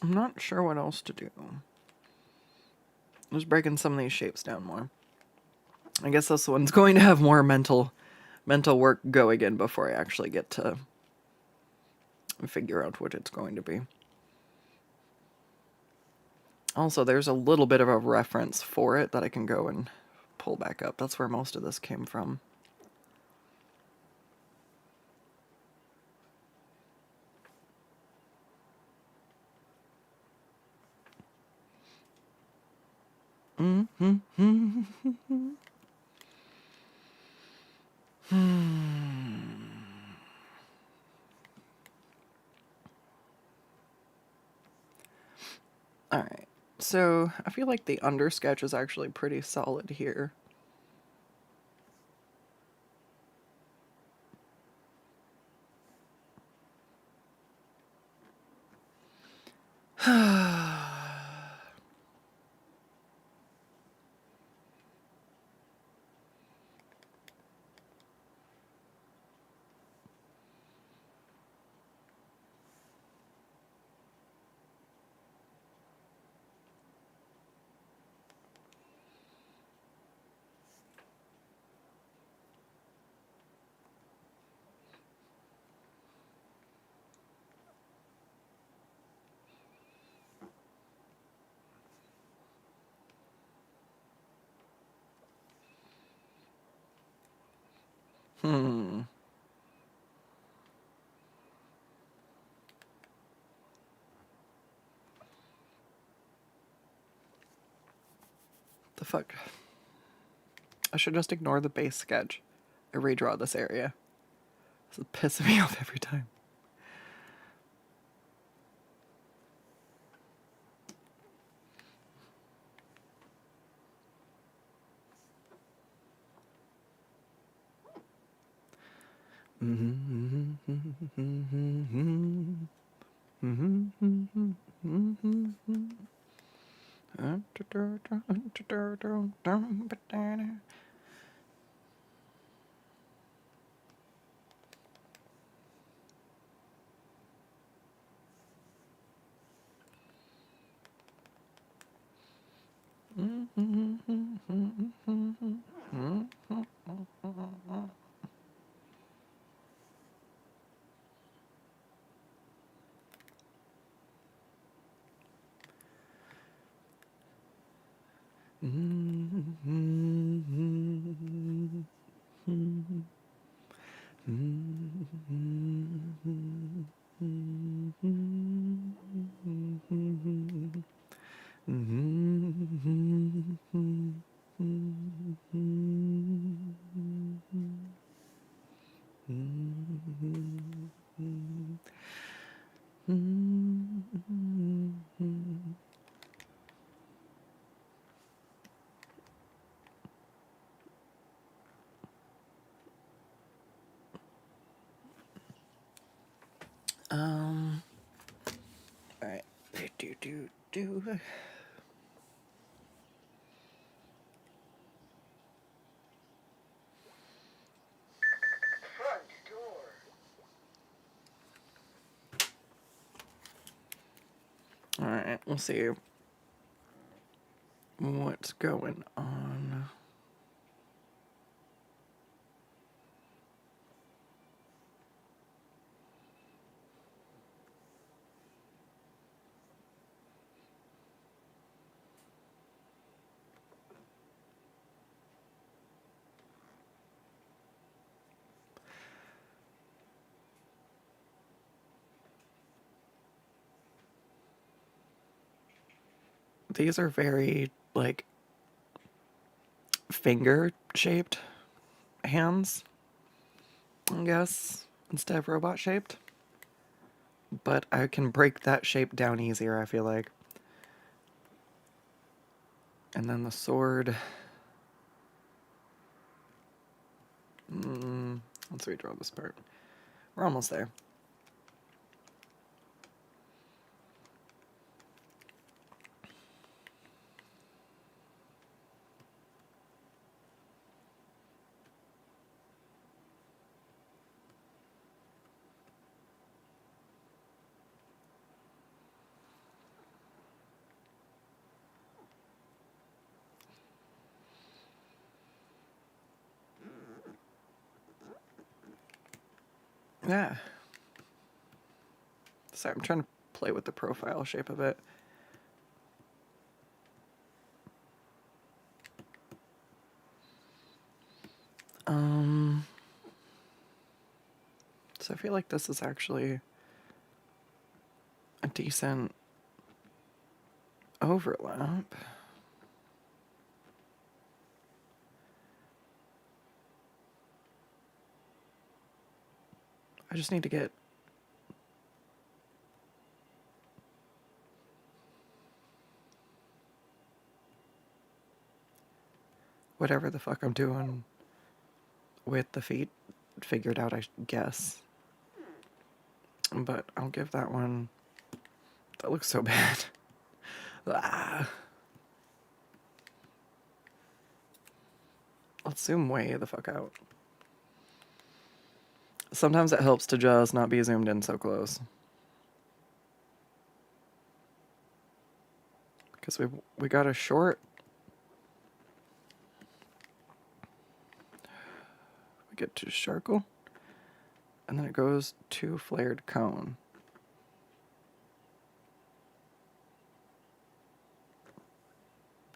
I'm not sure what else to do. Just breaking some of these shapes down more. I guess this one's going to have more mental work going in before I actually get to figure out what it's going to be. Also, there's a little bit of a reference for it that I can go and pull back up. That's where most of this came from. Alright, so I feel like the under sketch is actually pretty solid here. The fuck? I should just ignore the base sketch and redraw this area. This is pissing me off every time. Alright. Do. We'll see what's going on. These are very, like, finger-shaped hands, I guess, instead of robot-shaped. But I can break that shape down easier, I feel like. And then the sword. Let's redraw this part. We're almost there. Yeah. Sorry, I'm trying to play with the profile shape of it. So I feel like this is actually a decent overlap. I just need to get whatever the fuck I'm doing with the feet figured out, I guess. But I'll give that one... That looks so bad. Let's zoom way the fuck out. Sometimes it helps to just not be zoomed in so close. Because we got a short... We get to charcoal. And then it goes to flared cone.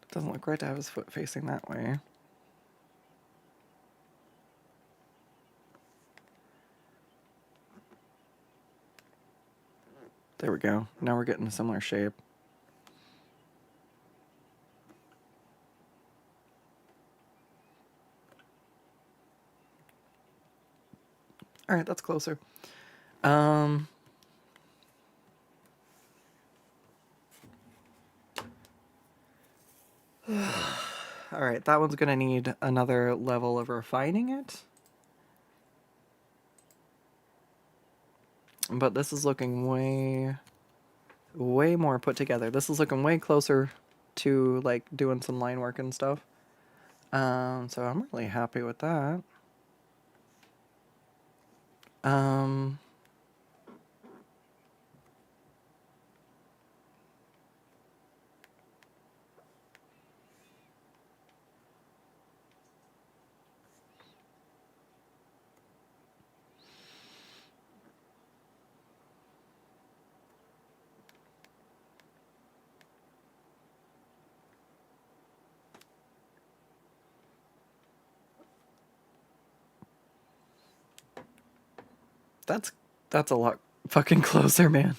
It doesn't look right to have his foot facing that way. There we go. Now we're getting a similar shape. Alright, that's closer. Alright, that one's gonna need another level of refining it. But this is looking way more put together. This is looking way closer to, like, doing some line work and stuff. So I'm really happy with that. That's a lot fucking closer, man.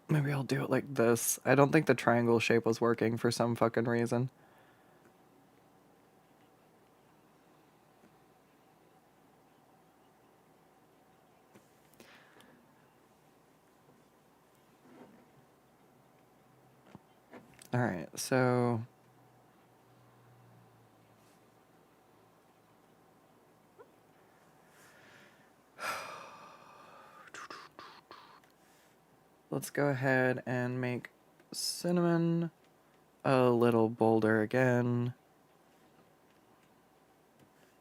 Maybe I'll do it like this. I don't think the triangle shape was working for some fucking reason. Alright, so... Let's go ahead and make cinnamon a little bolder again.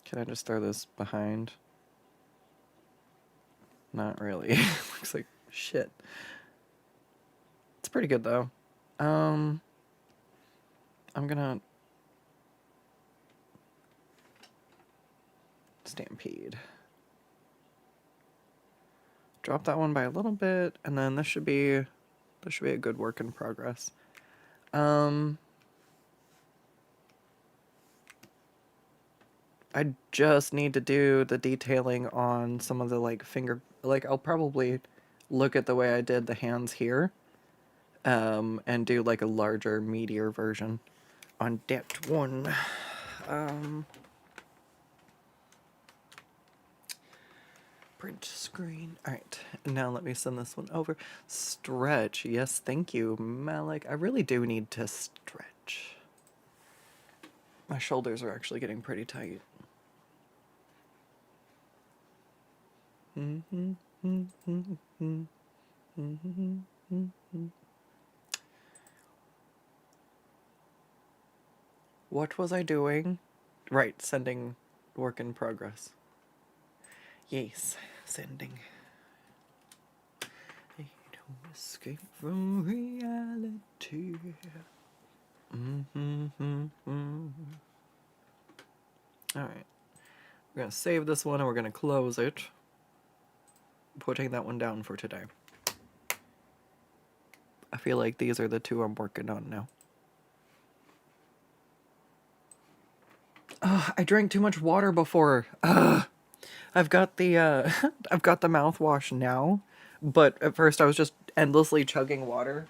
Can I just throw this behind? Not really. Looks like shit. It's pretty good though. I'm gonna stampede. Drop that one by a little bit, and then this should be a good work in progress. I just need to do the detailing on some of the like finger, like I'll probably look at the way I did the hands here, and do like a larger, meatier version on that one. Print screen. All right, now let me send this one over. Stretch. Yes, thank you, Malik. I really do need to stretch. My shoulders are actually getting pretty tight. What was I doing? Right, sending work in progress. Yes, sending. I don't escape from reality. Alright. We're gonna save this one and we're gonna close it. Putting that one down for today. I feel like these are the two I'm working on now. I drank too much water before. I've got the I've got the mouthwash now, but at first I was just endlessly chugging water,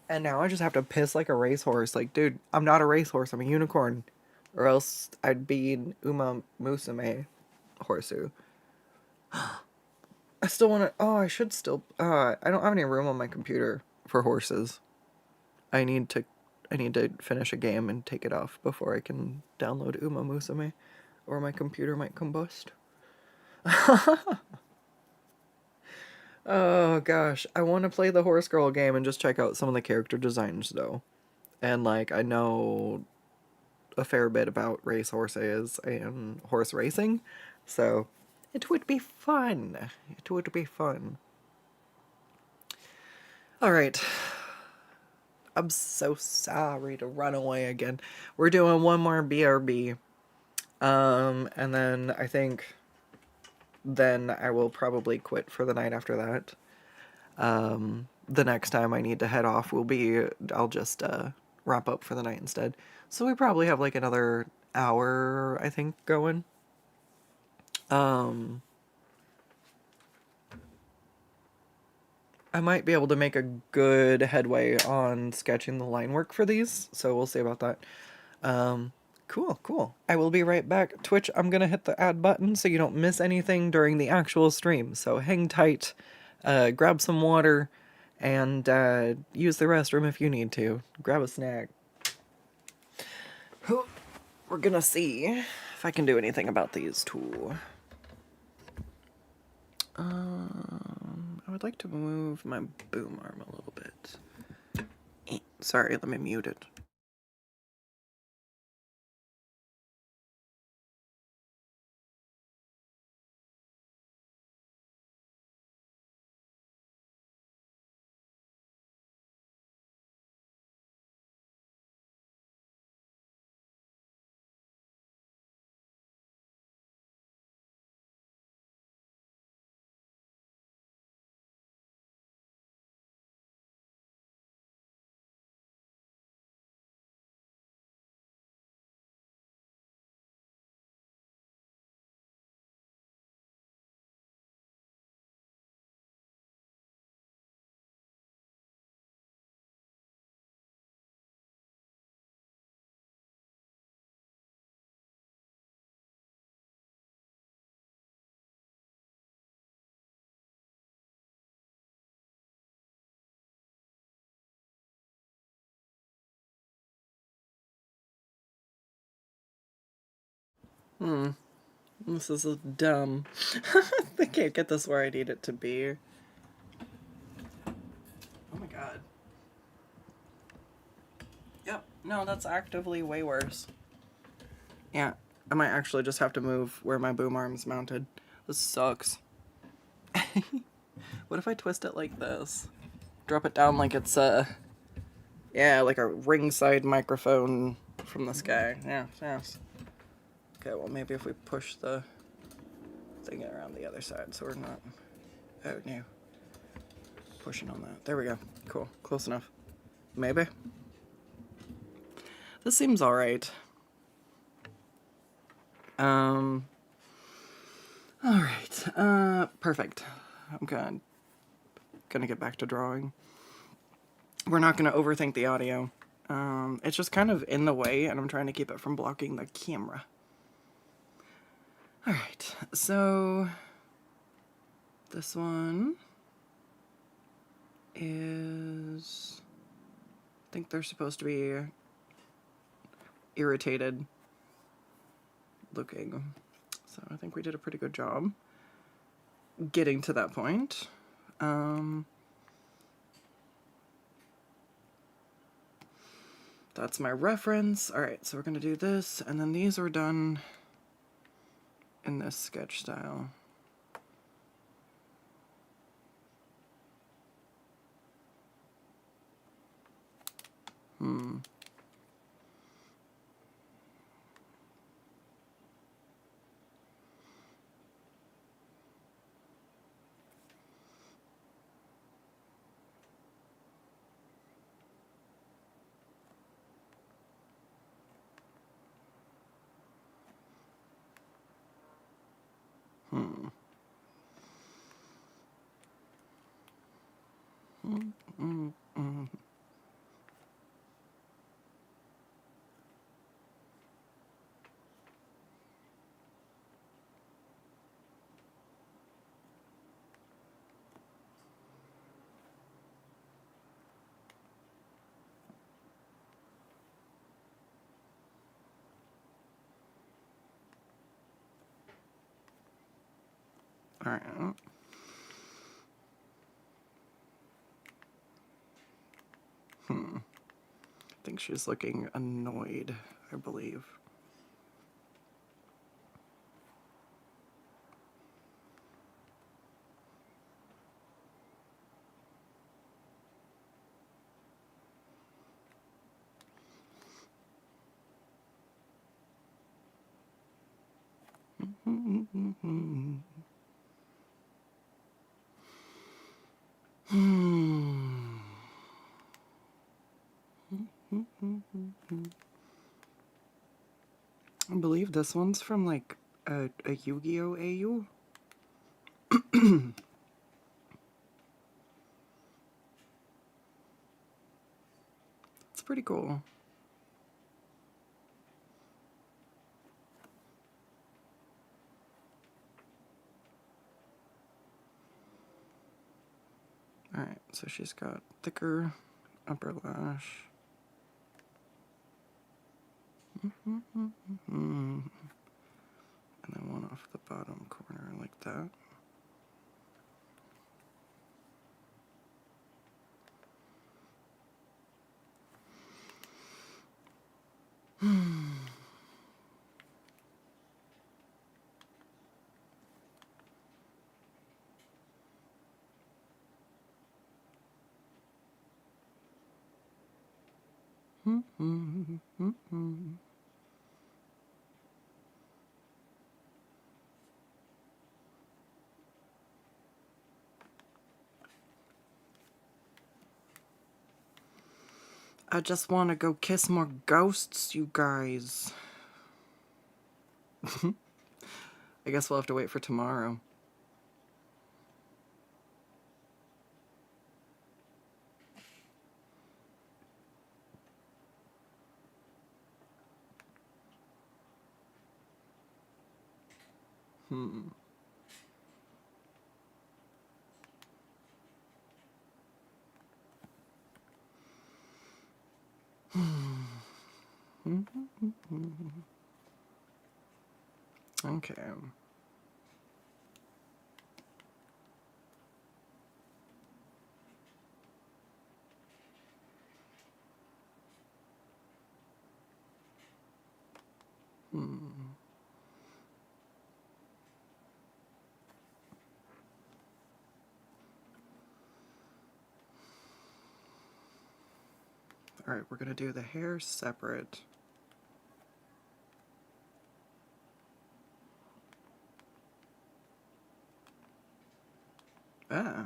and now I just have to piss like a racehorse. Like, dude, I'm not a racehorse. I'm a unicorn, or else I'd be an Uma Musume Horsu. I still want to. Oh, I should still. I don't have any room on my computer for horses. I need to finish a game and take it off before I can download Uma Musume, or my computer might combust. Oh gosh, I want to play the Horse Girl game and just check out some of the character designs though. And like, I know a fair bit about race horses and horse racing, so it would be fun. It would be fun. Alright. I'm so sorry to run away again. We're doing one more BRB. And then I think then I will probably quit for the night after that. The next time I need to head off will be, I'll just wrap up for the night instead. So we probably have like another hour, I think, going. I might be able to make a good headway on sketching the line work for these, so we'll see about that. Cool. I will be right back. Twitch, I'm gonna hit the add button so you don't miss anything during the actual stream. So hang tight, grab some water, and use the restroom if you need to. Grab a snack. We're gonna see if I can do anything about these two. I would like to move my boom arm a little bit. Sorry, let me mute it. This is dumb. I can't get this where I need it to be. Oh my god. Yep, no, that's actively way worse. Yeah, I might actually just have to move where my boom arm's mounted. This sucks. What if I twist it like this? Drop it down like it's yeah, like a ringside microphone from the sky. Yeah, yes. Okay, well maybe if we push the thing around the other side so we're not, oh no, pushing on that. There we go. Cool, close enough. Maybe. This seems alright. Alright, perfect. I'm gonna get back to drawing. We're not gonna overthink the audio. It's just kind of in the way, and I'm trying to keep it from blocking the camera. Alright, so this one is, I think they're supposed to be irritated looking. So I think we did a pretty good job getting to that point. That's my reference. Alright, so we're gonna do this, and then these were done in this sketch style. Alright. I think she's looking annoyed, I believe. I believe this one's from like a Yu-Gi-Oh! AU. It's pretty cool. Alright, so she's got thicker upper lash. And then one off the bottom corner like that. I just want to go kiss more ghosts, you guys. I guess we'll have to wait for tomorrow. Okay. Alright, we're gonna do the hair separate. Ah.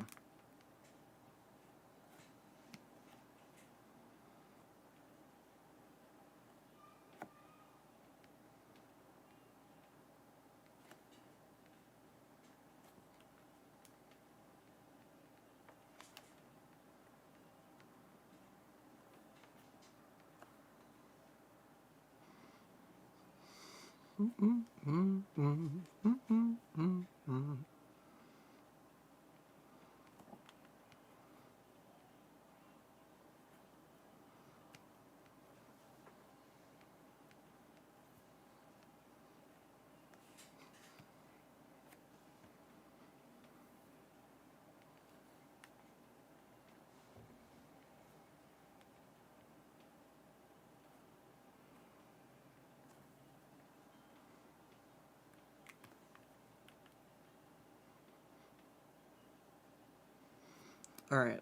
Alright.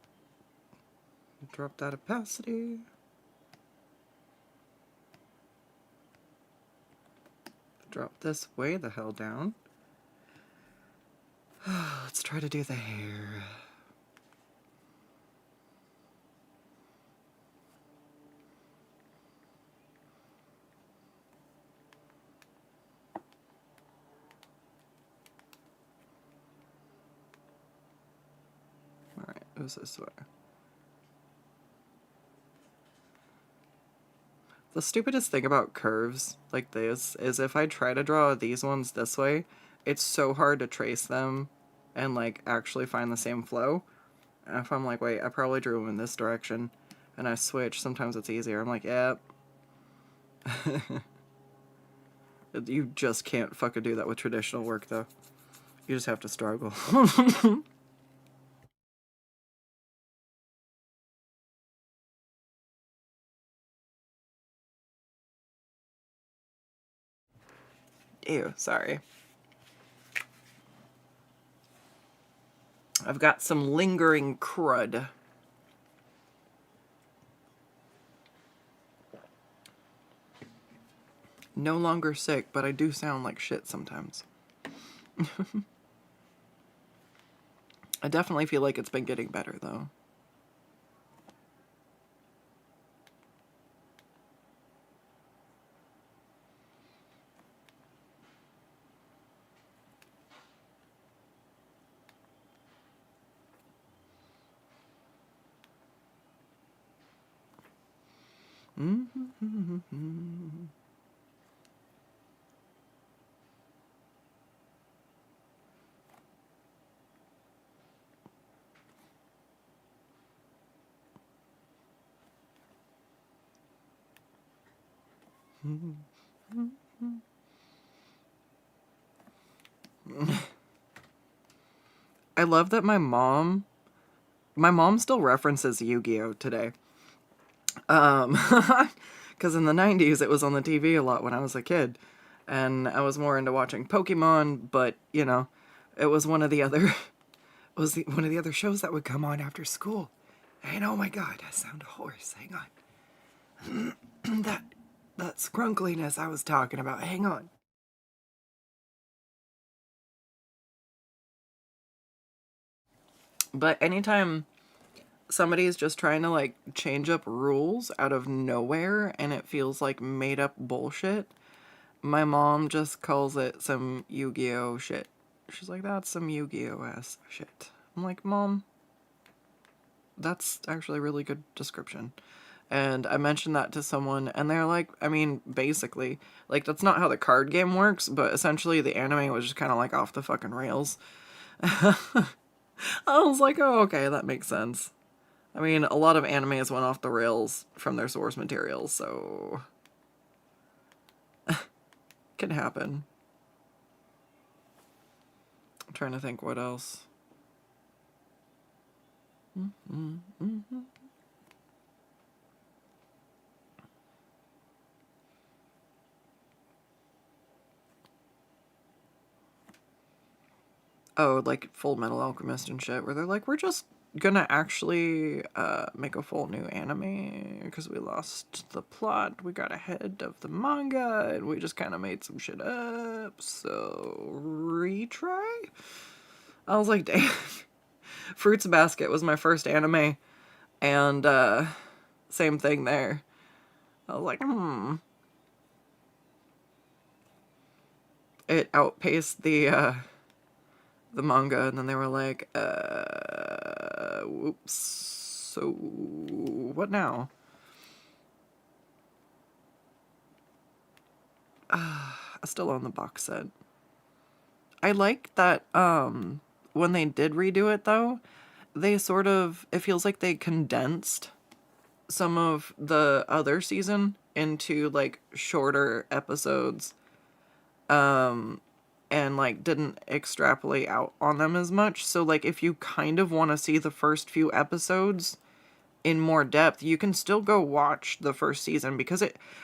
Drop that opacity. Drop this way the hell down. Let's try to do the hair. Alright, it was this way. The stupidest thing about curves like this is if I try to draw these ones this way, it's so hard to trace them and like actually find the same flow. And if I'm like, wait, I probably drew them in this direction, and I switch, sometimes it's easier. I'm like, yep. You just can't fucking do that with traditional work, though. You just have to struggle. Ew, sorry. I've got some lingering crud. No longer sick, but I do sound like shit sometimes. I definitely feel like it's been getting better, though. I love that my mom still references Yu-Gi-Oh today. Because in the 90s it was on the TV a lot when I was a kid, and I was more into watching Pokemon, but you know, it was one of the other one of the other shows that would come on after school. And oh my god, I sound hoarse. Hang on. that scrunkliness I was talking about. Hang on. But anytime somebody is just trying to like change up rules out of nowhere and it feels like made up bullshit, my mom just calls it some Yu-Gi-Oh shit. She's like, that's some Yu-Gi-Oh ass shit. I'm like, Mom, that's actually a really good description. And I mentioned that to someone, and they're like, I mean, basically, like, that's not how the card game works, but essentially the anime was just kind of like off the fucking rails. I was like, oh, okay, that makes sense. I mean, a lot of animes went off the rails from their source material, so can happen. I'm trying to think what else. Oh, like Full Metal Alchemist and shit, where they're like, we're just gonna actually make a full new anime because we lost the plot. We got ahead of the manga and we just kind of made some shit up. So retry. I was like, dang. Fruits Basket was my first anime, and same thing there. I was like, It outpaced the manga, and then they were like, whoops. So what now? I still own the box set. I like that when they did redo it though, they sort of, it feels like they condensed some of the other season into like shorter episodes, and like didn't extrapolate out on them as much. So like if you kind of want to see the first few episodes in more depth, you can still go watch the first season because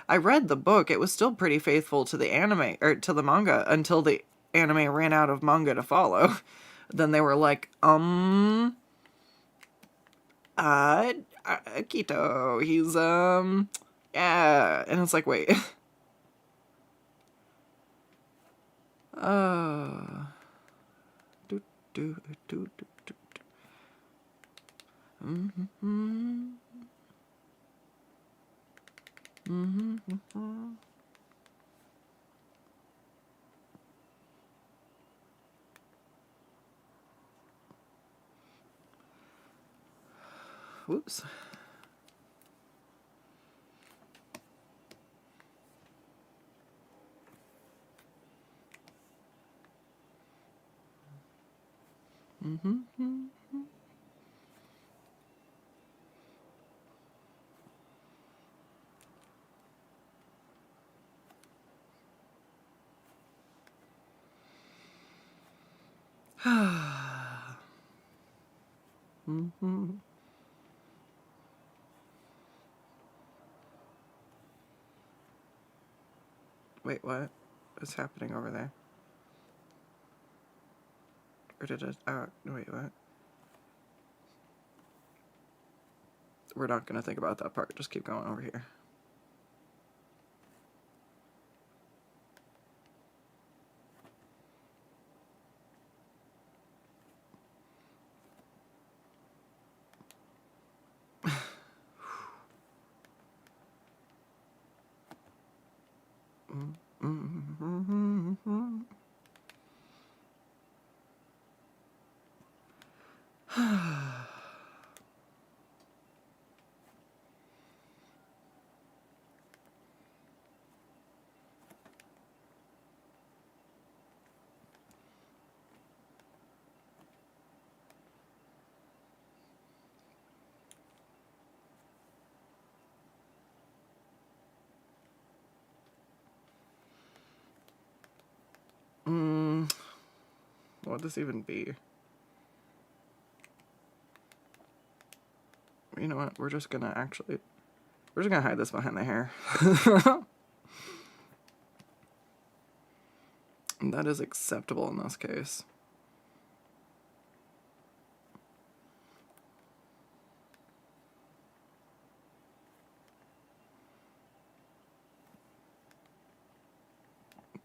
I read the book, it was still pretty faithful to the anime or to the manga until the anime ran out of manga to follow. Then they were like, Akito, he's yeah, and it's like, wait. Do, do, do, do, do. Whoops. Wait, what is happening over there? Or did it? Wait, what? We're not gonna think about that part. Just keep going over here. What would this even be? You know what? We're just gonna hide this behind the hair. That is acceptable in this case.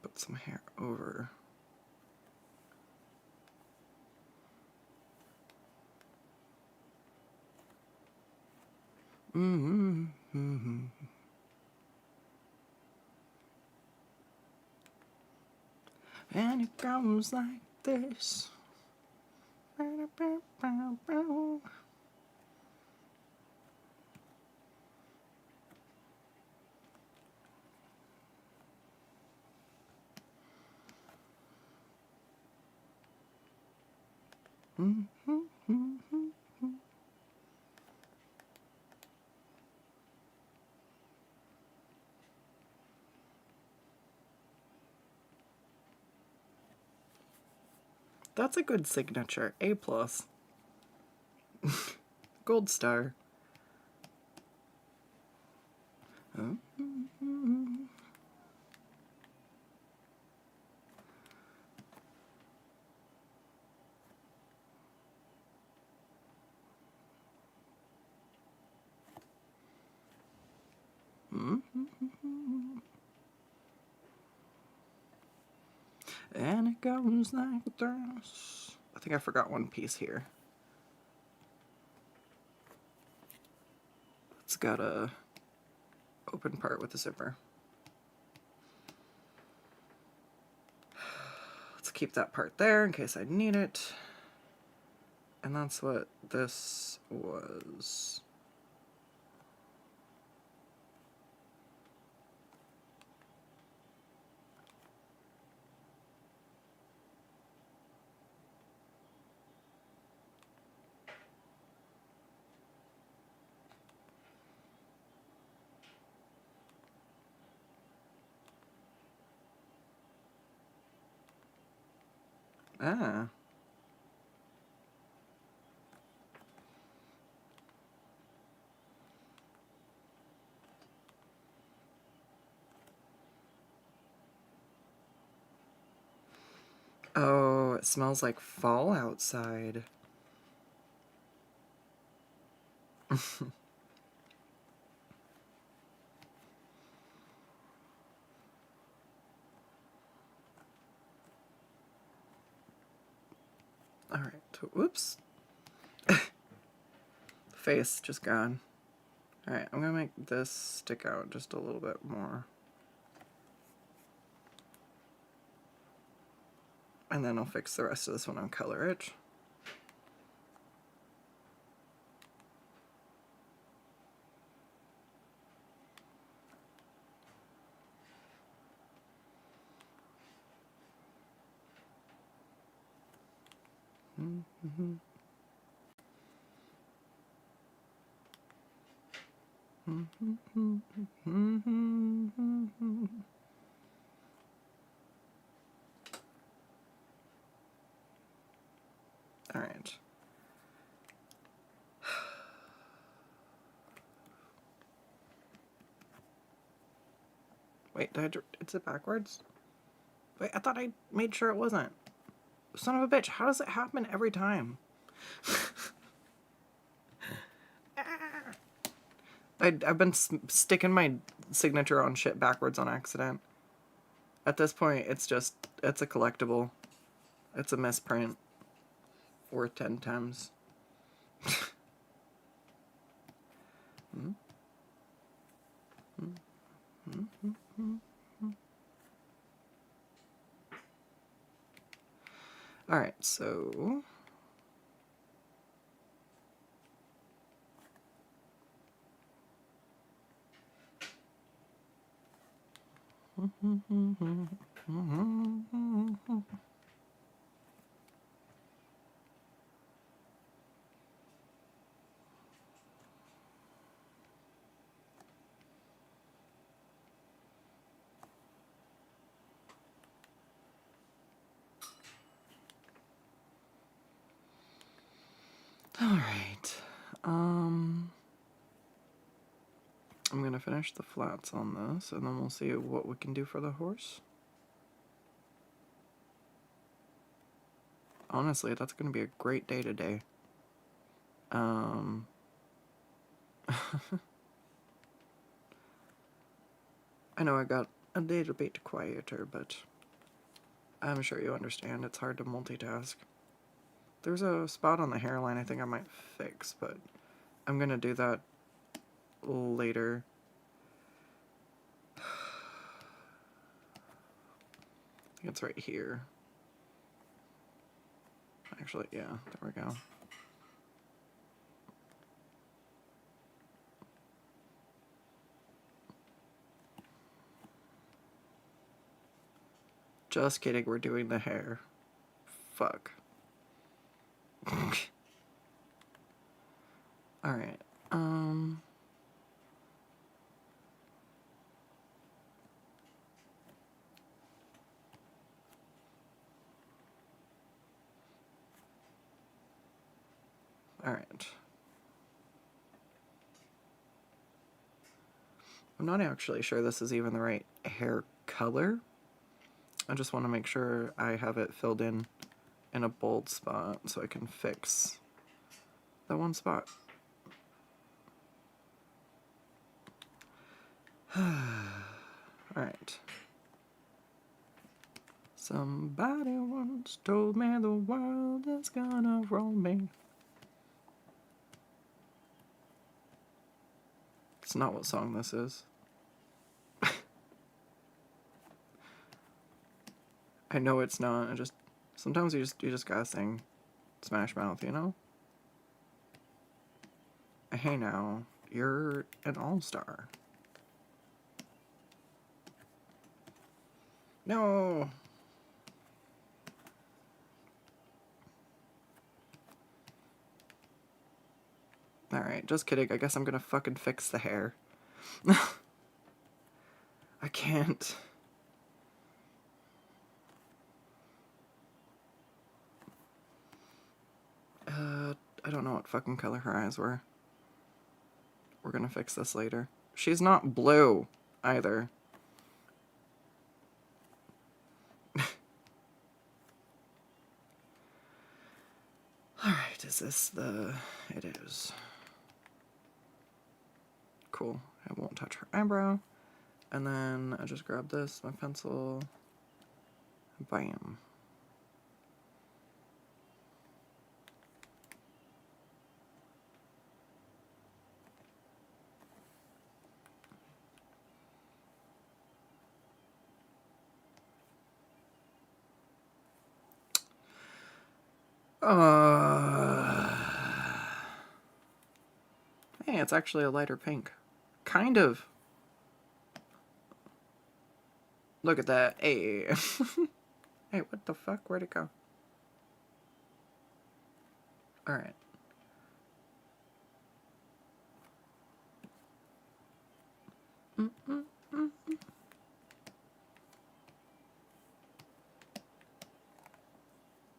Put some hair over. And it goes like this. That's a good signature. A+. Gold star. times like this. I think I forgot one piece here. It's got a open part with a zipper. Let's keep that part there in case I need it. And that's what this was. Ah. Oh, it smells like fall outside. Alright, whoops. Face just gone. Alright, I'm gonna make this stick out just a little bit more. And then I'll fix the rest of this when I color it. Mm-hmm. All right. Wait, is it backwards? Wait, I thought I made sure it wasn't. Son of a bitch, how does it happen every time? I've been sticking my signature on shit backwards on accident. At this point, it's a collectible. It's a misprint. Worth 10 times. Alright, so... Alright, I'm gonna finish the flats on this, and then we'll see what we can do for the horse. Honestly, that's gonna be a great day today. I know I got a little bit quieter, but I'm sure you understand it's hard to multitask. There's a spot on the hairline I think I might fix, but I'm gonna do that later. I think it's right here. Actually, yeah, there we go. Just kidding, we're doing the hair. Fuck. Alright, Alright. I'm not actually sure this is even the right hair color. I just want to make sure I have it filled in a bold spot so I can fix that one spot. Alright. Somebody once told me the world is gonna roll me. It's not what song this is. I know it's not. I just sometimes you just gotta sing Smash Mouth, you know? Hey now, you're an all-star. No. Alright, just kidding. I guess I'm gonna fucking fix the hair. I can't. I don't know what fucking color her eyes were. We're gonna fix this later. She's not blue, either. Alright, is this the... It is. Cool. I won't touch her eyebrow. And then I just grab this, my pencil. Bam. Hey, it's actually a lighter pink. Kind of. Look at that. Hey. Hey, what the fuck? Where'd it go? Alright.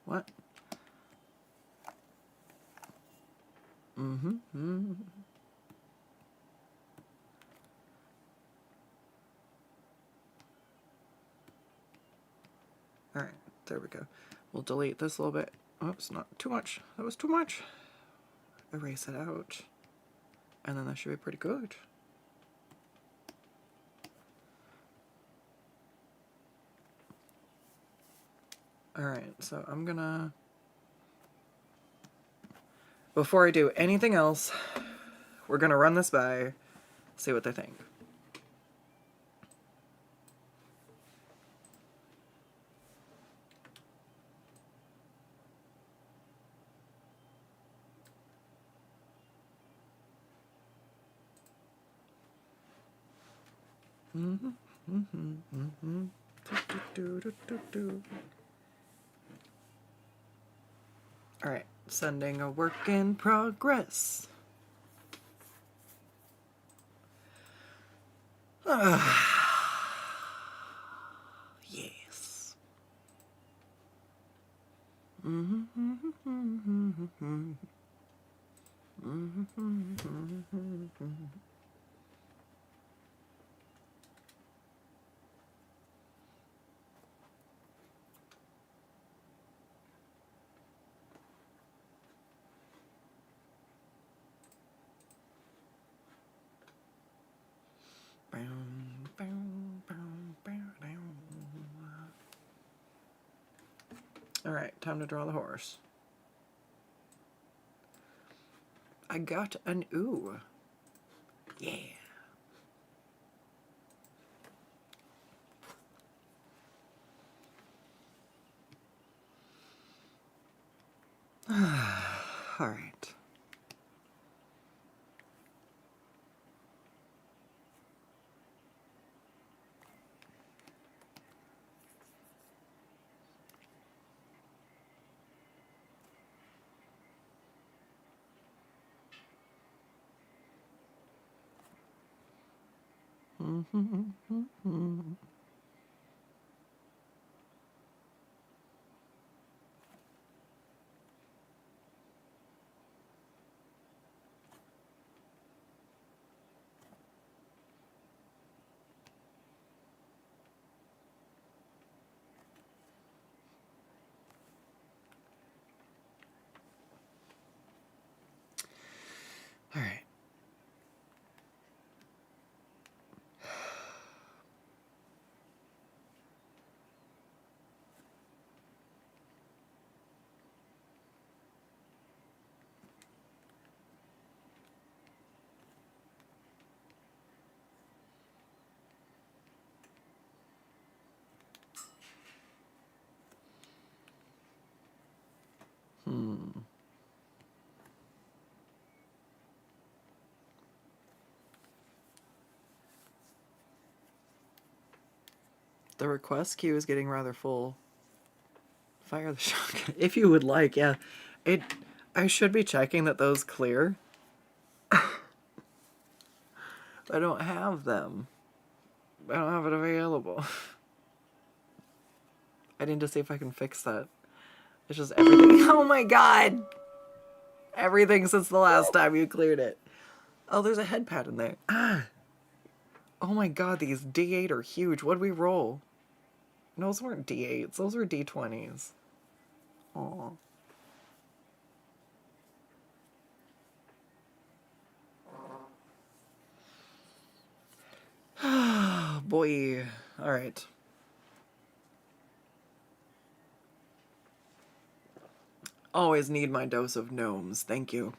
What? Alright, there we go. We'll delete this a little bit. Oops, not too much. That was too much. Erase it out. And then that should be pretty good. Alright, so I'm gonna... Before I do anything else, we're gonna run this by, see what they think. Alright, sending a work in progress. Yes. Alright, time to draw the horse. I got an ooh. Yeah. Alright. Alright. The request queue is getting rather full. Fire the shotgun. If you would like, yeah. I should be checking that those clear. I don't have them. I don't have it available. I need to see if I can fix that. It's just everything. Oh my god! Everything since the last time you cleared it. Oh, there's a head pad in there. Ah! Oh my god, these D8 are huge. What'd we roll? No, those weren't D8s. Those were D20s. Aw. Boy. Alright. Always need my dose of gnomes. Thank you.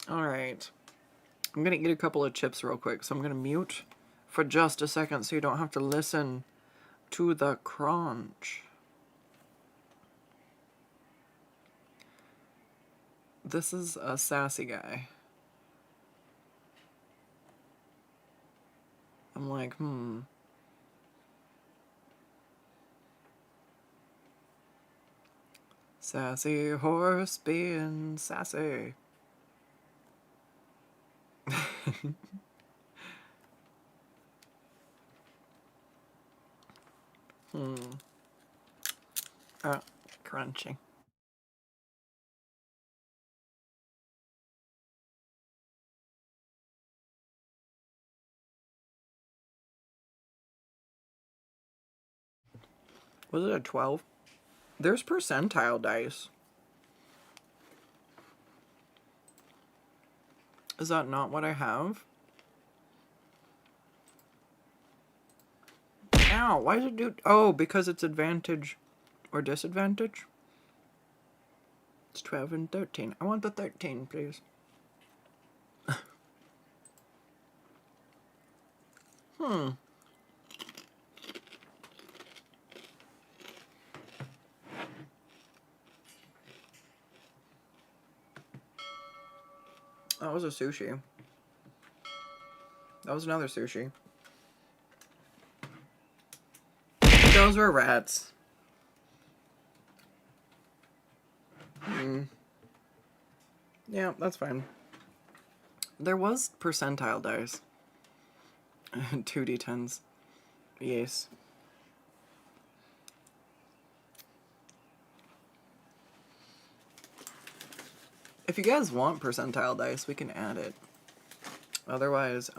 Alright. I'm gonna eat a couple of chips real quick, so I'm gonna mute for just a second so you don't have to listen to the crunch. This is a sassy guy. I'm like, Sassy horse being sassy. Crunching. Was it a 12? There's percentile dice. Is that not what I have? Ow, why does it do... Oh, because it's advantage or disadvantage? It's 12 and 13. I want the 13, please. That was a sushi. That was another sushi. Those were rats. Yeah, that's fine. There was percentile dice. 2d10s. Yes. If you guys want percentile dice, we can add it. Otherwise,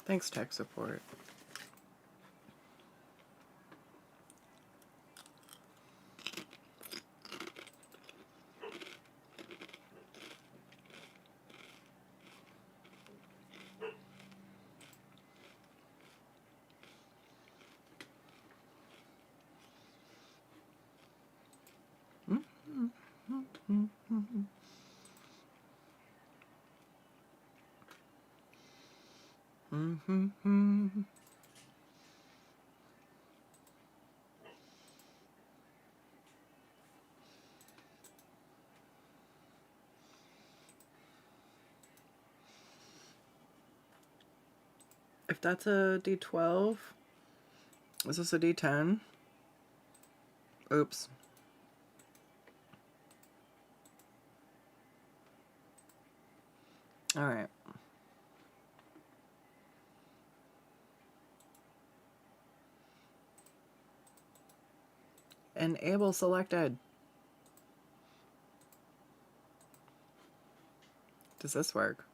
thanks tech support. If that's a D12, is this a D10? Oops. Alright. Enable selected. Does this work?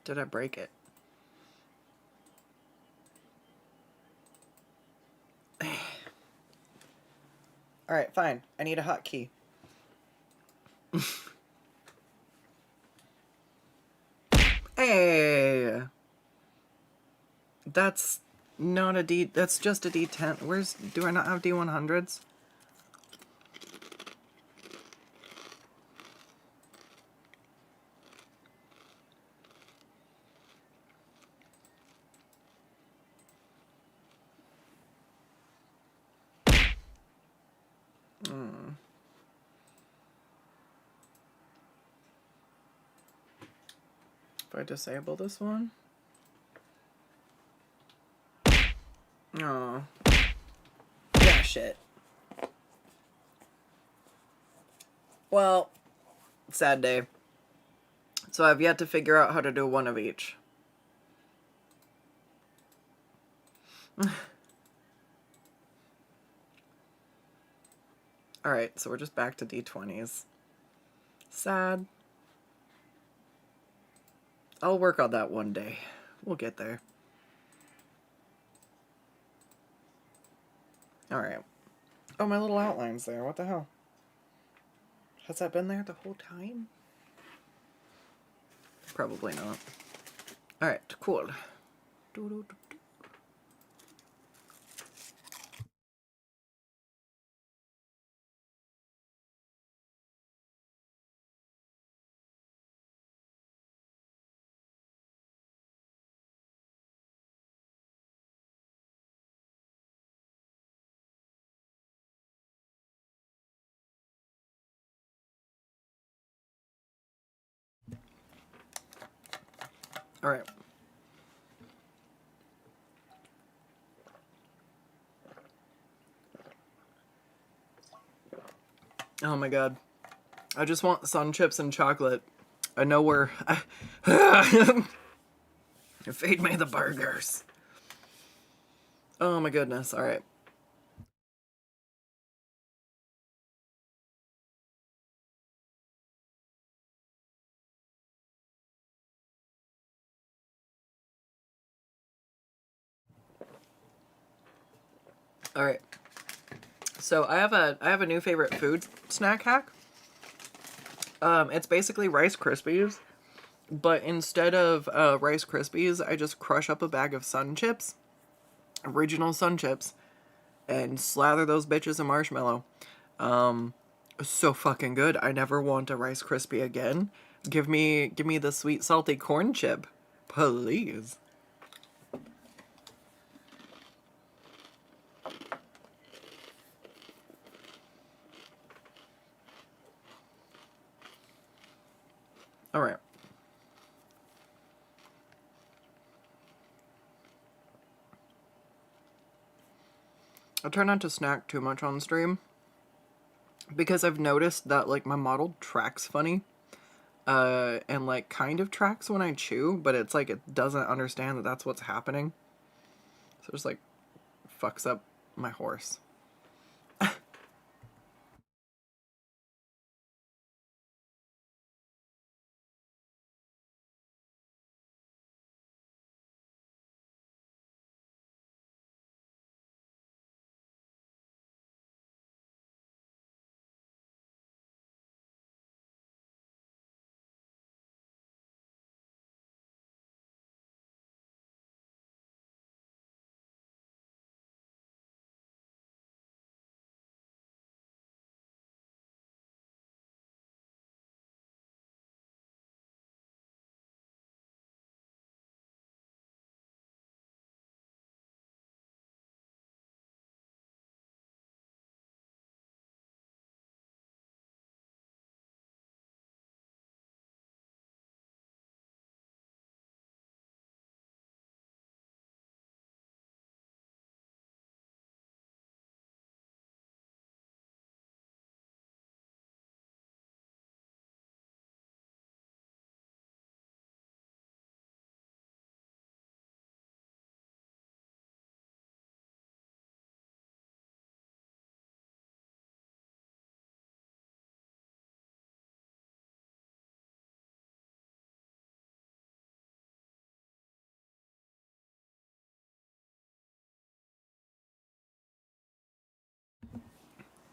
Did I break it? Alright, fine. I need a hotkey. Hey! That's not a D... That's just a D10. Where's... Do I not have D100s? If I disable this one. Oh. Yeah, shit. Well, sad day. So I've yet to figure out how to do one of each. Alright, so we're just back to D20s. Sad. I'll work on that one day. We'll get there. Alright. Oh, my little outline's there. What the hell? Has that been there the whole time? Probably not. Alright, cool. Alright. Oh my god. I just want sun chips and chocolate. I know where... Feed me the burgers. Oh my goodness. Alright. Alright. So I have a new favorite food snack hack. It's basically Rice Krispies, but instead of Rice Krispies, I just crush up a bag of Sun Chips, original Sun Chips, and slather those bitches in marshmallow. So fucking good. I never want a Rice Krispie again. Give me the sweet salty corn chip, please. All right. I try not to snack too much on stream because I've noticed that like my model tracks funny and like kind of tracks when I chew, but it's like it doesn't understand that that's what's happening. So it just like fucks up my horse.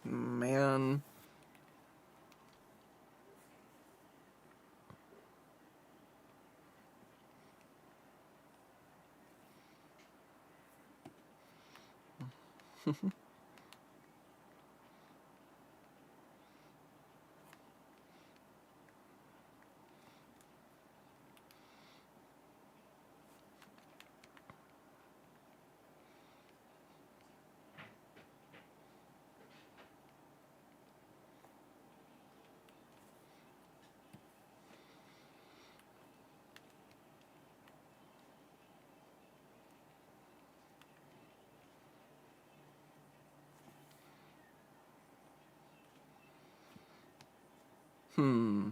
Man. Hmm.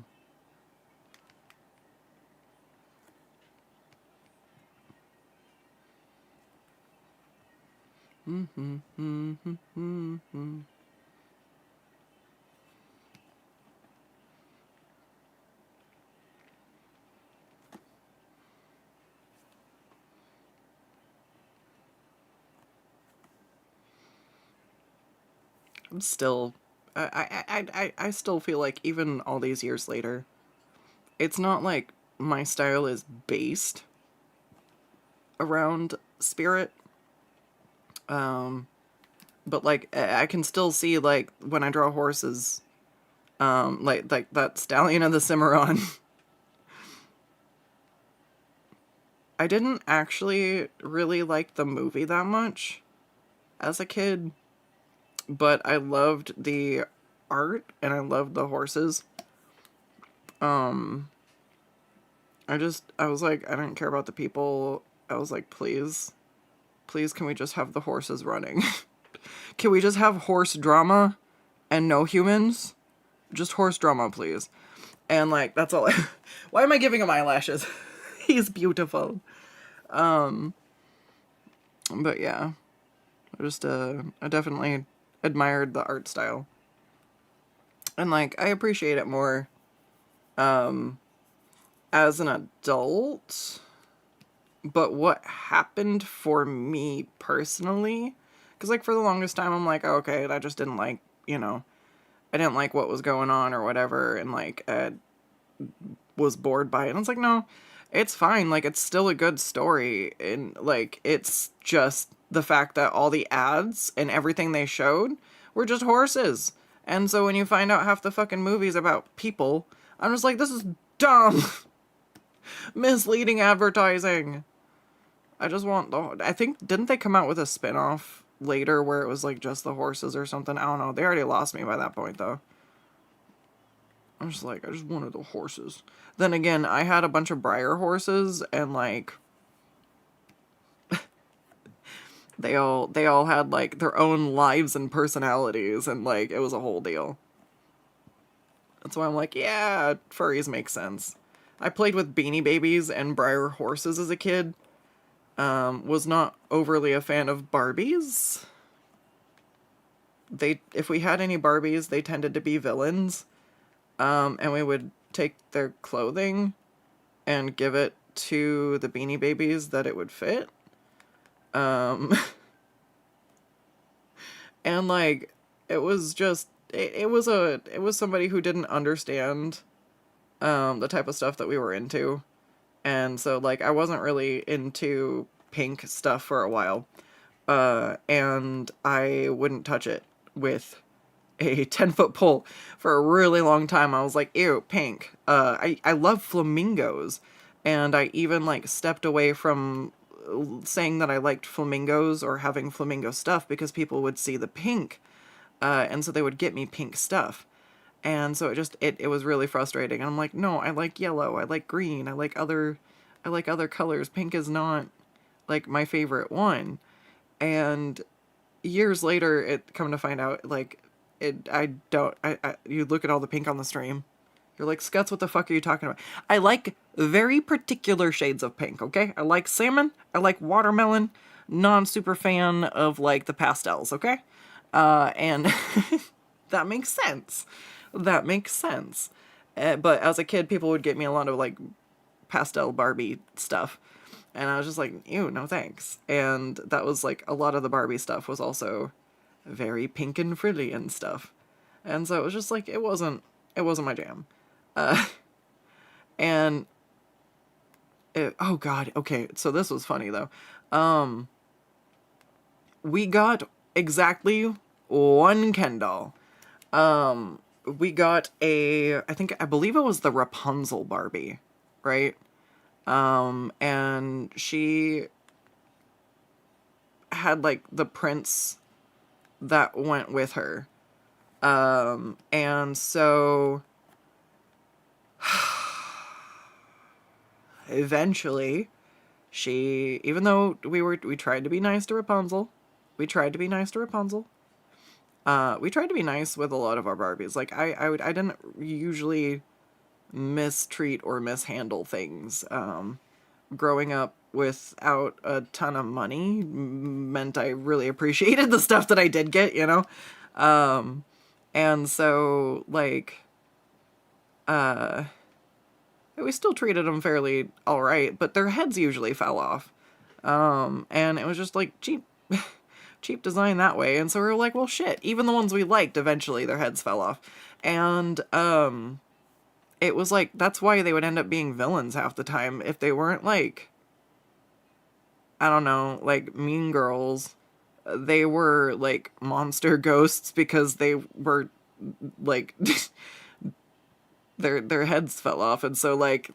I'm still, I still feel like even all these years later, it's not like my style is based around spirit. But like I can still see like when I draw horses, like that Stallion of the Cimarron. I didn't actually really like the movie that much as a kid, but I loved the art and I loved the horses. I was like, I didn't care about the people. I was like, please, please, can we just have the horses running? Can we just have horse drama and no humans? Just horse drama, please. And like, that's all. Why am I giving him eyelashes? He's beautiful. But yeah, I definitely admired the art style. And like, I appreciate it more as an adult. But what happened for me personally, because like for the longest time, I'm like, oh, okay, I just didn't like, I didn't like what was going on or whatever. And like, was bored by it. And it's like, no, it's fine. Like, it's still a good story. And like, it's just the fact that all the ads and everything they showed were just horses. And so when you find out half the fucking movies about people, I'm just like, this is dumb. Misleading advertising. I just want I think, didn't they come out with a spin-off later where it was like just the horses or something? I don't know. They already lost me by that point though. I'm just like, I just wanted the horses. Then again, I had a bunch of Breyer horses and like they all had like their own lives and personalities and like it was a whole deal. That's why I'm like, yeah, furries make sense. I played with Beanie Babies and Breyer horses as a kid. Was not overly a fan of Barbies. If we had any Barbies, they tended to be villains. And we would take their clothing and give it to the Beanie Babies that it would fit. And like, it was just, it was somebody who didn't understand, the type of stuff that we were into. And so like, I wasn't really into pink stuff for a while. And I wouldn't touch it with a 10-foot pole for a really long time. I was like, ew, pink. I love flamingos. And I even like stepped away from saying that I liked flamingos or having flamingo stuff because people would see the pink. And so they would get me pink stuff. And so it was really frustrating. And I'm like, no, I like yellow. I like green. I like other colors. Pink is not like my favorite one. And years later, it come to find out, like, you look at all the pink on the stream. You're like, Skuttz, what the fuck are you talking about? I like very particular shades of pink, okay? I like salmon. I like watermelon. Non-super fan of, like, the pastels, okay? And that makes sense. That makes sense. But as a kid, people would get me a lot of, like, pastel Barbie stuff. And I was just like, ew, no thanks. And that was like, a lot of the Barbie stuff was also very pink and frilly and stuff. And so it was just like, it wasn't my jam. And oh God, okay, so this was funny though. We got exactly one Ken doll. We got I believe it was the Rapunzel Barbie, right? And she had like the prince that went with her. And so eventually even though we tried to be nice to Rapunzel, We tried to be nice with a lot of our Barbies. Like I didn't usually mistreat or mishandle things. Growing up without a ton of money meant I really appreciated the stuff that I did get, you know? And so, like, we still treated them fairly alright, but their heads usually fell off. And it was just, like, cheap, cheap design that way. And so we were like, well, shit, even the ones we liked, eventually their heads fell off. And, it was like, that's why they would end up being villains half the time. If they weren't, like, I don't know, like Mean Girls, they were like monster ghosts because they were like their heads fell off, and so like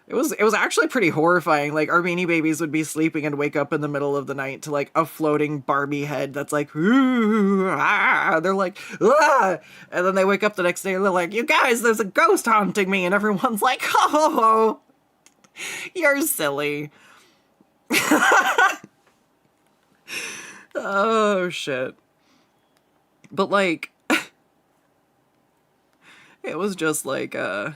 it was actually pretty horrifying. Like our Beanie Babies would be sleeping and wake up in the middle of the night to like a floating Barbie head that's like, ooh, ah. They're like, ah, and then they wake up the next day and they're like, you guys, there's a ghost haunting me, and everyone's like, oh, you're silly. Oh shit. But like it was just like it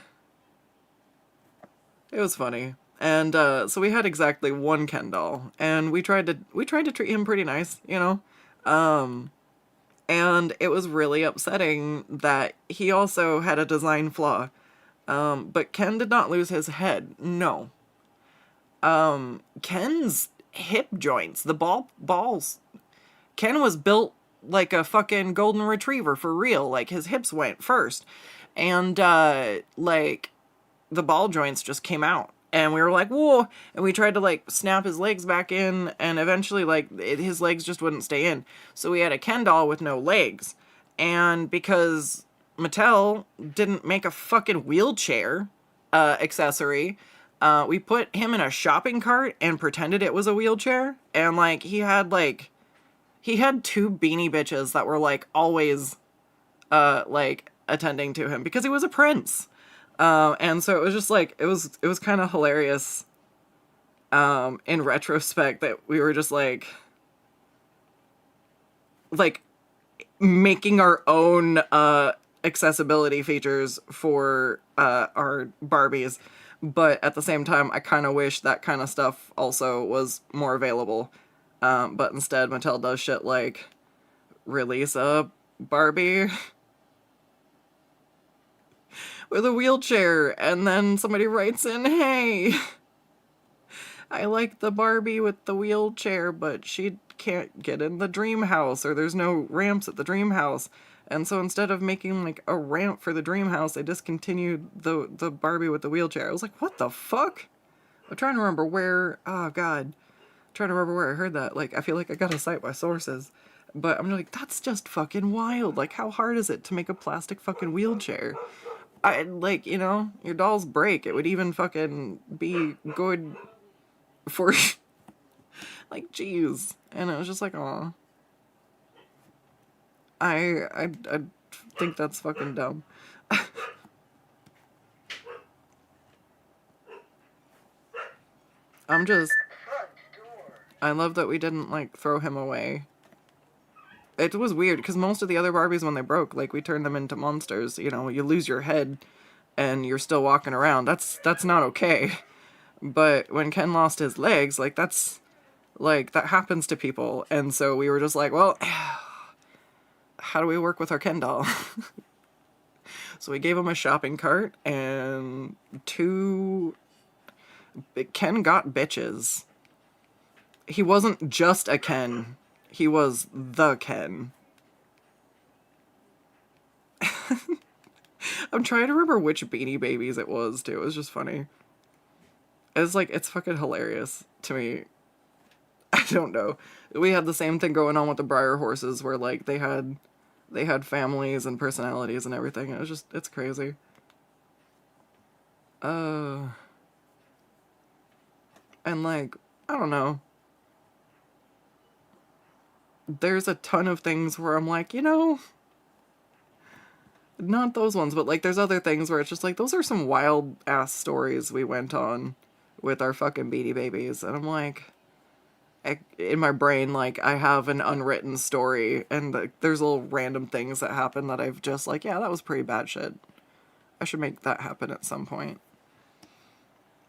was funny. And so we had exactly one Ken doll, and we tried to treat him pretty nice, you know? And it was really upsetting that he also had a design flaw. But Ken did not lose his head. No. Ken's hip joints, the balls. Ken was built like a fucking golden retriever for real. Like his hips went first, and like the ball joints just came out, and we were like, whoa! And we tried to like snap his legs back in, and eventually like his legs just wouldn't stay in. So we had a Ken doll with no legs, and because Mattel didn't make a fucking wheelchair accessory. We put him in a shopping cart and pretended it was a wheelchair. And, like, he had two beanie bitches that were, like, always, like, attending to him because he was a prince. And so it was just, like, it was kind of hilarious, in retrospect that we were just, like, making our own, accessibility features for, our Barbies. But at the same time, I kind of wish that kind of stuff also was more available. But instead, Mattel does shit like release a Barbie with a wheelchair, and then somebody writes in, hey, I like the Barbie with the wheelchair, but she can't get in the dream house, or there's no ramps at the dream house. And so instead of making, like, a ramp for the dream house, they discontinued the Barbie with the wheelchair. I was like, what the fuck? I'm trying to remember where... Oh, God. I'm trying to remember where I heard that. Like, I feel like I gotta cite my sources. But I'm like, that's just fucking wild. Like, how hard is it to make a plastic fucking wheelchair? Like, you know, your dolls break. It would even fucking be good for... like, jeez. And it was just like, aw. I think that's fucking dumb. I love that we didn't, like, throw him away. It was weird, because most of the other Barbies, when they broke, like, we turned them into monsters. You know, you lose your head, and you're still walking around. That's not okay. But when Ken lost his legs, like, that's, like, that happens to people. And so we were just like, well... how do we work with our Ken doll? So we gave him a shopping cart and Ken got bitches. He wasn't just a Ken. He was the Ken. I'm trying to remember which Beanie Babies it was, too. It was just funny. It's like, it's fucking hilarious to me. I don't know. We had the same thing going on with the Briar Horses, where, like, they had families and personalities and everything. It was just, it's crazy. And, like, I don't know. There's a ton of things where I'm like, you know, not those ones, but, like, there's other things where it's just like, those are some wild-ass stories we went on with our fucking Beanie Babies. And I'm like, in my brain, like, I have an unwritten story, and there's little random things that happen that I've just like, yeah, that was pretty bad shit. I should make that happen at some point.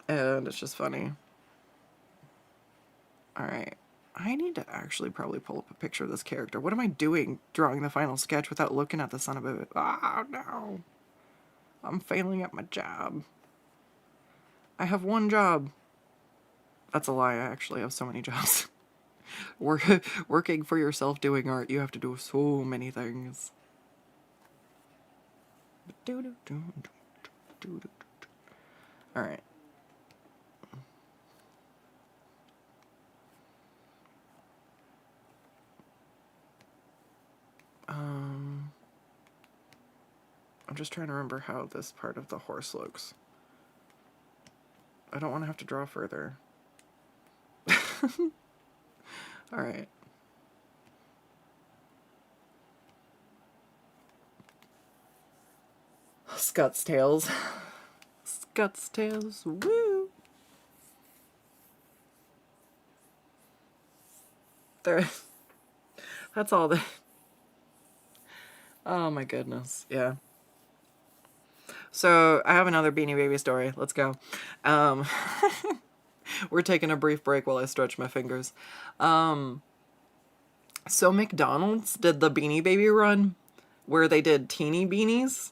And it's just funny. Alright. I need to actually probably pull up a picture of this character. What am I doing drawing the final sketch without looking at the son of a... Oh, no. I'm failing at my job. I have one job. That's a lie. I actually have so many jobs. Working for yourself doing art, you have to do so many things. Alright. I'm just trying to remember how this part of the horse looks. I don't want to have to draw further. Alright. Skuttz tails. Skuttz tails. Woo! There. That's all the... Oh my goodness. Yeah. So, I have another Beanie Baby story. Let's go. We're taking a brief break while I stretch my fingers. So McDonald's did the Beanie Baby run where they did teeny beanies,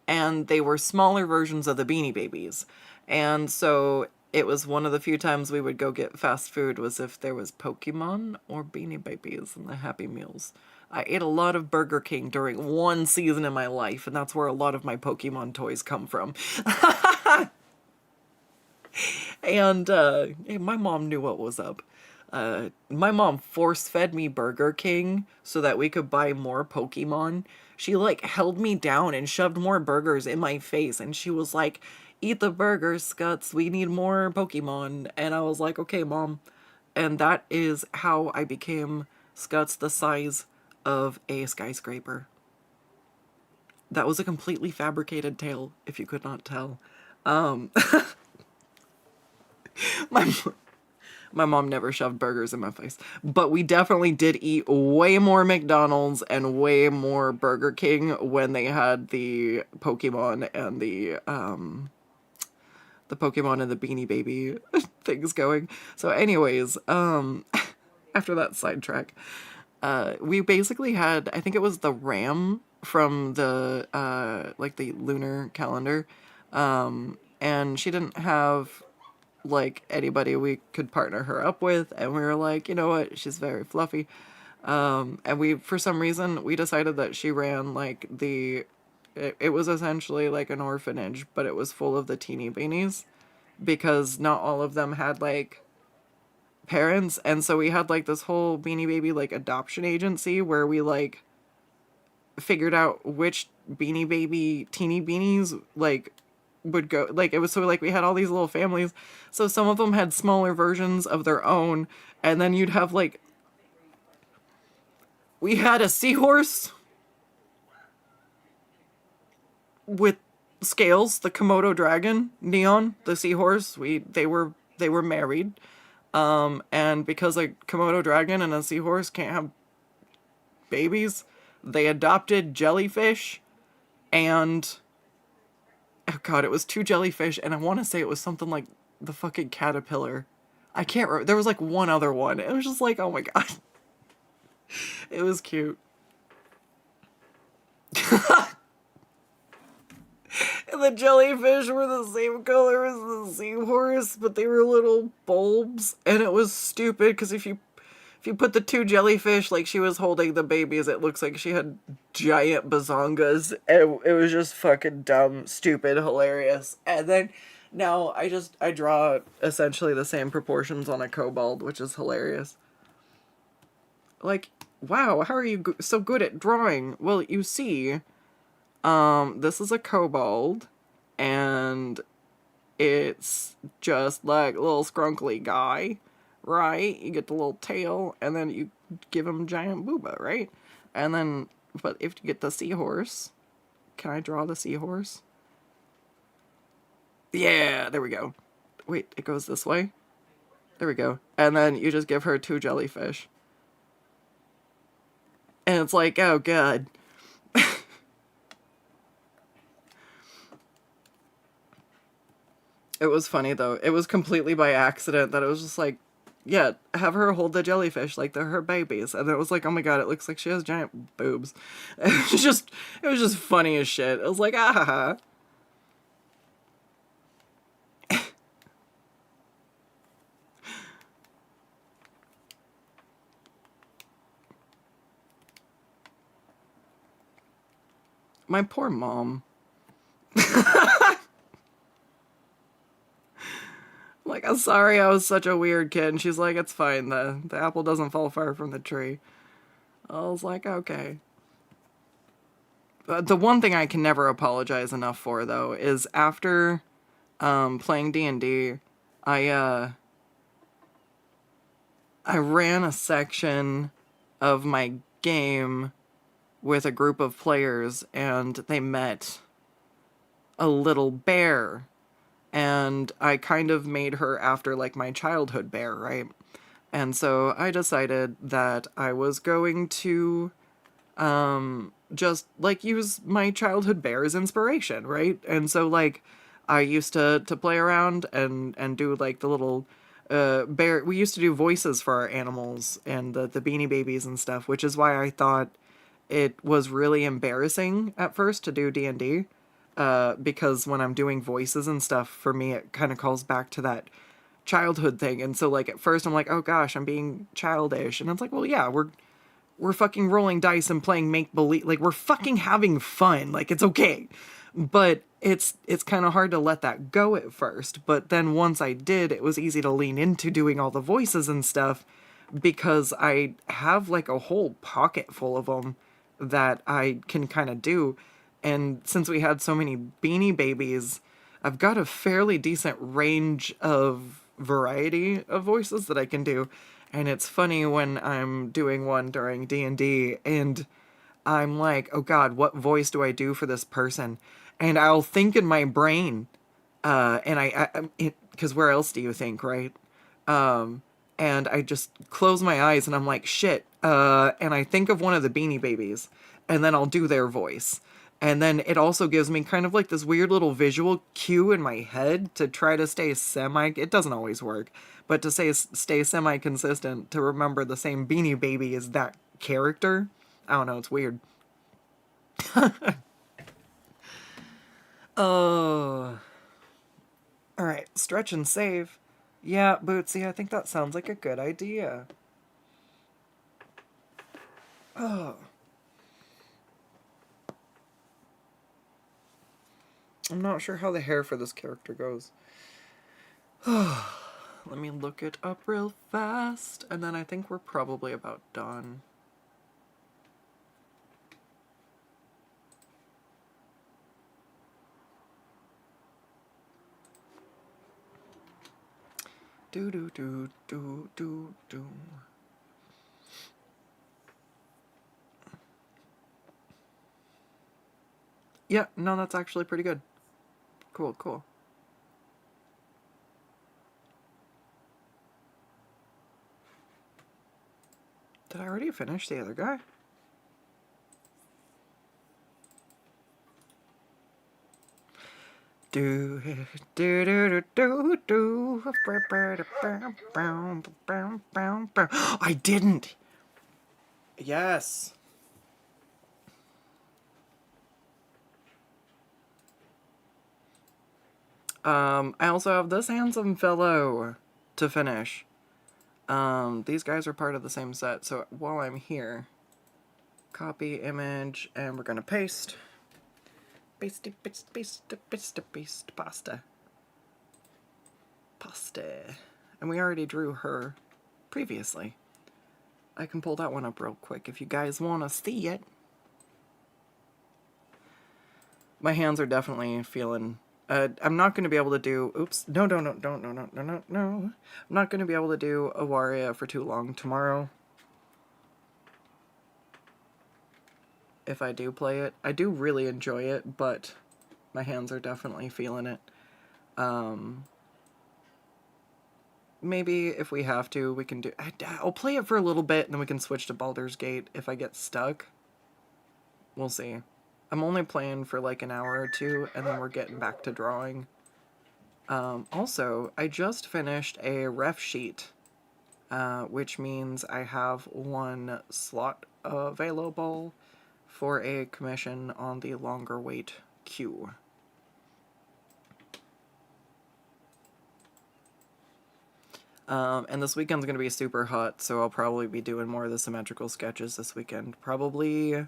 and they were smaller versions of the Beanie Babies. And so it was one of the few times we would go get fast food was if there was Pokemon or Beanie Babies in the Happy Meals. I ate a lot of Burger King during one season in my life, and that's where a lot of my Pokemon toys come from. And my mom knew what was up. My mom force-fed me Burger King so that we could buy more Pokemon. She, like, held me down and shoved more burgers in my face, and she was like, eat the burgers, Skuttz, we need more Pokemon. And I was like, okay, Mom. And that is how I became Skuttz the size of a skyscraper. That was a completely fabricated tale, if you could not tell. My mom never shoved burgers in my face, but we definitely did eat way more McDonald's and way more Burger King when they had the Pokemon and the Pokemon and the Beanie Baby things going. So anyways, after that sidetrack, we basically had, I think it was the Ram from the like the lunar calendar, and she didn't have like anybody we could partner her up with, and we were like, you know what, she's very fluffy, and we, for some reason, we decided that she ran like it was essentially like an orphanage, but it was full of the teeny beanies, because not all of them had like parents, and so we had like this whole Beanie Baby like adoption agency where we like figured out which Beanie Baby teeny beanies like would go, like, it was so like we had all these little families, so some of them had smaller versions of their own, and then you'd have like, we had a seahorse with scales, the Komodo dragon, Neon, the seahorse. They were married, and because a Komodo dragon and a seahorse can't have babies, they adopted jellyfish, and oh god, it was 2 jellyfish, and I want to say it was something like the fucking caterpillar. I can't remember. There was like one other one. It was just like, oh my god. It was cute. And the jellyfish were the same color as the seahorse, but they were little bulbs, and it was stupid because if you put the 2 jellyfish like she was holding the babies, it looks like she had giant bazongas. It was just fucking dumb, stupid, hilarious. And then now I draw essentially the same proportions on a kobold, which is hilarious. Like, wow, how are you so good at drawing? Well, you see, this is a kobold, and it's just like a little scrunkly guy, right? You get the little tail, and then you give him giant booba, right? And then, but if you get the seahorse, can I draw the seahorse? Yeah, there we go. Wait, it goes this way? There we go. And then you just give her 2 jellyfish. And it's like, oh, God. It was funny, though. It was completely by accident that it was just like, yeah, have her hold the jellyfish like they're her babies. And it was like, oh my God, it looks like she has giant boobs. It was just funny as shit. It was like, ah. My poor mom. Like, I'm sorry I was such a weird kid. And she's like, it's fine. The apple doesn't fall far from the tree. I was like, okay. The one thing I can never apologize enough for, though, is after playing D&D, I ran a section of my game with a group of players, and they met a little bear. And I kind of made her after, like, my childhood bear, right? And so I decided that I was going to just, like, use my childhood bear as inspiration, right? And so, like, I used to play around and do, like, the little bear. We used to do voices for our animals and the Beanie Babies and stuff, which is why I thought it was really embarrassing at first to do D&D, because when I'm doing voices and stuff, for me, it kind of calls back to that childhood thing. And so, like, at first I'm like, oh gosh, I'm being childish. And it's like, well, yeah, we're fucking rolling dice and playing make-believe. Like, we're fucking having fun. Like, it's okay. But it's kind of hard to let that go at first. But then once I did, it was easy to lean into doing all the voices and stuff, because I have, like, a whole pocket full of them that I can kind of do. And since we had so many Beanie Babies, I've got a fairly decent range of variety of voices that I can do. And it's funny when I'm doing one during D&D and I'm like, oh God, what voice do I do for this person? And I'll think in my brain, and because where else do you think, right? And I just close my eyes and I'm like, shit. And I think of one of the Beanie Babies, and then I'll do their voice. And then it also gives me kind of like this weird little visual cue in my head to try to stay it doesn't always work, but to stay semi-consistent, to remember the same Beanie Baby as that character. I don't know, it's weird. Oh. Alright, stretch and save. Yeah, Bootsy, I think that sounds like a good idea. Oh. I'm not sure how the hair for this character goes. Let me look it up real fast, and then I think we're probably about done. Do do do do do do. Yeah, no, that's actually pretty good. Cool, cool. Did I already finish the other guy? Do do do do do do. I didn't. Yes. I also have this handsome fellow to finish. These guys are part of the same set, so while I'm here, copy image, and we're gonna paste. Paste, paste, paste, paste, paste, pasta. Pasta. And we already drew her previously. I can pull that one up real quick if you guys want to see it. My hands are definitely feeling... I'm not going to be able to do... Oops. No. I'm not going to be able to do a Waria for too long tomorrow. If I do play it. I do really enjoy it, but my hands are definitely feeling it. maybe if we have to, we can do... I'll play it for a little bit, and then we can switch to Baldur's Gate if I get stuck. We'll see. I'm only playing for like an hour or two, and then we're getting back to drawing. Also, I just finished a ref sheet, which means I have one slot available for a commission on the longer weight queue. And this weekend's going to be super hot, so I'll probably be doing more of the symmetrical sketches this weekend. Probably...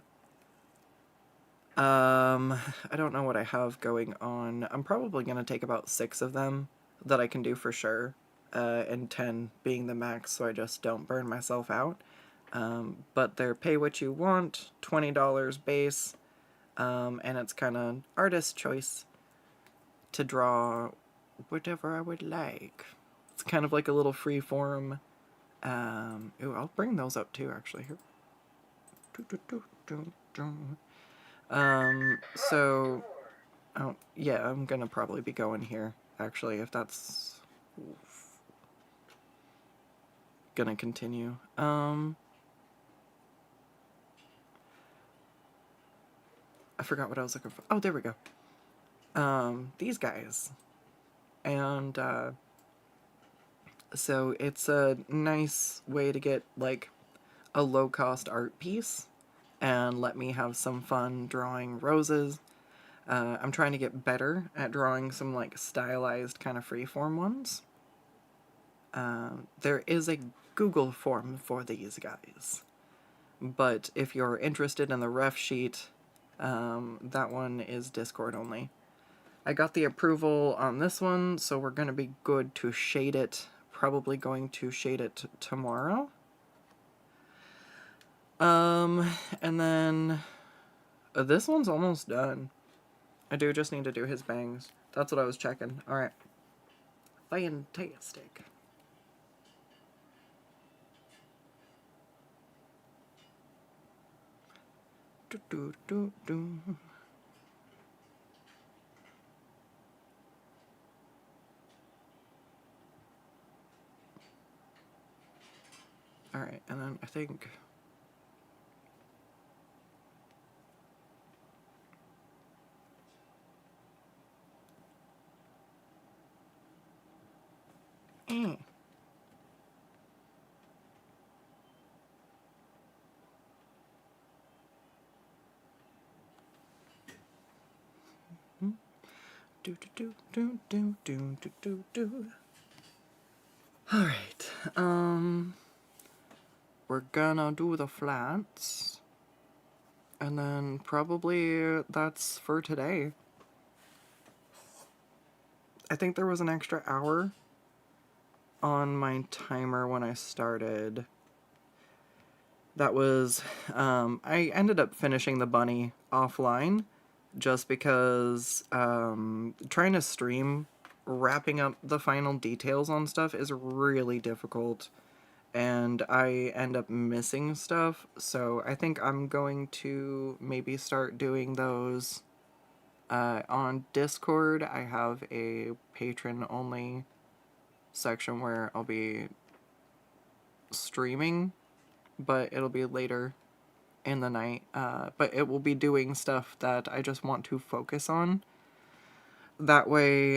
I don't know what I have going on. I'm probably going to take about 6 of them that I can do for sure, and 10 being the max so I just don't burn myself out. But they're pay what you want, $20 base, and it's kind of artist choice to draw whatever I would like. It's kind of like a little free form. Ooh, I'll bring those up too, actually. Here. So, oh, yeah, I'm gonna probably be going here, actually, if that's gonna continue. I forgot what I was looking for. Oh, there we go. These guys. And, so it's a nice way to get, like, a low-cost art piece and let me have some fun drawing roses. I'm trying to get better at drawing some, like, stylized kind of freeform ones. There is a Google form for these guys. But if you're interested in the ref sheet, that one is Discord only. I got the approval on this one, so we're going to be good to shade it. Probably going to shade it tomorrow. And then this one's almost done. I do just need to do his bangs. That's what I was checking. Alright. Fantastic. Do, do, do, do. Alright, and then I think... Do do do do do do do do. Alright, we're gonna do the flats, and then probably that's for today. I think there was an extra hour on my timer when I started. That was, I ended up finishing the bunny offline, just because trying to stream, wrapping up the final details on stuff is really difficult, and I end up missing stuff, so I think I'm going to maybe start doing those on Discord. I have a patron-only section where I'll be streaming, but it'll be later in the night, but it will be doing stuff that I just want to focus on. That way,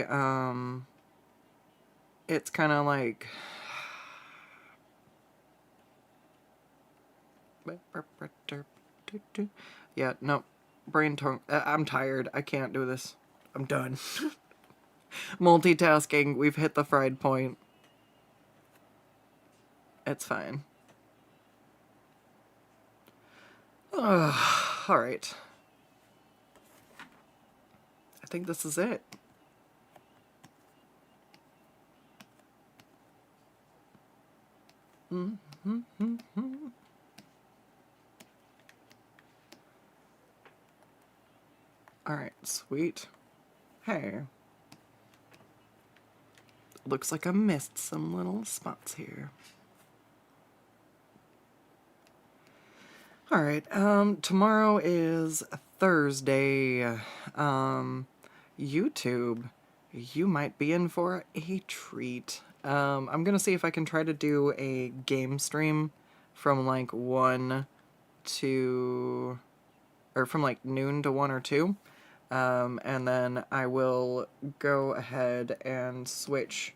it's kind of like... Yeah, no, brain tongue. I'm tired. I can't do this. I'm done. Multitasking. We've hit the fried point. It's fine. Alright. I think this is it. Alright, sweet. Hey. Looks like I missed some little spots here. Alright, tomorrow is Thursday. YouTube, you might be in for a treat. I'm gonna see if I can try to do a game stream from like 1 to, or from like noon to 1 or 2. And then I will go ahead and switch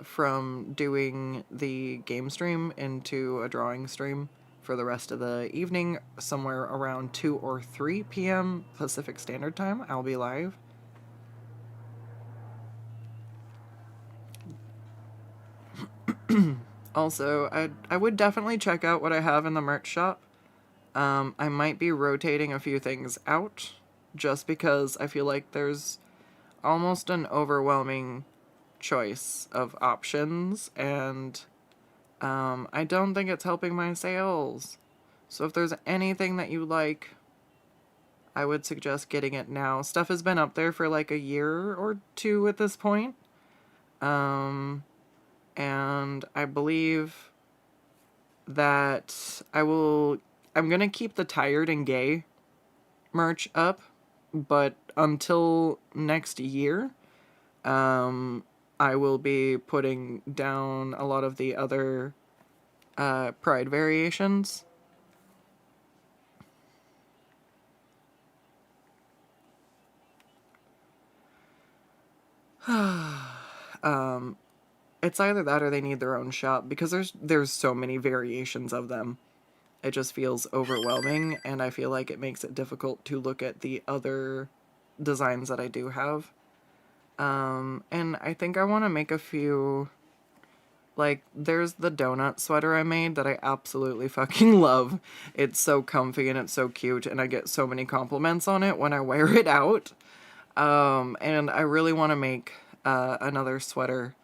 from doing the game stream into a drawing stream for the rest of the evening, somewhere around 2 or 3 p.m. Pacific Standard Time. I'll be live. Also, I would definitely check out what I have in the merch shop. I might be rotating a few things out just because I feel like there's almost an overwhelming choice of options, and I don't think it's helping my sales. So if there's anything that you like, I would suggest getting it now. Stuff has been up there for like a year or 2 at this point. And I believe that I'm gonna keep the Tired and Gay merch up, but until next year, I will be putting down a lot of the other Pride variations. It's either that or they need their own shop, because there's so many variations of them. It just feels overwhelming, and I feel like it makes it difficult to look at the other designs that I do have. And I think I want to make a few, like, there's the donut sweater I made that I absolutely fucking love. It's so comfy and it's so cute, and I get so many compliments on it when I wear it out. And I really want to make another sweater,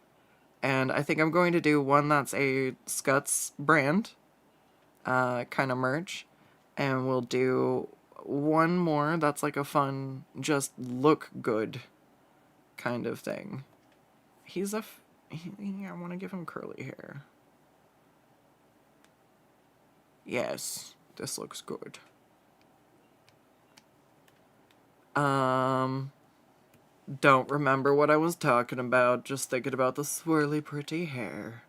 and I think I'm going to do one that's a Skuttz brand kind of merch, and we'll do one more that's like a fun, just look good kind of thing. He's a I want to give him curly hair. Yes, this looks good. Don't remember what I was talking about, just thinking about the swirly pretty hair.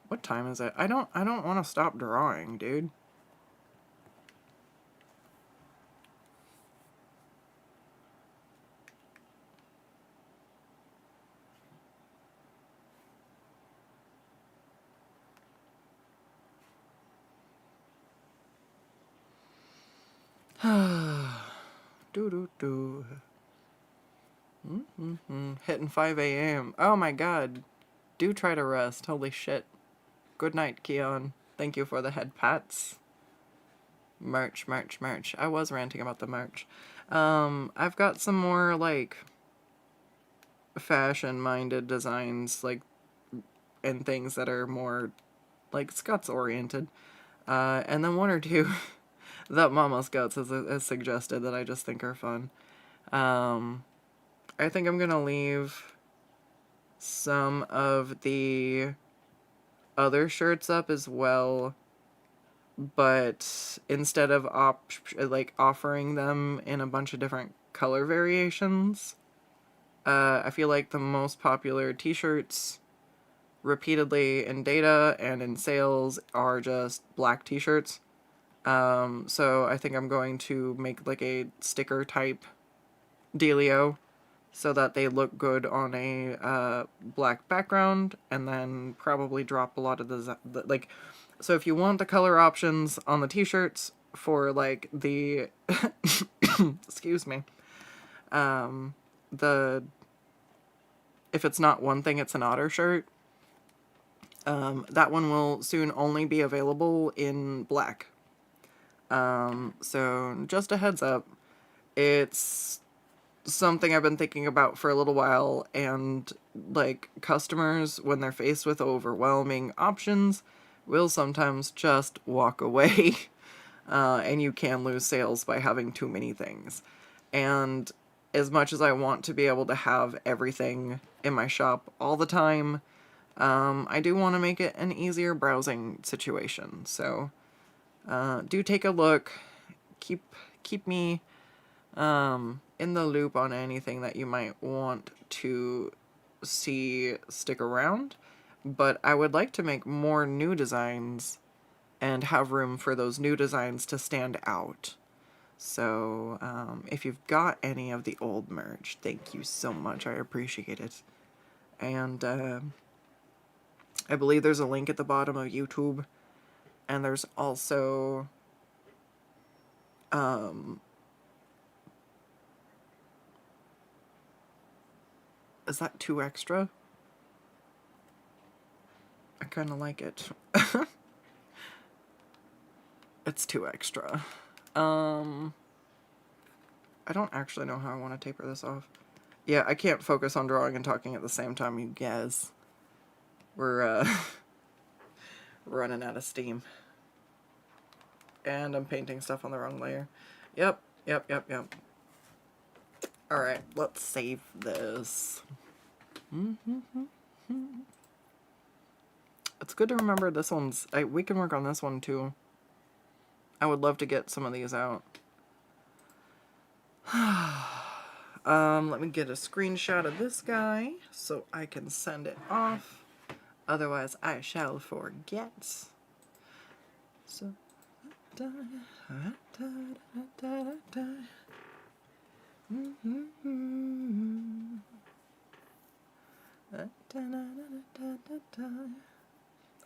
What time is it? I don't want to stop drawing, dude. Do. Hitting 5 a.m. Oh my god. Do try to rest. Holy shit. Good night, Keon. Thank you for the head pats. Merch. I was ranting about the merch. I've got some more, like, fashion-minded designs, like, and things that are more, like, Skuttz-oriented. And then 1 or 2 that Mama Skuttz has suggested that I just think are fun. I think I'm gonna leave some of the other shirts up as well, but instead of offering them in a bunch of different color variations, I feel like the most popular t-shirts repeatedly in data and in sales are just black t-shirts. So I think I'm going to make like a sticker type dealio so that they look good on a black background, and then probably drop a lot of the like, so if you want the color options on the t-shirts for like the excuse me, the if it's not one thing, it's an otter shirt, that one will soon only be available in black. So just a heads up, it's something I've been thinking about for a little while, and like, customers, when they're faced with overwhelming options, will sometimes just walk away. And you can lose sales by having too many things. And as much as I want to be able to have everything in my shop all the time, I do want to make it an easier browsing situation. So do take a look. Keep me in the loop on anything that you might want to stick around, but I would like to make more new designs and have room for those new designs to stand out. So if you've got any of the old merch, thank you so much. I appreciate it. And I believe there's a link at the bottom of YouTube, and there's also is that 2 extra? I kind of like it. It's 2 extra. I don't actually know how I want to taper this off. Yeah, I can't focus on drawing and talking at the same time, you guys. We're running out of steam. And I'm painting stuff on the wrong layer. Yep. Alright, let's save this. It's good to remember this one's... we can work on this one too. I would love to get some of these out. Let me get a screenshot of this guy so I can send it off. Otherwise, I shall forget. So...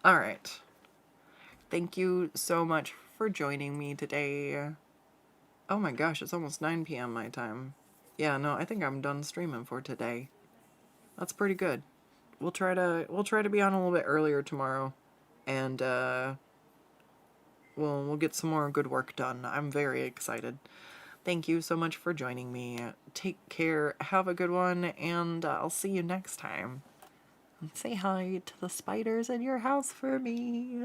Alright. Thank you so much for joining me today. Oh my gosh, it's almost 9 p.m. my time. Yeah, no, I think I'm done streaming for today. That's pretty good. We'll try to be on a little bit earlier tomorrow, and we'll get some more good work done. I'm very excited. Thank you so much for joining me. Take care, have a good one, and I'll see you next time. And say hi to the spiders in your house for me.